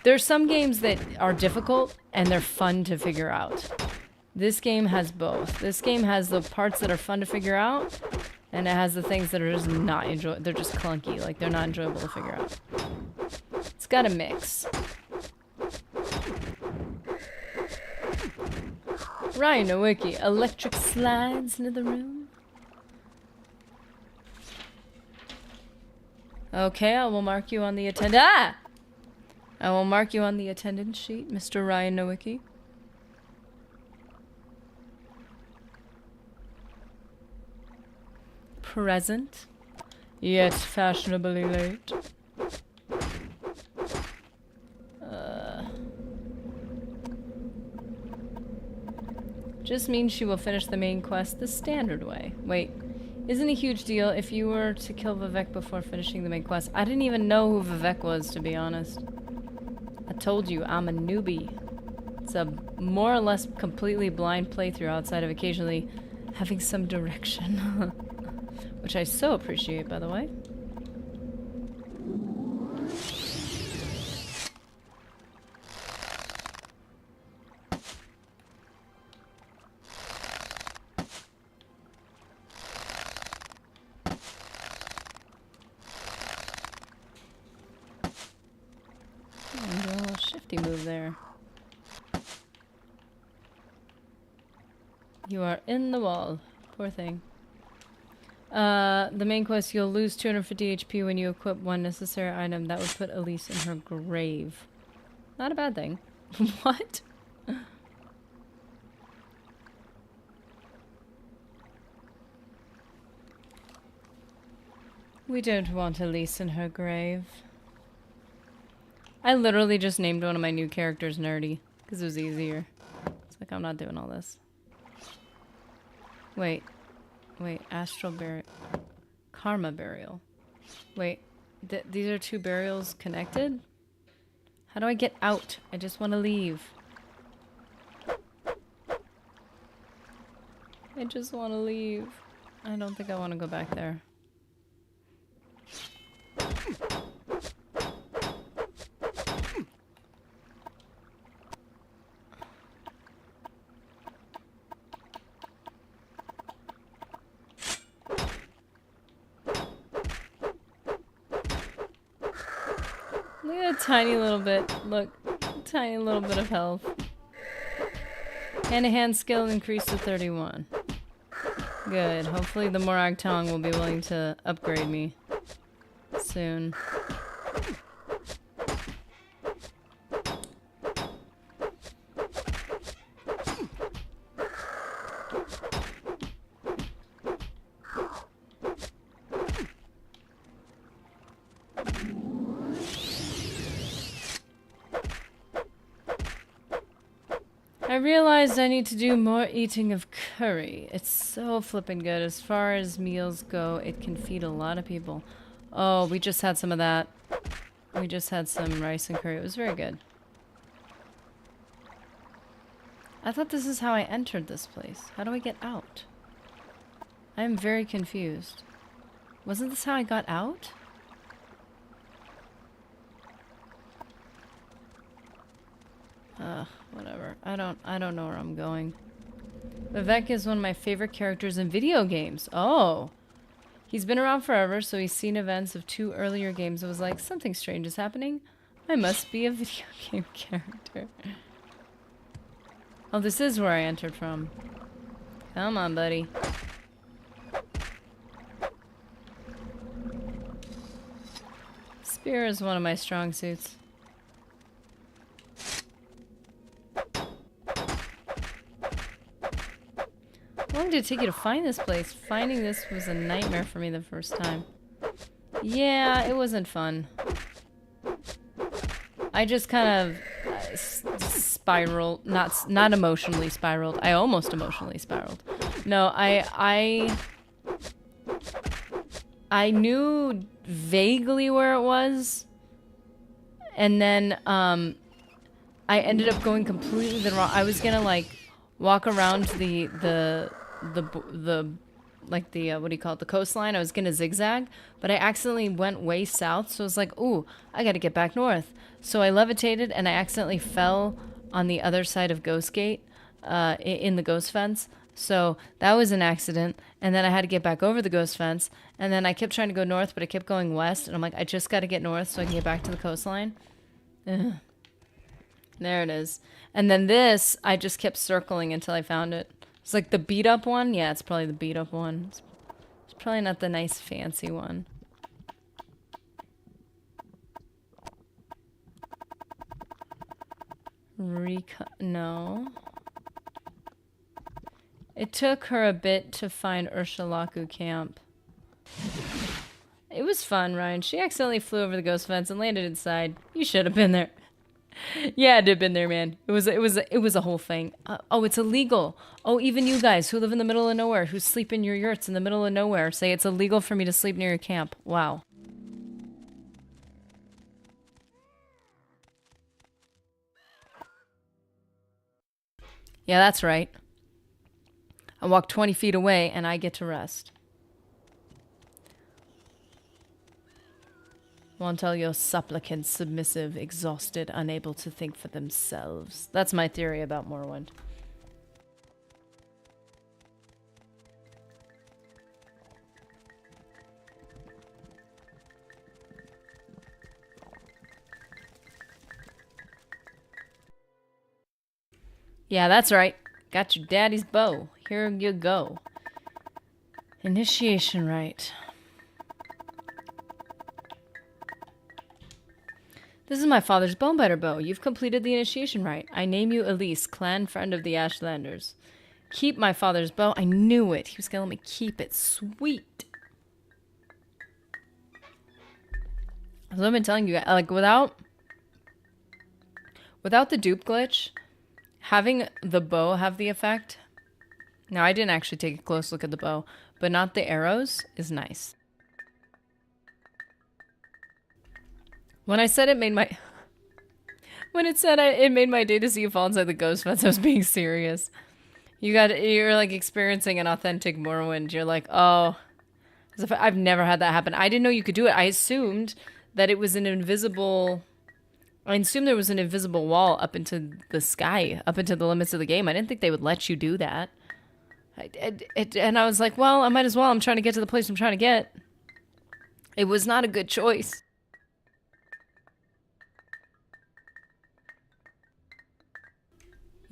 there's some games that are difficult and they're fun to figure out. This game has both. This game has the parts that are fun to figure out, and it has the things that are just not enjoyable. They're just clunky, like they're not enjoyable to figure out. It's got a mix. Rhino Wiki, electric slides into the room. Okay, I will mark you on the I will mark you on the attendance sheet, Mr. Ryan Nowicki. Present, yet fashionably late. Just means she will finish the main quest the standard way. Wait, isn't a huge deal if you were to kill Vivek before finishing the main quest. I didn't even know who Vivek was, to be honest. I told you, I'm a newbie. It's a more or less completely blind playthrough outside of occasionally having some direction. Which I so appreciate, by the way. Shifty move there. You are in the wall. Poor thing. The main quest, you'll lose 250 HP when you equip one necessary item. That would put Elise in her grave. Not a bad thing. What? We don't want Elise in her grave. I literally just named one of my new characters Nerdy, because it was easier. It's like, I'm not doing all this. Wait, Astral Burial. Karma Burial. Wait, these are two burials connected? How do I get out? I just want to leave. I just want to leave. I don't think I want to go back there. Look at a tiny little bit. Look, tiny little bit of health. Hand-to-hand skill increased to 31. Good. Hopefully the MORAG TONG will be willing to upgrade me soon. I realized I need to do more eating of curry. It's so flippin' good. As far as meals go, it can feed a lot of people. Oh, we just had some of that. We just had some rice and curry. It was very good. I thought this is how I entered this place. How do I get out? I am very confused. Wasn't this how I got out? Whatever. I don't know where I'm going. Vivek is one of my favorite characters in video games. Oh. He's been around forever, so he's seen events of 2 earlier games and was like, something strange is happening. I must be a video game character. Oh, this is where I entered from. Come on, buddy. Spear is one of my strong suits. How long did it take you to find this place? Finding this was a nightmare for me the first time. Yeah, it wasn't fun. I just kind of spiraled, not emotionally spiraled. I almost emotionally spiraled. No, I knew vaguely where it was, and then I ended up going completely the wrong. I was gonna like walk around the what do you call it, the coastline. I was gonna zigzag, but I accidentally went way south, so I was like, ooh, I gotta get back north. So I levitated and I accidentally fell on the other side of Ghost Gate, in the ghost fence. So that was an accident, and then I had to get back over the ghost fence, and then I kept trying to go north, but I kept going west, and I'm like, I just gotta get north so I can get back to the coastline. Ugh. There it is. And then this, I just kept circling until I found it. It's like the beat up one. Yeah, it's probably the beat up one. It's probably not the nice fancy one. No. It took her a bit to find Urshalaku camp. It was fun, Ryan. She accidentally flew over the ghost fence and landed inside. You should have been there. Yeah, I'd have been there, man. It was a whole thing. Oh, it's illegal. Oh, even you guys who live in the middle of nowhere, who sleep in your yurts in the middle of nowhere, say it's illegal for me to sleep near your camp. Wow. Yeah, that's right. I walk 20 feet away and I get to rest. Won't tell your supplicants, submissive, exhausted, unable to think for themselves. That's my theory about Morrowind. Yeah, that's right. Got your daddy's bow. Here you go. Initiation rite. This is my father's bonebiter bow. You've completed the initiation rite. I name you Elise, clan friend of the Ashlanders. Keep my father's bow. I knew it. He was gonna let me keep it. Sweet. As I've been telling you guys, like without the dupe glitch, having the bow have the effect. Now I didn't actually take a close look at the bow, but not the arrows is nice. When I said it made my... When it said it made my day to see you fall inside the ghost fence, I was being serious. You're like experiencing an authentic Morrowind. You're like, oh... As if I've never had that happen. I didn't know you could do it. I assumed that it was an invisible... I assumed there was an invisible wall up into the sky, up into the limits of the game. I didn't think they would let you do that. And I was like, well, I might as well. I'm trying to get to the place I'm trying to get. It was not a good choice.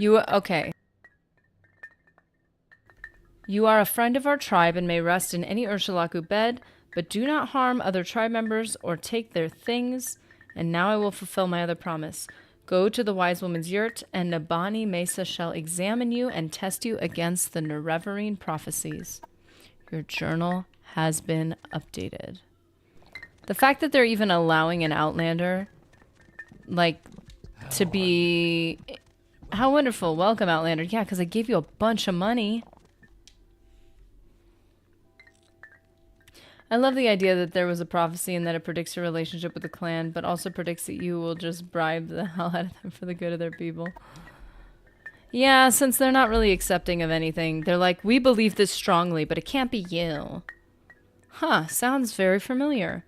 Okay. You are a friend of our tribe and may rest in any Ursulaku bed, but do not harm other tribe members or take their things. And now I will fulfill my other promise. Go to the wise woman's yurt, and Nabani Mesa shall examine you and test you against the Nerevarine prophecies. Your journal has been updated. The fact that they're even allowing an Outlander, like, to be... How wonderful. Welcome, Outlander. Yeah, because I gave you a bunch of money. I love the idea that there was a prophecy and that it predicts your relationship with the clan, but also predicts that you will just bribe the hell out of them for the good of their people. Yeah, since they're not really accepting of anything, they're like, we believe this strongly, but it can't be you. Huh, sounds very familiar.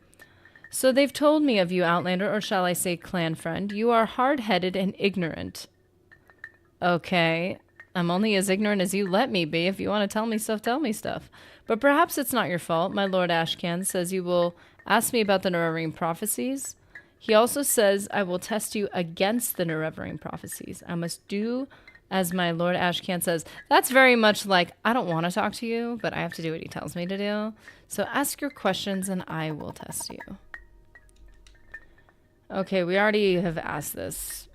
So they've told me of you, Outlander, or shall I say clan friend. You are hard-headed and ignorant. Okay, I'm only as ignorant as you let me be. If you want to tell me stuff, tell me stuff. But perhaps it's not your fault. My Lord Ashcan says you will ask me about the Nerevarine prophecies. He also says I will test you against the Nerevarine prophecies. I must do as my Lord Ashcan says. That's very much like, I don't want to talk to you, but I have to do what he tells me to do. So ask your questions and I will test you. Okay, we already have asked this.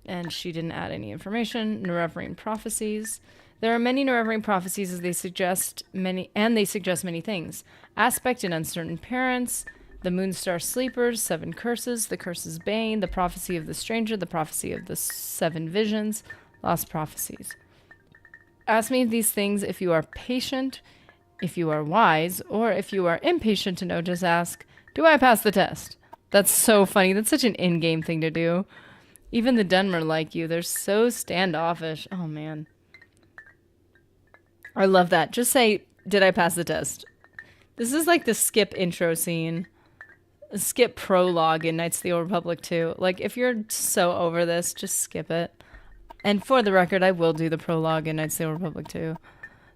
And she didn't add any information. Nerevarine prophecies. There are many Nerevarine prophecies as they suggest many things. Aspect and uncertain parents, the Moonstar Sleepers, 7 curses, the curse's bane, the prophecy of the stranger, the prophecy of the 7 visions, lost prophecies. Ask me of these things if you are patient, if you are wise, or if you are impatient to know, just ask, do I pass the test? That's so funny. That's such an in-game thing to do. Even the Dunmer like you. They're so standoffish. Oh, man. I love that. Just say, did I pass the test? This is like the skip intro scene. Skip prologue in Knights of the Old Republic 2. Like, if you're so over this, just skip it. And for the record, I will do the prologue in Knights of the Old Republic 2.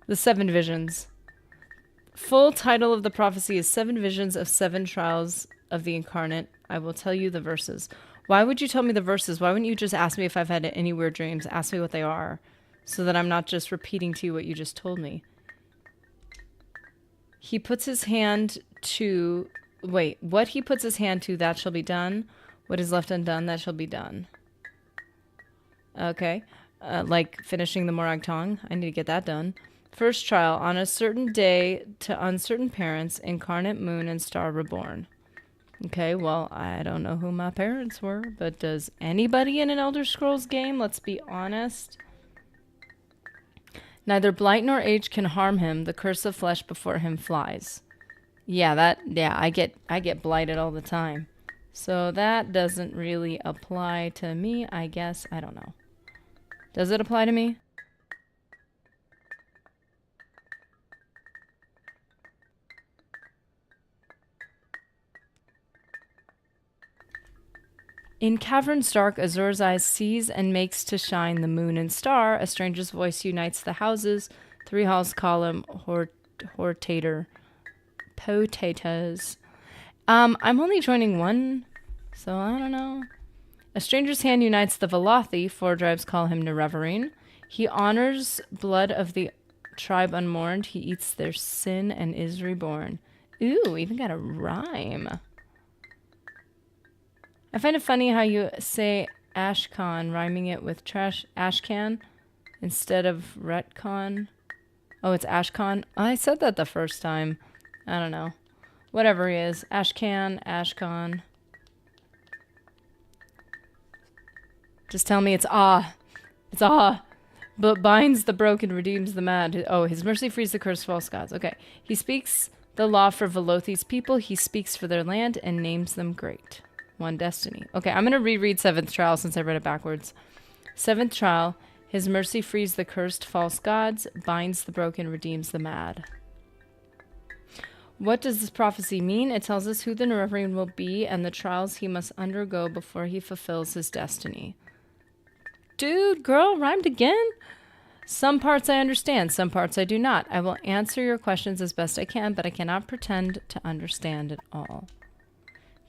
The 7 Visions. Full title of the prophecy is 7 Visions of 7 Trials of the Incarnate. I will tell you the verses. Why would you tell me the verses? Why wouldn't you just ask me if I've had any weird dreams? Ask me what they are, so that I'm not just repeating to you what you just told me. He puts his hand to... Wait, what he puts his hand to, that shall be done. What is left undone, that shall be done. Okay. Like finishing the MORAG TONG. I need to get that done. First trial. On a certain day, to uncertain parents, incarnate moon and star reborn. Okay, well, I don't know who my parents were, but does anybody in an Elder Scrolls game? Let's be honest. Neither blight nor age can harm him. The curse of flesh before him flies. Yeah, I get blighted all the time. So that doesn't really apply to me, I guess. I don't know. Does it apply to me? In caverns dark, Azur's eyes sees and makes to shine the moon and star. A stranger's voice unites the houses. 3 halls call him Hortator. Potatoes. I'm only joining 1, so I don't know. A stranger's hand unites the Velothi. 4 tribes call him Nerevarine. He honors blood of the tribe unmourned. He eats their sin and is reborn. Ooh, even got a rhyme. I find it funny how you say Ashcan, rhyming it with trash Ashcan instead of retcon. Oh, it's Ashcan. I said that the first time. I don't know. Whatever he is. Ashcan, Ashcon. Just tell me it's ah. It's ah. But binds the broken, redeems the mad. Oh, his mercy frees the cursed false gods. Okay. He speaks the law for Velothi's people. He speaks for their land and names them great. 1 destiny. Okay, I'm going to reread 7th trial since I read it backwards. 7th trial. His mercy frees the cursed false gods, binds the broken, redeems the mad. What does this prophecy mean? It tells us who the Nerevarine will be and the trials he must undergo before he fulfills his destiny. Dude, girl, rhymed again? Some parts I understand, some parts I do not. I will answer your questions as best I can, but I cannot pretend to understand it all.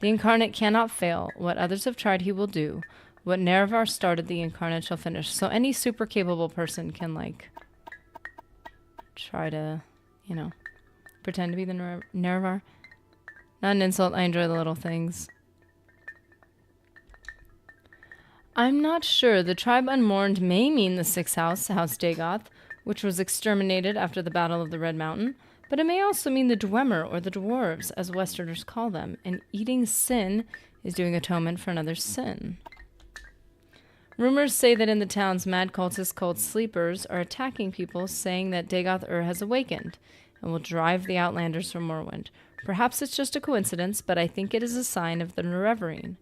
The Incarnate cannot fail. What others have tried, he will do. What Nerevar started, the Incarnate shall finish. So any super capable person can, like, try to, you know, pretend to be the Nerevar. Not an insult, I enjoy the little things. I'm not sure. The tribe unmourned may mean the sixth house, House Dagoth, which was exterminated after the Battle of the Red Mountain, but it may also mean the Dwemer, or the dwarves, as Westerners call them, and eating sin is doing atonement for another sin. Rumors say that in the towns, mad cultists called Sleepers are attacking people, saying that Dagoth-Ur has awakened and will drive the Outlanders from Morrowind. Perhaps it's just a coincidence, but I think it is a sign of the Nerevarine.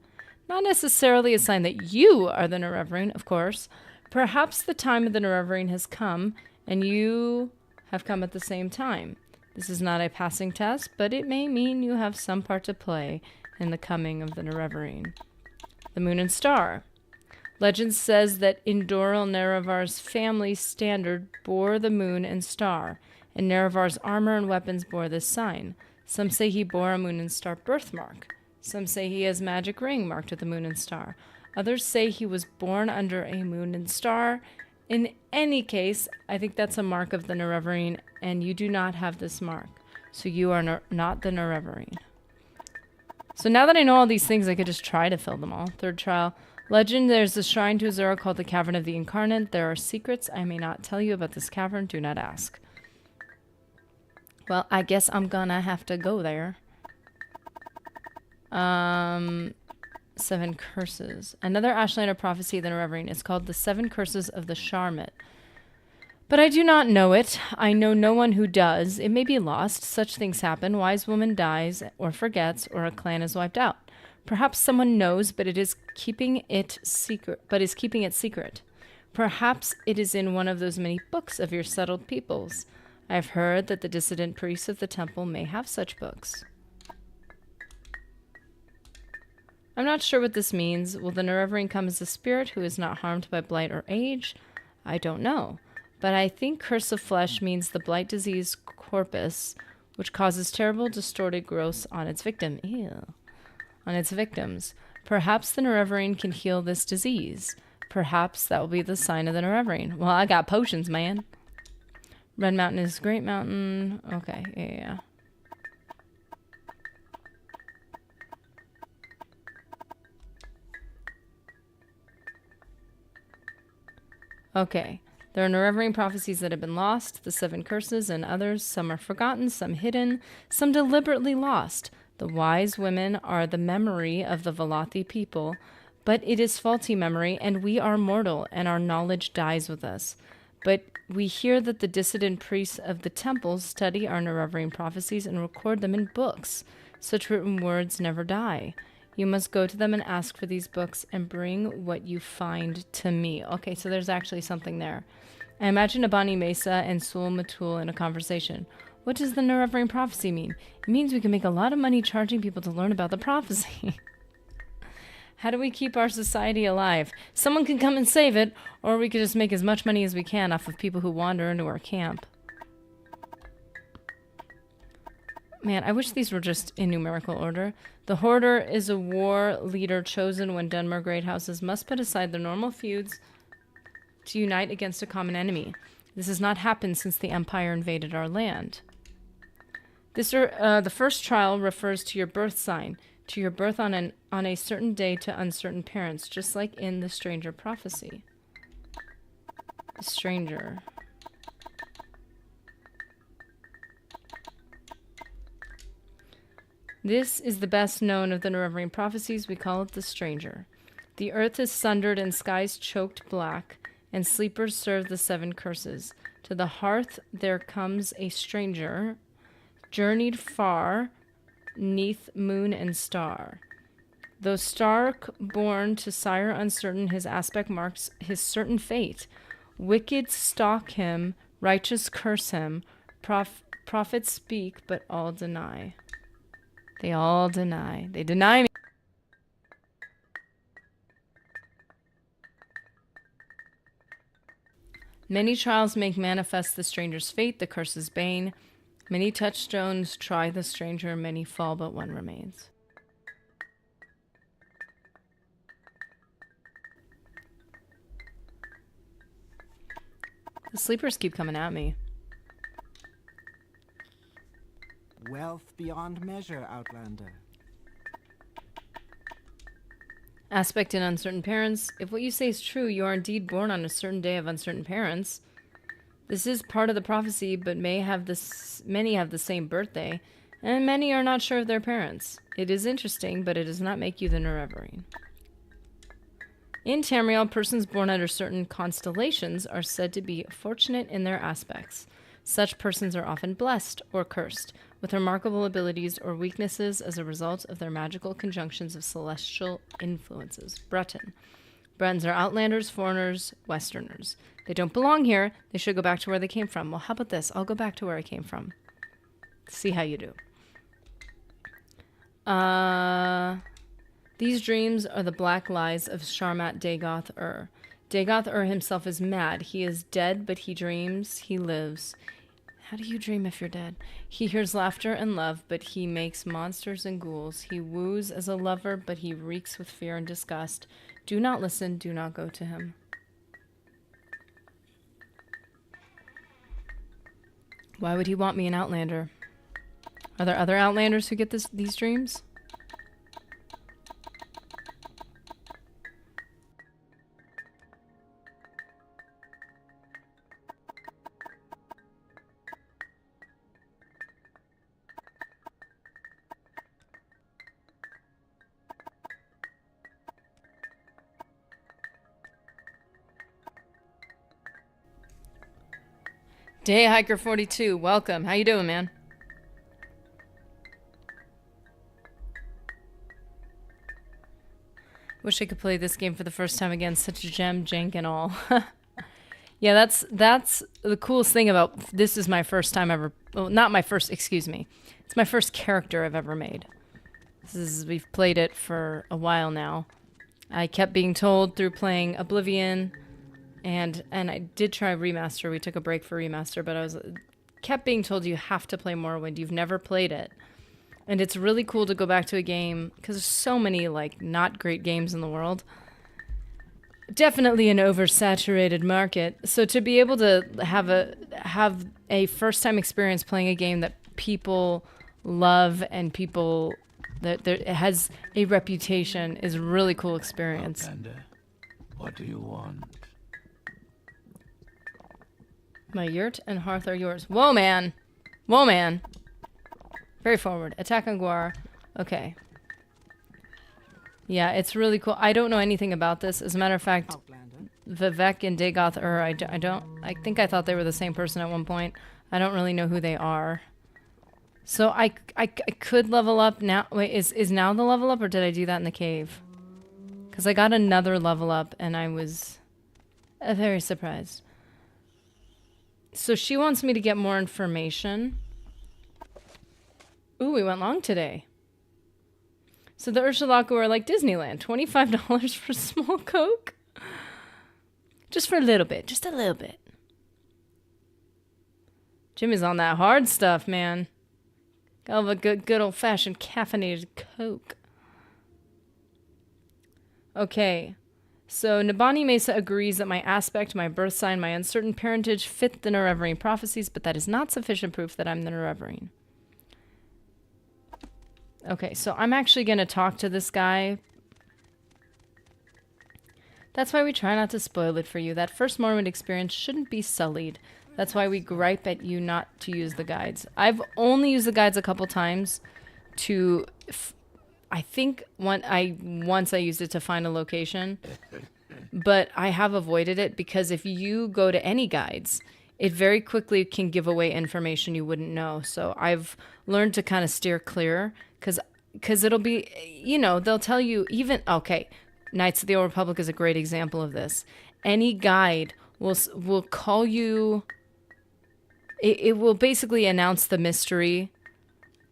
Not necessarily a sign that you are the Nerevarine, of course. Perhaps the time of the Nerevarine has come, and you have come at the same time. This is not a passing test, but it may mean you have some part to play in the coming of the Nerevarine. The Moon and Star. Legend says that Indoril Nerevar's family standard bore the moon and star, and Nerevar's armor and weapons bore this sign. Some say he bore a moon and star birthmark. Some say he has magic ring marked with the moon and star. Others say he was born under a moon and star. In any case, I think that's a mark of the Nerevarine, and you do not have this mark. So you are not the Nerevarine. So now that I know all these things, I could just try to fill them all. Third trial. Legend, there's a shrine to Azura called the Cavern of the Incarnate. There are secrets I may not tell you about this cavern. Do not ask. Well, I guess I'm gonna have to go there. 7 curses. Another Ashlander prophecy of the Nerevarine is called the 7 curses of the Sharmut. But I do not know it. I know no one who does. It may be lost. Such things happen. Wise woman dies or forgets, or a clan is wiped out. Perhaps someone knows, but is keeping it secret. Perhaps it is in one of those many books of your settled peoples. I have heard that the dissident priests of the temple may have such books. I'm not sure what this means. Will the Nerevarine come as a spirit who is not harmed by blight or age? I don't know. But I think curse of flesh means the blight disease corpus, which causes terrible distorted growths on its victim. Ew. On its victims. Perhaps the Nerevarine can heal this disease. Perhaps that will be the sign of the Nerevarine. Well, I got potions, man. Red Mountain is Great Mountain. Okay, yeah. Okay. There are Nerevarine prophecies that have been lost, the 7 curses, and others. Some are forgotten, some hidden, some deliberately lost. The wise women are the memory of the Velothi people, but it is faulty memory, and we are mortal, and our knowledge dies with us. But we hear that the dissident priests of the temples study our Nerevarine prophecies and record them in books. Such written words never die. You must go to them and ask for these books and bring what you find to me. Okay, so there's actually something there. I imagine Abani Mesa and Sul Matul in a conversation. What does the Nerevarine prophecy mean? It means we can make a lot of money charging people to learn about the prophecy. How do we keep our society alive? Someone can come and save it, or we could just make as much money as we can off of people who wander into our camp. Man, I wish these were just in numerical order. The Hoarder is a war leader chosen when Dunmer great houses must put aside their normal feuds to unite against a common enemy. This has not happened since the Empire invaded our land. The first trial refers to your birth sign, to your birth on a certain day to uncertain parents, just like in the Stranger prophecy. The Stranger. This is the best known of the Nerevarine prophecies. We call it the Stranger. The earth is sundered and skies choked black, and sleepers serve the 7 curses. To the hearth there comes a stranger, journeyed far, neath moon and star. Though stark born to sire uncertain, his aspect marks his certain fate. Wicked stalk him, righteous curse him, prophets speak, but all deny. They all deny. They deny me. Many trials make manifest the stranger's fate, the curse's bane. Many touchstones try the stranger, many fall, but one remains. The sleepers keep coming at me. wealth beyond measure, Outlander. Aspect in uncertain parents. If what you say is true, you are indeed born on a certain day of uncertain parents. This is part of the prophecy, but many have the same birthday, and many are not sure of their parents. It is interesting, but it does not make you the Nerevarine. In Tamriel, persons born under certain constellations are said to be fortunate in their aspects. Such persons are often blessed or cursed, with remarkable abilities or weaknesses as a result of their magical conjunctions of celestial influences. Breton. Bretons are outlanders, foreigners, westerners. They don't belong here. They should go back to where they came from. Well, how about this? I'll go back to where I came from. See how you do. These dreams are the black lies of Sharmat Dagoth-ur. Dagoth-ur himself is mad. He is dead, but he dreams. He lives. How do you dream if you're dead? He hears laughter and love, but he makes monsters and ghouls. He woos as a lover, but he reeks with fear and disgust. Do not listen. Do not go to him. Why would he want me an outlander? Are there other outlanders who get these dreams? Day Hiker 42, welcome. How you doing, man? Wish I could play this game for the first time again. Such a gem, jank, and all. Yeah, that's the coolest thing about this. Is my first time ever. Well, not my first. Excuse me. It's my first character I've ever made. We've played it for a while now. I kept being told through playing Oblivion. And I did try remaster. We took a break for remaster, but I kept being told you have to play Morrowind. You've never played it. And it's really cool to go back to a game because there's so many like not great games in the world. Definitely an oversaturated market. So to be able to have a first time experience playing a game that people love and people that it has a reputation is a really cool experience. Outlander, what do you want? My yurt and hearth are yours. Whoa, man. Whoa, man. Very forward. Attack on Guar. Okay. Yeah, it's really cool. I don't know anything about this. As a matter of fact, Vivek and Dagoth-ur, I think I thought they were the same person at one point. I don't really know who they are. So I could level up now. Wait, is now the level up or did I do that in the cave? Because I got another level up and I was very surprised. So she wants me to get more information. Ooh, we went long today. So the Urshulaku are like Disneyland. $25 for small Coke? Just for a little bit. Just a little bit. Jimmy's on that hard stuff, man. Got a good old-fashioned caffeinated Coke. Okay. So Nabani Mesa agrees that my aspect, my birth sign, my uncertain parentage fit the Nerevarine prophecies, but that is not sufficient proof that I'm the Nerevarine. Okay, so I'm actually going to talk to this guy. That's why we try not to spoil it for you. That first Morrowind experience shouldn't be sullied. That's why we gripe at you not to use the guides. I've only used the guides a couple times to... I think once I used it to find a location, but I have avoided it because if you go to any guides, it very quickly can give away information you wouldn't know. So I've learned to kind of steer clear because it'll be, you know, they'll tell you even, okay, Knights of the Old Republic is a great example of this. Any guide will call you, it will basically announce the mystery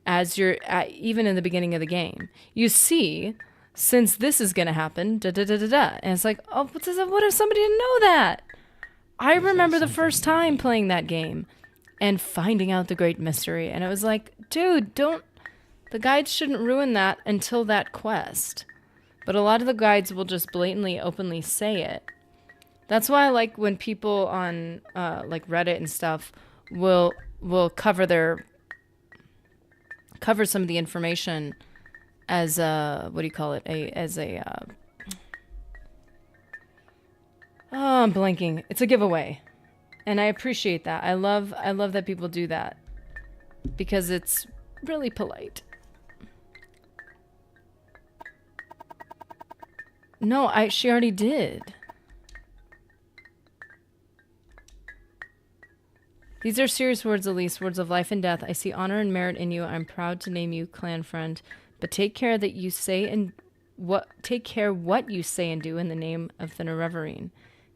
as you're even in the beginning of the game. You see, since this is going to happen, da-da-da-da-da. And it's like, oh, what if somebody didn't know that? I remember the first time playing that game and finding out the great mystery. And it was like, dude, the guides shouldn't ruin that until that quest. But a lot of the guides will just blatantly, openly say it. That's why I like when people on like Reddit and stuff will cover their cover some of the information as a, what do you call it? Oh, I'm blanking. It's a giveaway. And I appreciate that. I love that people do that because it's really polite. No, she already did. These are serious words, Elise, words of life and death. I see honor and merit in you. I'm proud to name you clan friend, but take care that you say and what you say and do in the name of the Nerevarine.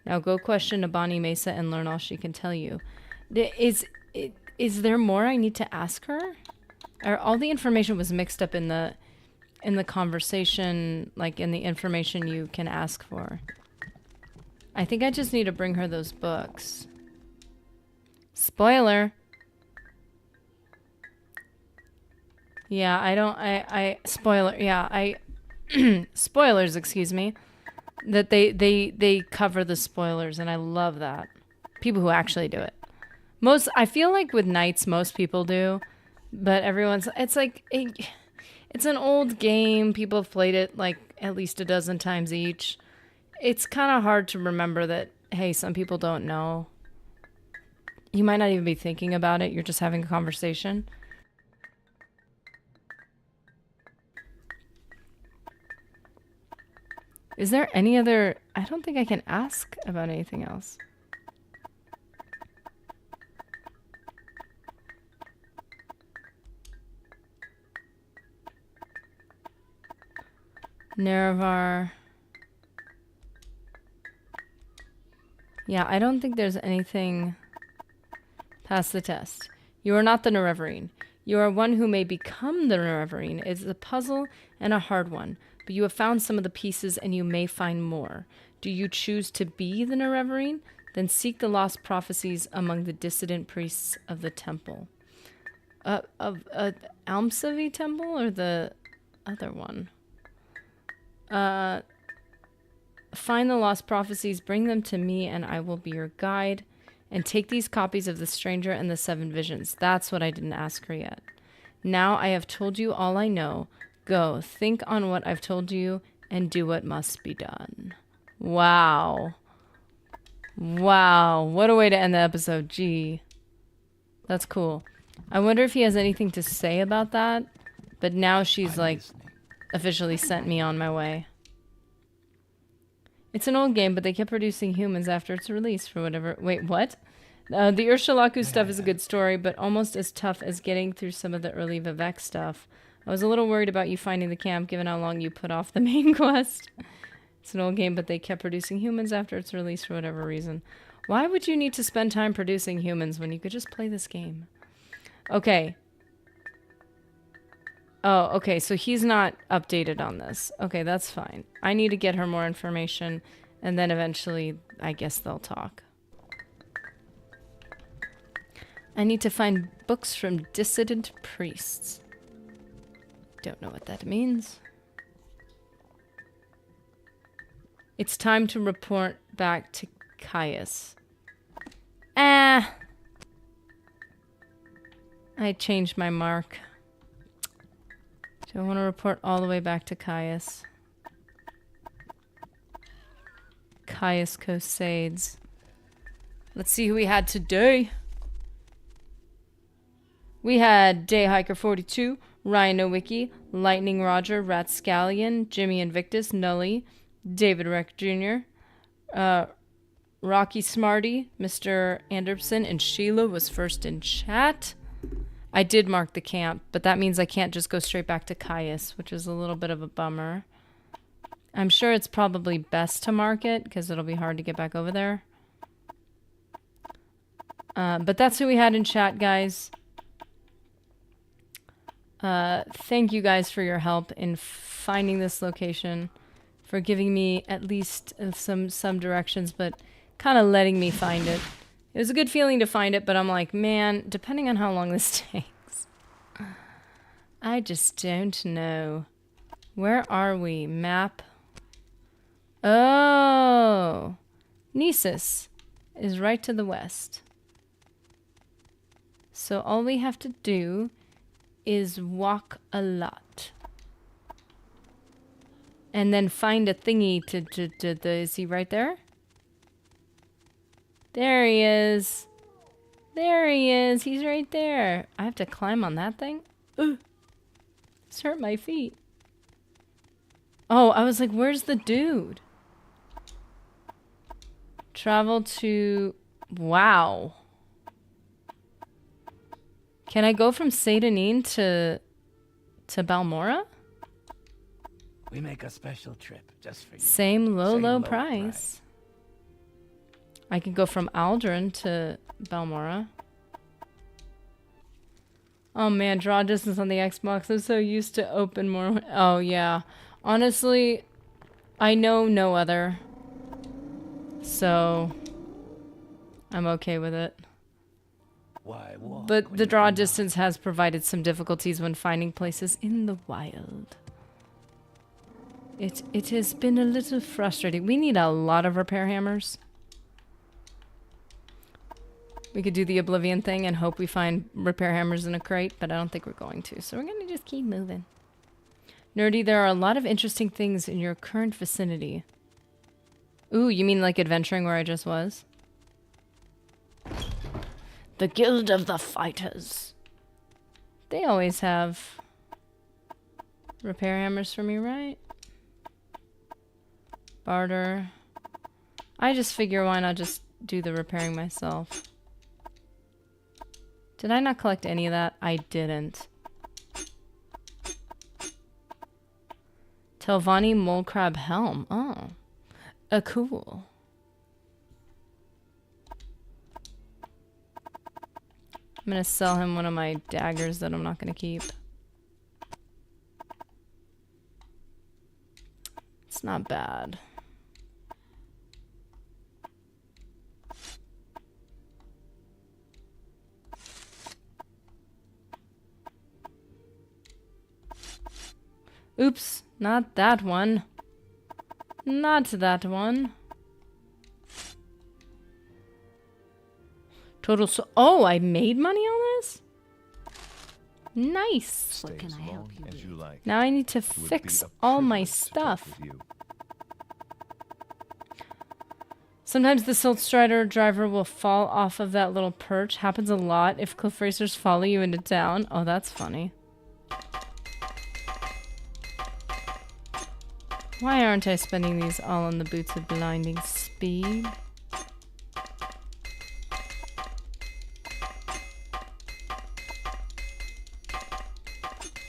Now go question Abani Mesa and learn all she can tell you. Is there more I need to ask her? Or all the information was mixed up in the conversation, like in the information you can ask for. I think I just need to bring her those books. Spoiler. Yeah, spoiler. Yeah, spoilers, excuse me. That they cover the spoilers, and I love that. People who actually do it. I feel like with Knights, most people do, but it's like, it's an old game. People have played it like at least a dozen times each. It's kind of hard to remember that, hey, some people don't know. You might not even be thinking about it. You're just having a conversation. Is there any other... I don't think I can ask about anything else. Nerevar. Yeah, I don't think there's anything past the test. You are not the Nerevarine. You are one who may become the Nerevarine. It's a puzzle and a hard one. But you have found some of the pieces and you may find more. Do you choose to be the Nerevarine? Then seek the lost prophecies among the dissident priests of the temple. Of Almsavi temple or the other one? Find the lost prophecies, bring them to me, and I will be your guide. And take these copies of The Stranger and the Seven Visions. That's what I didn't ask her yet. Now I have told you all I know. Go, think on what I've told you, and do what must be done. Wow. Wow. What a way to end the episode. Gee. That's cool. I wonder if he has anything to say about that. But now she's like officially sent me on my way. It's an old game, but they kept producing humans after its release for whatever... Wait, what? The Urshalaku stuff is a good story, but almost as tough as getting through some of the early Vivek stuff. I was a little worried about you finding the camp, given how long you put off the main quest. It's an old game, but they kept producing humans after its release for whatever reason. Why would you need to spend time producing humans when you could just play this game? Okay. Oh, okay, so he's not updated on this. Okay, that's fine. I need to get her more information, and then eventually, I guess they'll talk. I need to find books from dissident priests. Don't know what that means. It's time to report back to Caius. I changed my mark. Do I want to report all the way back to Caius? Caius Cosades. Let's see who we had today. We had Dayhiker 42, Ryan Nowicki, Lightning Roger, Ratscallion, Jimmy Invictus, Nully, David Reck Jr., Rocky Smarty, Mr. Anderson, and Sheila was first in chat. I did mark the camp, but that means I can't just go straight back to Caius, which is a little bit of a bummer. I'm sure it's probably best to mark it, because it'll be hard to get back over there. But that's who we had in chat, guys. Thank you guys for your help in finding this location, for giving me at least some directions, but kind of letting me find it. It was a good feeling to find it, but I'm like, man, depending on how long this takes, I just don't know. Where are we? Map. Oh, Nisus is right to the west. So all we have to do is walk a lot. And then find a thingy to is he right there? There he is. There he is. He's right there. I have to climb on that thing? Ugh. It's hurt my feet. Oh, I was like, where's the dude? Travel to... Wow. Can I go from Satanin to Balmora? We make a special trip just for you. Same low Same price. I could go from Aldrin to Balmora. Oh man, draw distance on the Xbox. I'm so used to open more. Oh yeah. Honestly, I know no other. So, I'm okay with it. Why walk But when the you draw can distance has provided some difficulties when finding places in the wild. It has been a little frustrating. We need a lot of repair hammers. We could do the Oblivion thing and hope we find repair hammers in a crate, but I don't think we're going to. So we're going to just keep moving. Nerdy, there are a lot of interesting things in your current vicinity. Ooh, you mean like adventuring where I just was? The Guild of the Fighters. They always have repair hammers for me, right? Barter. I just figure why not just do the repairing myself. Did I not collect any of that? I didn't. Telvanni Mole Crab Helm. Oh. Cool. I'm gonna sell him one of my daggers that I'm not gonna keep. It's not bad. Oops, not that one. Not that one. Total so oh, I made money on this? Nice. What can I help you as with? you like. Now I need to It would be fix a all my privilege to talk stuff. with you. Sometimes the Silt Strider driver will fall off of that little perch. Happens a lot if cliff racers follow you into town. Oh, that's funny. Why aren't I spending these all on the boots of blinding speed?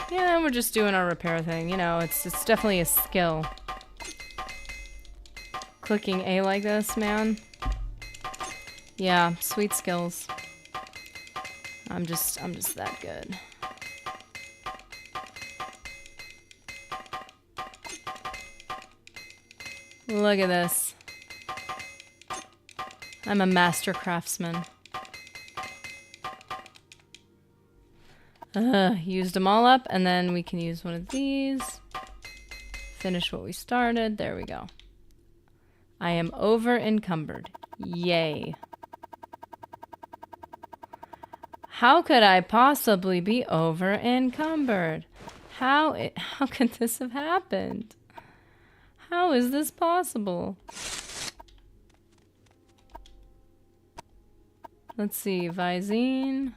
Yeah, we're just doing our repair thing. You know, it's definitely a skill. Clicking A like this, man. Yeah, sweet skills. I'm just that good. Look at this. I'm a master craftsman. Used them all up, and then we can use one of these. Finish what we started. There we go. I am over encumbered. Yay. How could I possibly be over encumbered? How could this have happened? How is this possible? Let's see, Visine.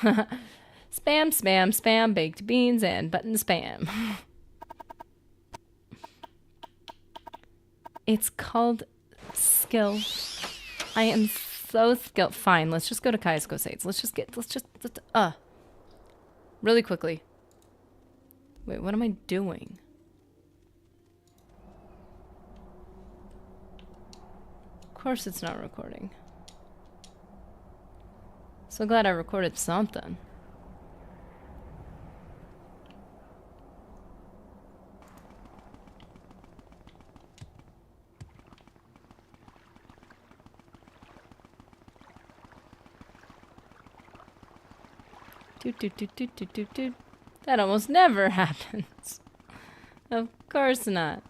Spam, spam, spam, baked beans and button spam. It's called skill. I am so skilled. Fine, let's just go to Kai's Crusades. Really quickly. Wait, what am I doing? Of course it's not recording. So glad I recorded something. Doot. That almost never happens. Of course not.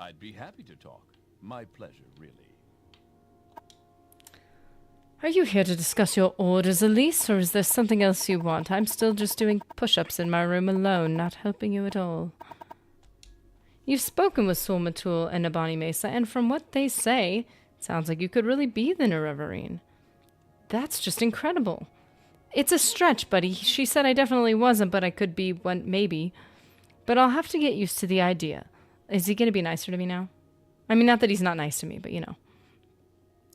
I'd be happy to talk. My pleasure, really. Are you here to discuss your orders, Elise, or is there something else you want? I'm still just doing push-ups in my room alone, not helping you at all. You've spoken with Sulmatul and Nabani Mesa, and from what they say, it sounds like you could really be the Nerevarine. That's just incredible. It's a stretch, buddy. She said I definitely wasn't, but I could be one, maybe. But I'll have to get used to the idea. Is he going to be nicer to me now? I mean, not that he's not nice to me, but you know.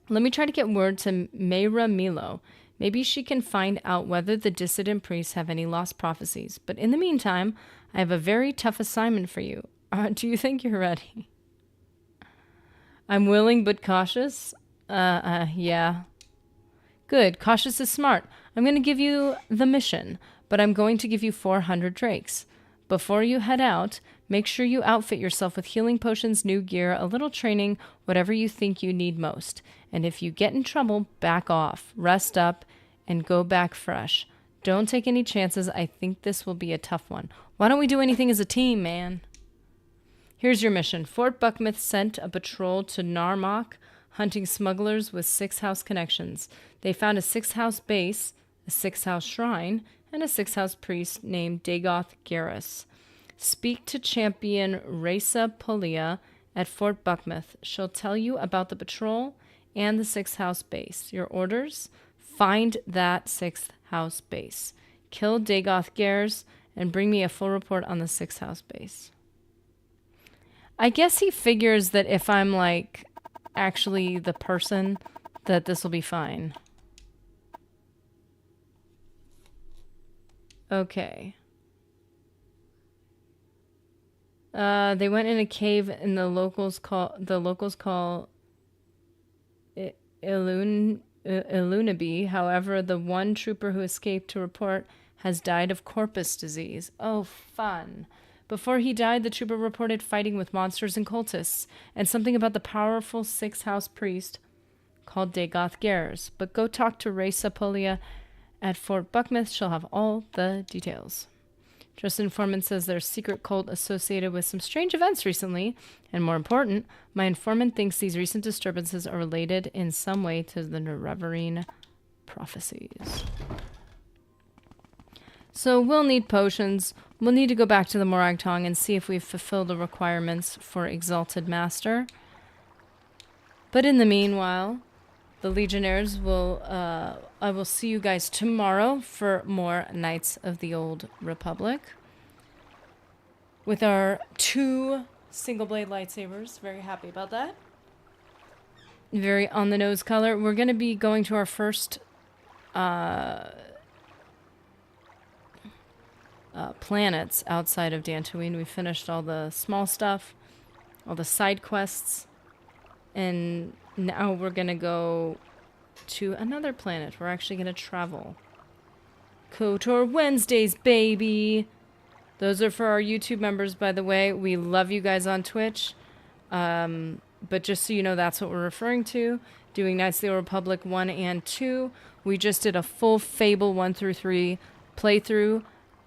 Let me try to get word to Mayra Milo. Maybe she can find out whether the dissident priests have any lost prophecies. But in the meantime, I have a very tough assignment for you. Do you think you're ready? I'm willing but cautious. Yeah. Good. Cautious is smart. I'm going to give you the mission, but I'm going to give you 400 drakes. Before you head out, make sure you outfit yourself with healing potions, new gear, a little training, whatever you think you need most. And if you get in trouble, back off, rest up, and go back fresh. Don't take any chances. I think this will be a tough one. Why don't we do anything as a team, man? Here's your mission. Fort Buckmouth sent a patrol to Narmok, hunting smugglers with 6-house connections. They found a 6-house base, a 6-house shrine, and a 6-house priest named Dagoth Garrus. Speak to champion Reza Polia at Fort Buckmouth. She'll tell you about the patrol and the 6-house base. Your orders? Find that 6th house base. Kill Dagoth Garrus and bring me a full report on the 6th house base. I guess he figures that if I'm, like, actually the person, that this will be fine. Okay. They went in a cave and the locals call Ilunaby. However, the one trooper who escaped to report has died of corpus disease. Oh, fun. Before he died, the trooper reported fighting with monsters and cultists, and something about the powerful 6-house priest called Dagoth Garrus. But go talk to Reza Polia at Fort Buckmouth. She'll have all the details. Just informant says there's a secret cult associated with some strange events recently, and more important, my informant thinks these recent disturbances are related in some way to the Nerevarine prophecies. So we'll need potions. We'll need to go back to the MORAG TONG and see if we've fulfilled the requirements for Exalted Master. But in the meanwhile, the Legionnaires will, I will see you guys tomorrow for more Knights of the Old Republic. With our 2 single blade lightsabers. Very happy about that. Very on the nose color. We're going to be going to our first planets outside of Dantooine. We finished all the small stuff, all the side quests, and now we're gonna go to another planet. We're actually gonna travel. KOTOR Wednesdays, baby! Those are for our YouTube members, by the way. We love you guys on Twitch. But just so you know, that's what we're referring to. Doing Knights of the Old Republic 1 and 2. We just did a full Fable 1 through 3 playthrough.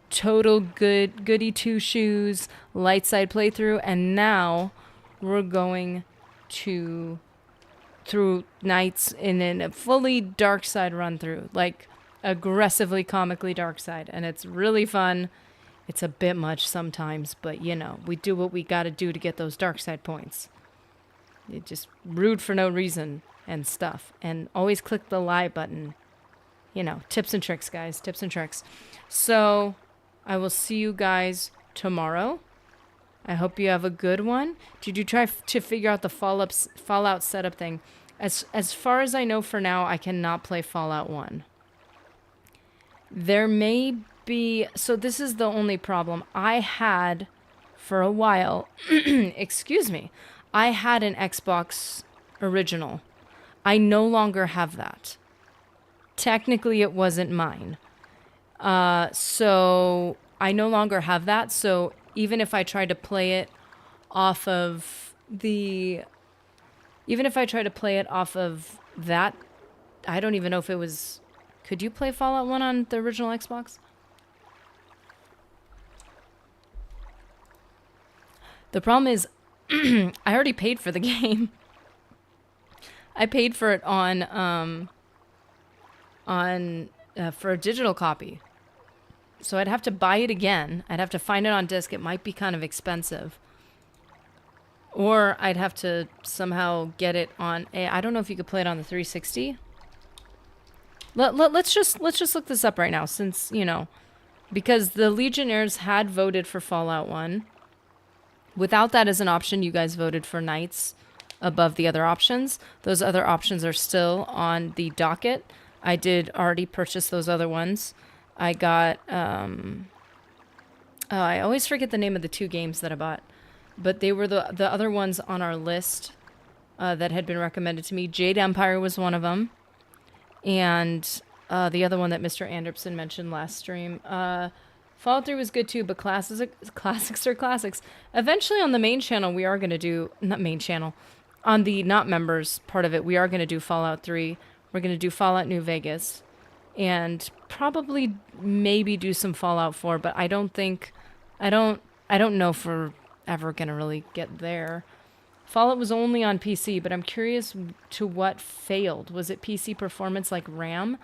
Total goody 2 shoes, light side playthrough, and now we're going to through Knights in a fully dark side run through, like aggressively comically dark side, and it's really fun. It's a bit much sometimes, but you know, we do what we gotta do to get those dark side points. You just rude for no reason and stuff, and always click the like button. You know, tips and tricks, guys, tips and tricks. So I will see you guys tomorrow. I hope you have a good one. Did you try to figure out the Fallout setup thing? As far as I know for now, I cannot play Fallout 1. There may be... So this is the only problem. I had, for a while... excuse me. I had an Xbox original. I no longer have that. Technically, it wasn't mine. So I no longer have that. So even if I tried to play it off of that, I don't even know if it was, could you play Fallout 1 on the original Xbox? The problem is I already paid for the game. I paid for it for a digital copy. So I'd have to buy it again. I'd have to find it on disc. It might be kind of expensive. Or I'd have to somehow get it on a... I don't know if you could play it on the 360. Let's just look this up right now, since, you know, because the Legionnaires had voted for Fallout 1. Without that as an option, you guys voted for Knights above the other options. Those other options are still on the docket. I did already purchase those other ones. I got, I always forget the name of the 2 games that I bought, but they were the other ones on our list that had been recommended to me. Jade Empire was one of them, and the other one that Mr. Anderson mentioned last stream. Fallout 3 was good too, but classics are classics. Eventually on the main channel, we are going to do, not main channel, on the not members part of it, we are going to do Fallout 3. We're going to do Fallout New Vegas. And probably maybe do some Fallout 4, but I don't know if we're ever going to really get there. Fallout was only on PC, but I'm curious to what failed. Was it PC performance like RAM?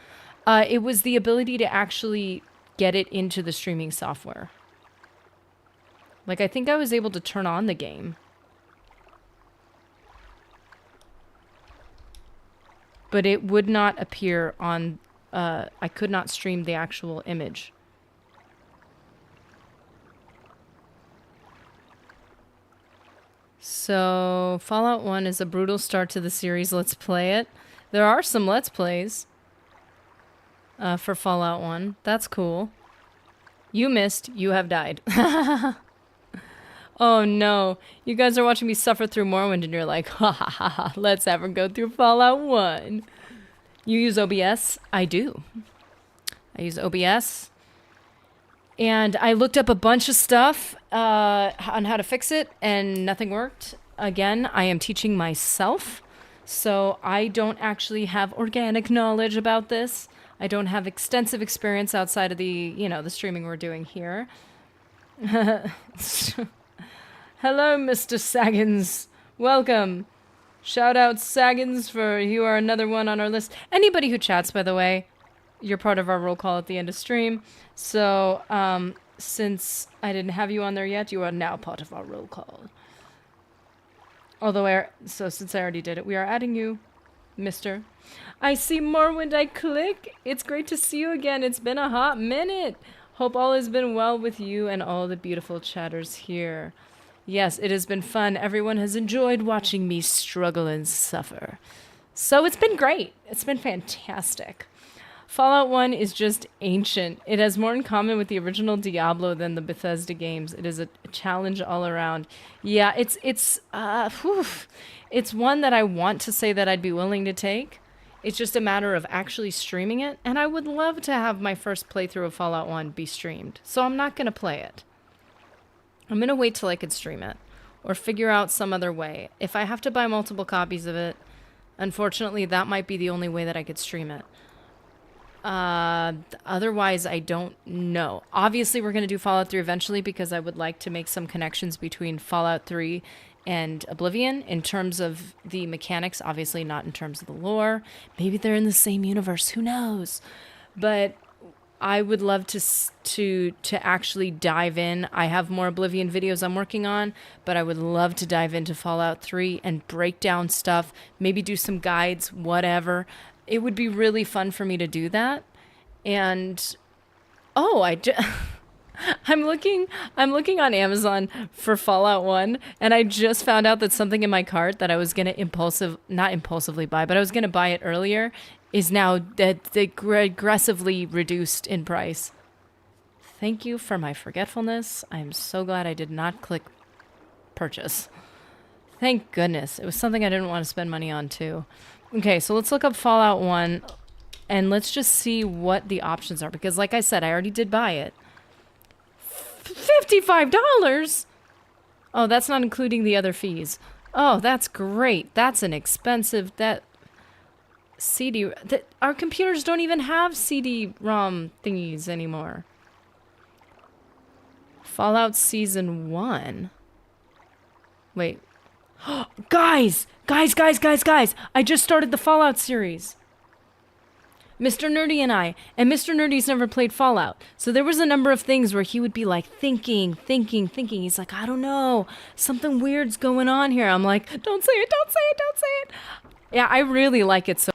It was the ability to actually get it into the streaming software. Like, I think I was able to turn on the game. But it would not appear on... I could not stream the actual image. So, Fallout 1 is a brutal start to the series. Let's play it. There are some Let's Plays for Fallout 1. That's cool. You missed. You have died. Oh no. You guys are watching me suffer through Morrowind and you're like, ha ha ha ha, let's have her go through Fallout 1. You use OBS? I do. I use OBS. And I looked up a bunch of stuff on how to fix it, and nothing worked. Again, I am teaching myself, so I don't actually have organic knowledge about this. I don't have extensive experience outside of the, you know, the streaming we're doing here. Hello, Mr. Saggins. Welcome. Shout out Saggins for you are another one on our list. Anybody who chats, by the way, you're part of our roll call at the end of stream. So, since I didn't have you on there yet, you are now part of our roll call. Although, since I already did it, we are adding you, mister. I see Morrowind, I click. It's great to see you again. It's been a hot minute. Hope all has been well with you and all the beautiful chatters here. Yes, it has been fun. Everyone has enjoyed watching me struggle and suffer. So it's been great. It's been fantastic. Fallout 1 is just ancient. It has more in common with the original Diablo than the Bethesda games. It is a challenge all around. Yeah, it's one that I want to say that I'd be willing to take. It's just a matter of actually streaming it, and I would love to have my first playthrough of Fallout 1 be streamed. So I'm not going to play it. I'm going to wait till I could stream it or figure out some other way. If I have to buy multiple copies of it, unfortunately, that might be the only way that I could stream it. Otherwise, I don't know. Obviously, we're going to do Fallout 3 eventually because I would like to make some connections between Fallout 3 and Oblivion in terms of the mechanics, obviously not in terms of the lore. Maybe they're in the same universe, who knows? But I would love to actually dive in. I have more Oblivion videos I'm working on, but I would love to dive into Fallout 3 and break down stuff, maybe do some guides, whatever. It would be really fun for me to do that. And oh, I'm looking on Amazon for Fallout 1, and I just found out that something in my cart that I was going to not impulsively buy, but I was going to buy it earlier, is now aggressively reduced in price. Thank you for my forgetfulness. I'm so glad I did not click purchase. Thank goodness. It was something I didn't want to spend money on too. Okay, so let's look up Fallout 1 and let's just see what the options are, because like I said, I already did buy it. $55? Oh, that's not including the other fees. Oh, that's great. That's an expensive... our computers don't even have CD-ROM thingies anymore. Fallout Season 1. Wait, Guys! I just started the Fallout series. Mr. Nerdy and I, and Mr. Nerdy's never played Fallout. So there was a number of things where he would be like thinking. He's like, I don't know, something weird's going on here. I'm like, don't say it. Yeah, I really like it so.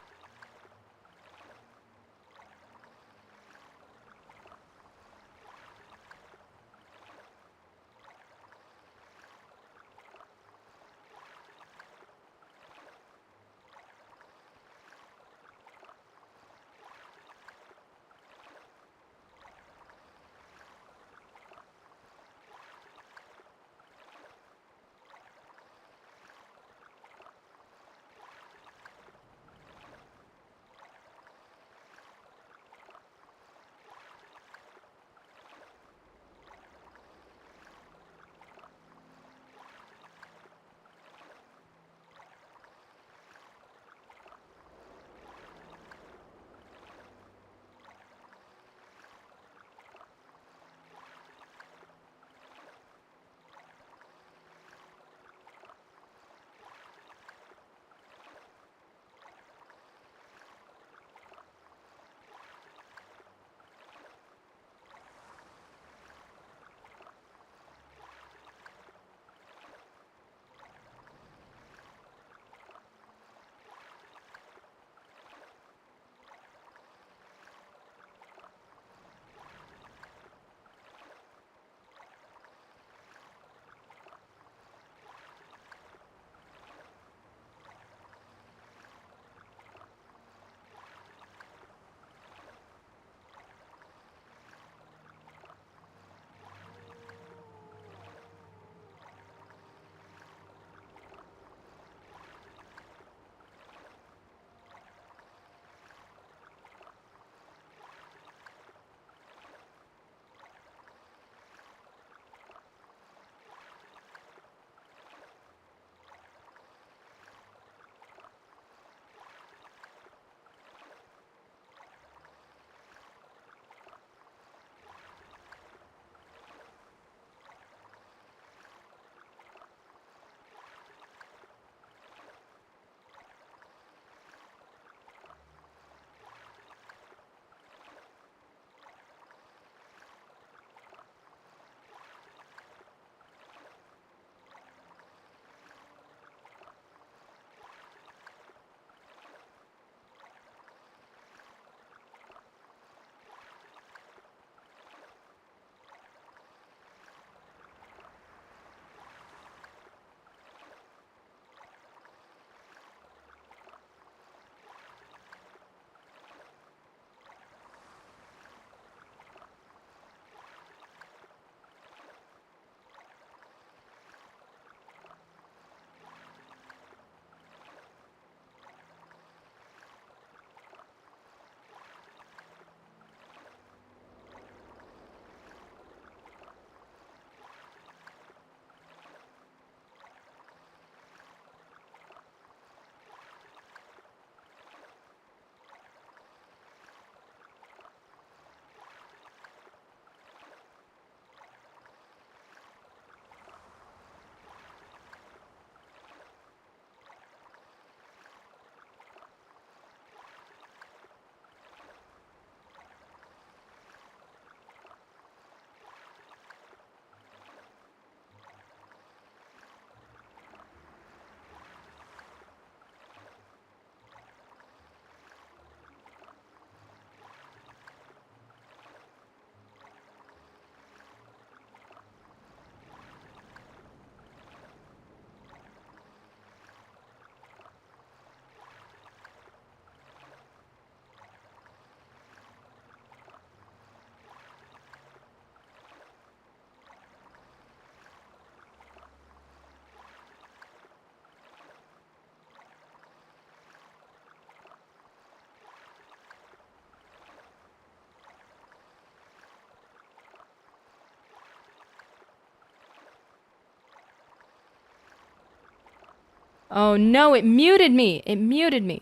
Oh no, it muted me.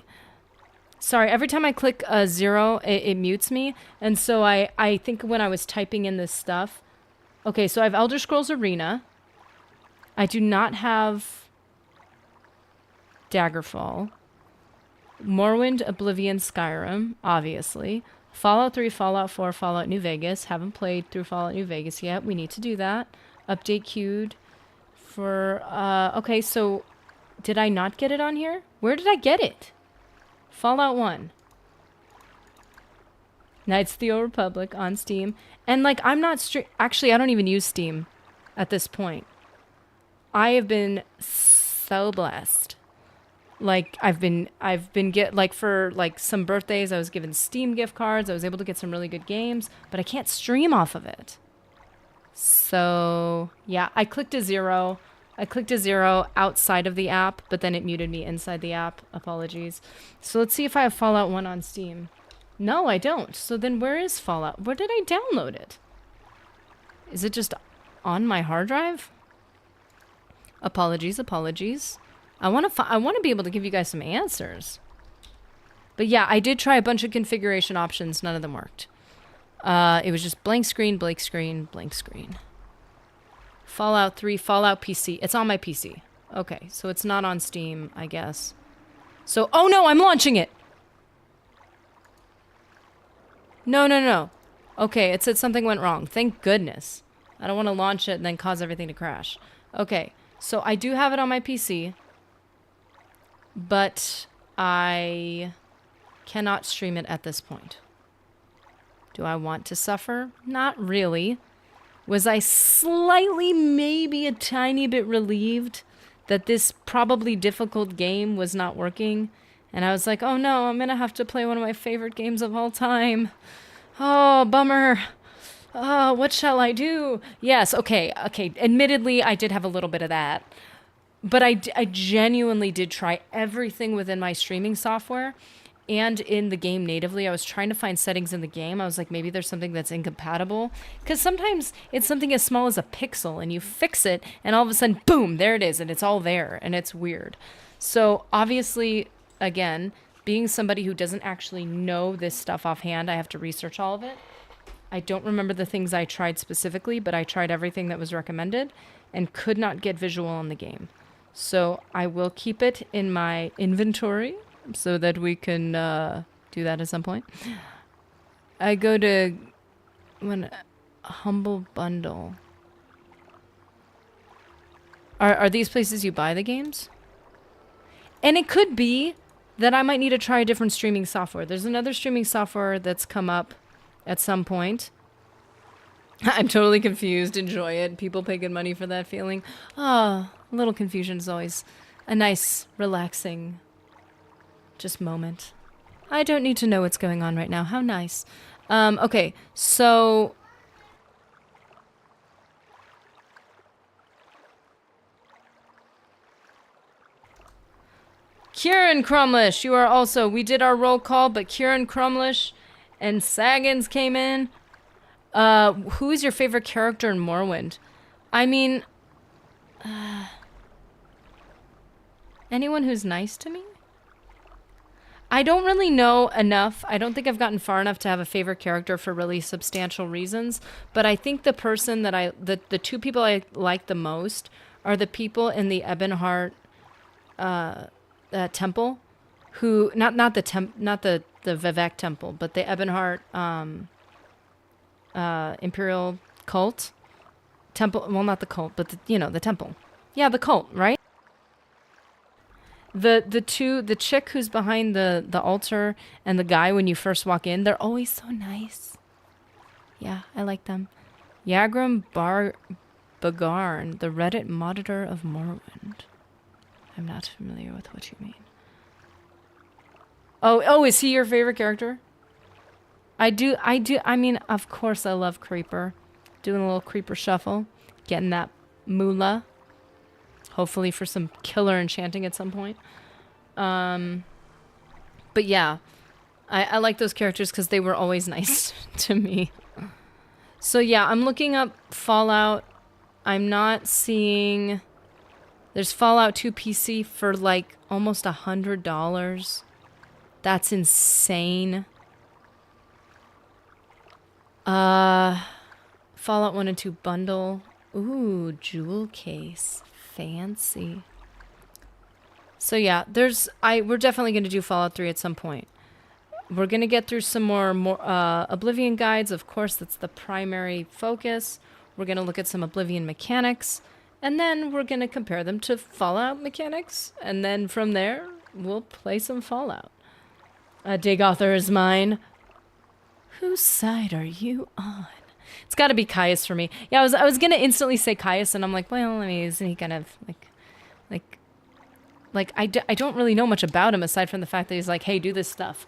Sorry, every time I click a 0, it mutes me. And so I think when I was typing in this stuff. Okay, so I have Elder Scrolls Arena. I do not have Daggerfall. Morrowind, Oblivion, Skyrim, obviously. Fallout 3, Fallout 4, Fallout New Vegas. Haven't played through Fallout New Vegas yet. We need to do that. Update queued for... okay, so... Did I not get it on here? Where did I get it? Fallout 1. Knights of the Old Republic on Steam. And, like, I'm not... Actually, I don't even use Steam at this point. I have been so blessed. Like, I've been for, like, some birthdays, I was given Steam gift cards. I was able to get some really good games. But I can't stream off of it. So, yeah, I clicked a 0. I clicked a 0 outside of the app, but then it muted me inside the app. Apologies. So let's see if I have Fallout 1 on Steam. No, I don't. So then where is Fallout? Where did I download it? Is it just on my hard drive? Apologies, apologies. I want to be able to give you guys some answers. But yeah, I did try a bunch of configuration options. None of them worked. It was just blank screen, blank screen, blank screen. Fallout 3, Fallout PC. It's on my PC. Okay, so it's not on Steam, I guess. So, oh no, I'm launching it! No, no, no. Okay, it said something went wrong. Thank goodness. I don't want to launch it and then cause everything to crash. Okay, so I do have it on my PC. But I cannot stream it at this point. Do I want to suffer? Not really. Was I slightly, maybe a tiny bit relieved that this probably difficult game was not working? And I was like, oh no, I'm gonna have to play one of my favorite games of all time. Oh, bummer. Oh, what shall I do? Yes, okay. Admittedly, I did have a little bit of that. But I genuinely did try everything within my streaming software and in the game natively. I was trying to find settings in the game. I was like, maybe there's something that's incompatible. Because sometimes it's something as small as a pixel and you fix it and all of a sudden, boom, there it is. And it's all there and it's weird. So obviously, again, being somebody who doesn't actually know this stuff offhand, I have to research all of it. I don't remember the things I tried specifically, but I tried everything that was recommended and could not get visual on the game. So I will keep it in my inventory so that we can do that at some point. I go to Humble Bundle. Are these places you buy the games? And it could be that I might need to try a different streaming software. There's another streaming software that's come up at some point. I'm totally confused. Enjoy it. People pay good money for that feeling. Ah, a little confusion is always a nice, relaxing, just moment. I don't need to know what's going on right now. How nice. Okay, so... Kieran Crumlish, you are also... We did our roll call, but Kieran Crumlish and Saggins came in. Who is your favorite character in Morrowind? I mean... anyone who's nice to me? I don't really know enough. I don't think I've gotten far enough to have a favorite character for really substantial reasons. But I think the person that the two people I like the most are the people in the Ebonheart temple, who not the Vivek temple, but the Ebonheart Imperial cult temple. Well, not the cult, but the temple. Yeah, the cult, right? The chick who's behind the altar and the guy when you first walk in, they're always so nice. Yeah, I like them. Yagram Bagarn, the Reddit monitor of Morrowind. I'm not familiar with what you mean. Oh, is he your favorite character? I do. I mean, of course I love Creeper. Doing a little Creeper shuffle. Getting that moolah. Hopefully for some killer enchanting at some point. But yeah. I like those characters because they were always nice to me. So yeah, I'm looking up Fallout. I'm not seeing... There's Fallout 2 PC for like almost $100. That's insane. Fallout 1 and 2 bundle. Ooh, jewel case. Fancy. So yeah, we're definitely going to do Fallout 3 at some point. We're going to get through some more Oblivion guides. Of course, that's the primary focus. We're going to look at some Oblivion mechanics. And then we're going to compare them to Fallout mechanics. And then from there, we'll play some Fallout. Dig Author is mine. Whose side are you on? It's got to be Caius for me. Yeah, I was going to instantly say Caius, and I'm like, well, I mean, isn't he kind of like I don't really know much about him aside from the fact that he's like, hey, do this stuff.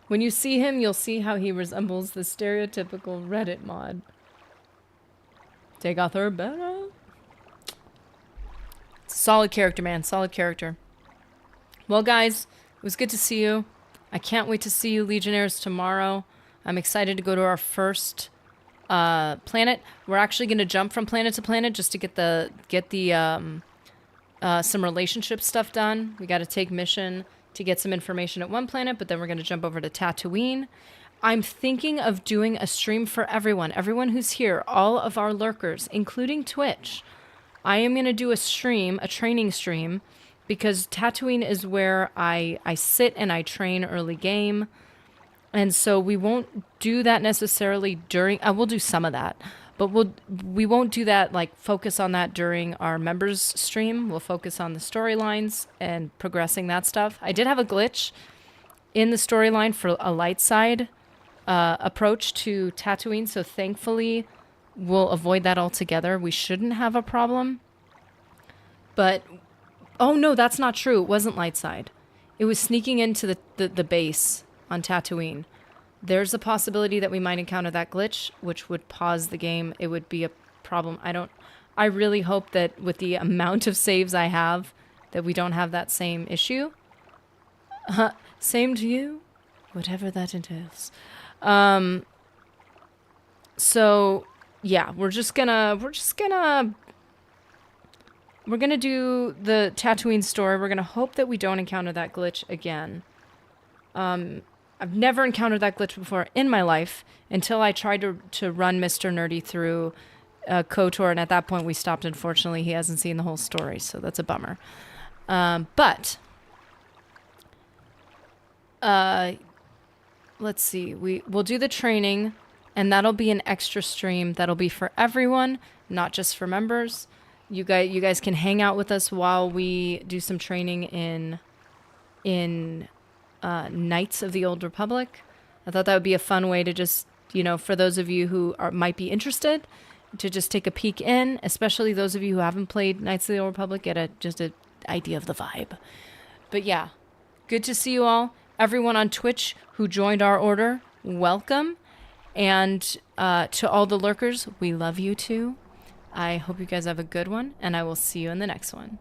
When you see him, you'll see how he resembles the stereotypical Reddit mod. Take Author better. Solid character, man. Solid character. Well, guys, it was good to see you. I can't wait to see you Legionnaires tomorrow. I'm excited to go to our first planet. We're actually going to jump from planet to planet just to get the some relationship stuff done. We got to take mission to get some information at one planet, but then we're going to jump over to Tatooine. I'm thinking of doing a stream for everyone who's here, all of our lurkers, including Twitch. I am going to do a training stream, because Tatooine is where I sit and I train early game. And so we won't do that necessarily during, we'll do some of that, but we won't do that, like focus on that during our members stream. We'll focus on the storylines and progressing that stuff. I did have a glitch in the storyline for a light side approach to Tatooine, so thankfully we'll avoid that altogether. We shouldn't have a problem. But, oh no, that's not true. It wasn't light side. It was sneaking into the base on Tatooine. There's a possibility that we might encounter that glitch, which would pause the game. It would be a problem. I really hope that with the amount of saves I have, that we don't have that same issue. Same to you, whatever that entails. So yeah, we're gonna do the Tatooine story. We're gonna hope that we don't encounter that glitch again. I've never encountered that glitch before in my life until I tried to run Mr. Nerdy through KOTOR, and at that point we stopped. Unfortunately, he hasn't seen the whole story, so that's a bummer. But let's see. We'll do the training, and that'll be an extra stream. That'll be for everyone, not just for members. You guys can hang out with us while we do some training in Knights of the Old Republic. I thought that would be a fun way to just, for those of you who might be interested, to just take a peek in, especially those of you who haven't played Knights of the Old Republic, get just an idea of the vibe. But yeah, good to see you all. Everyone on Twitch who joined our order, welcome. And to all the lurkers, we love you too. I hope you guys have a good one, and I will see you in the next one.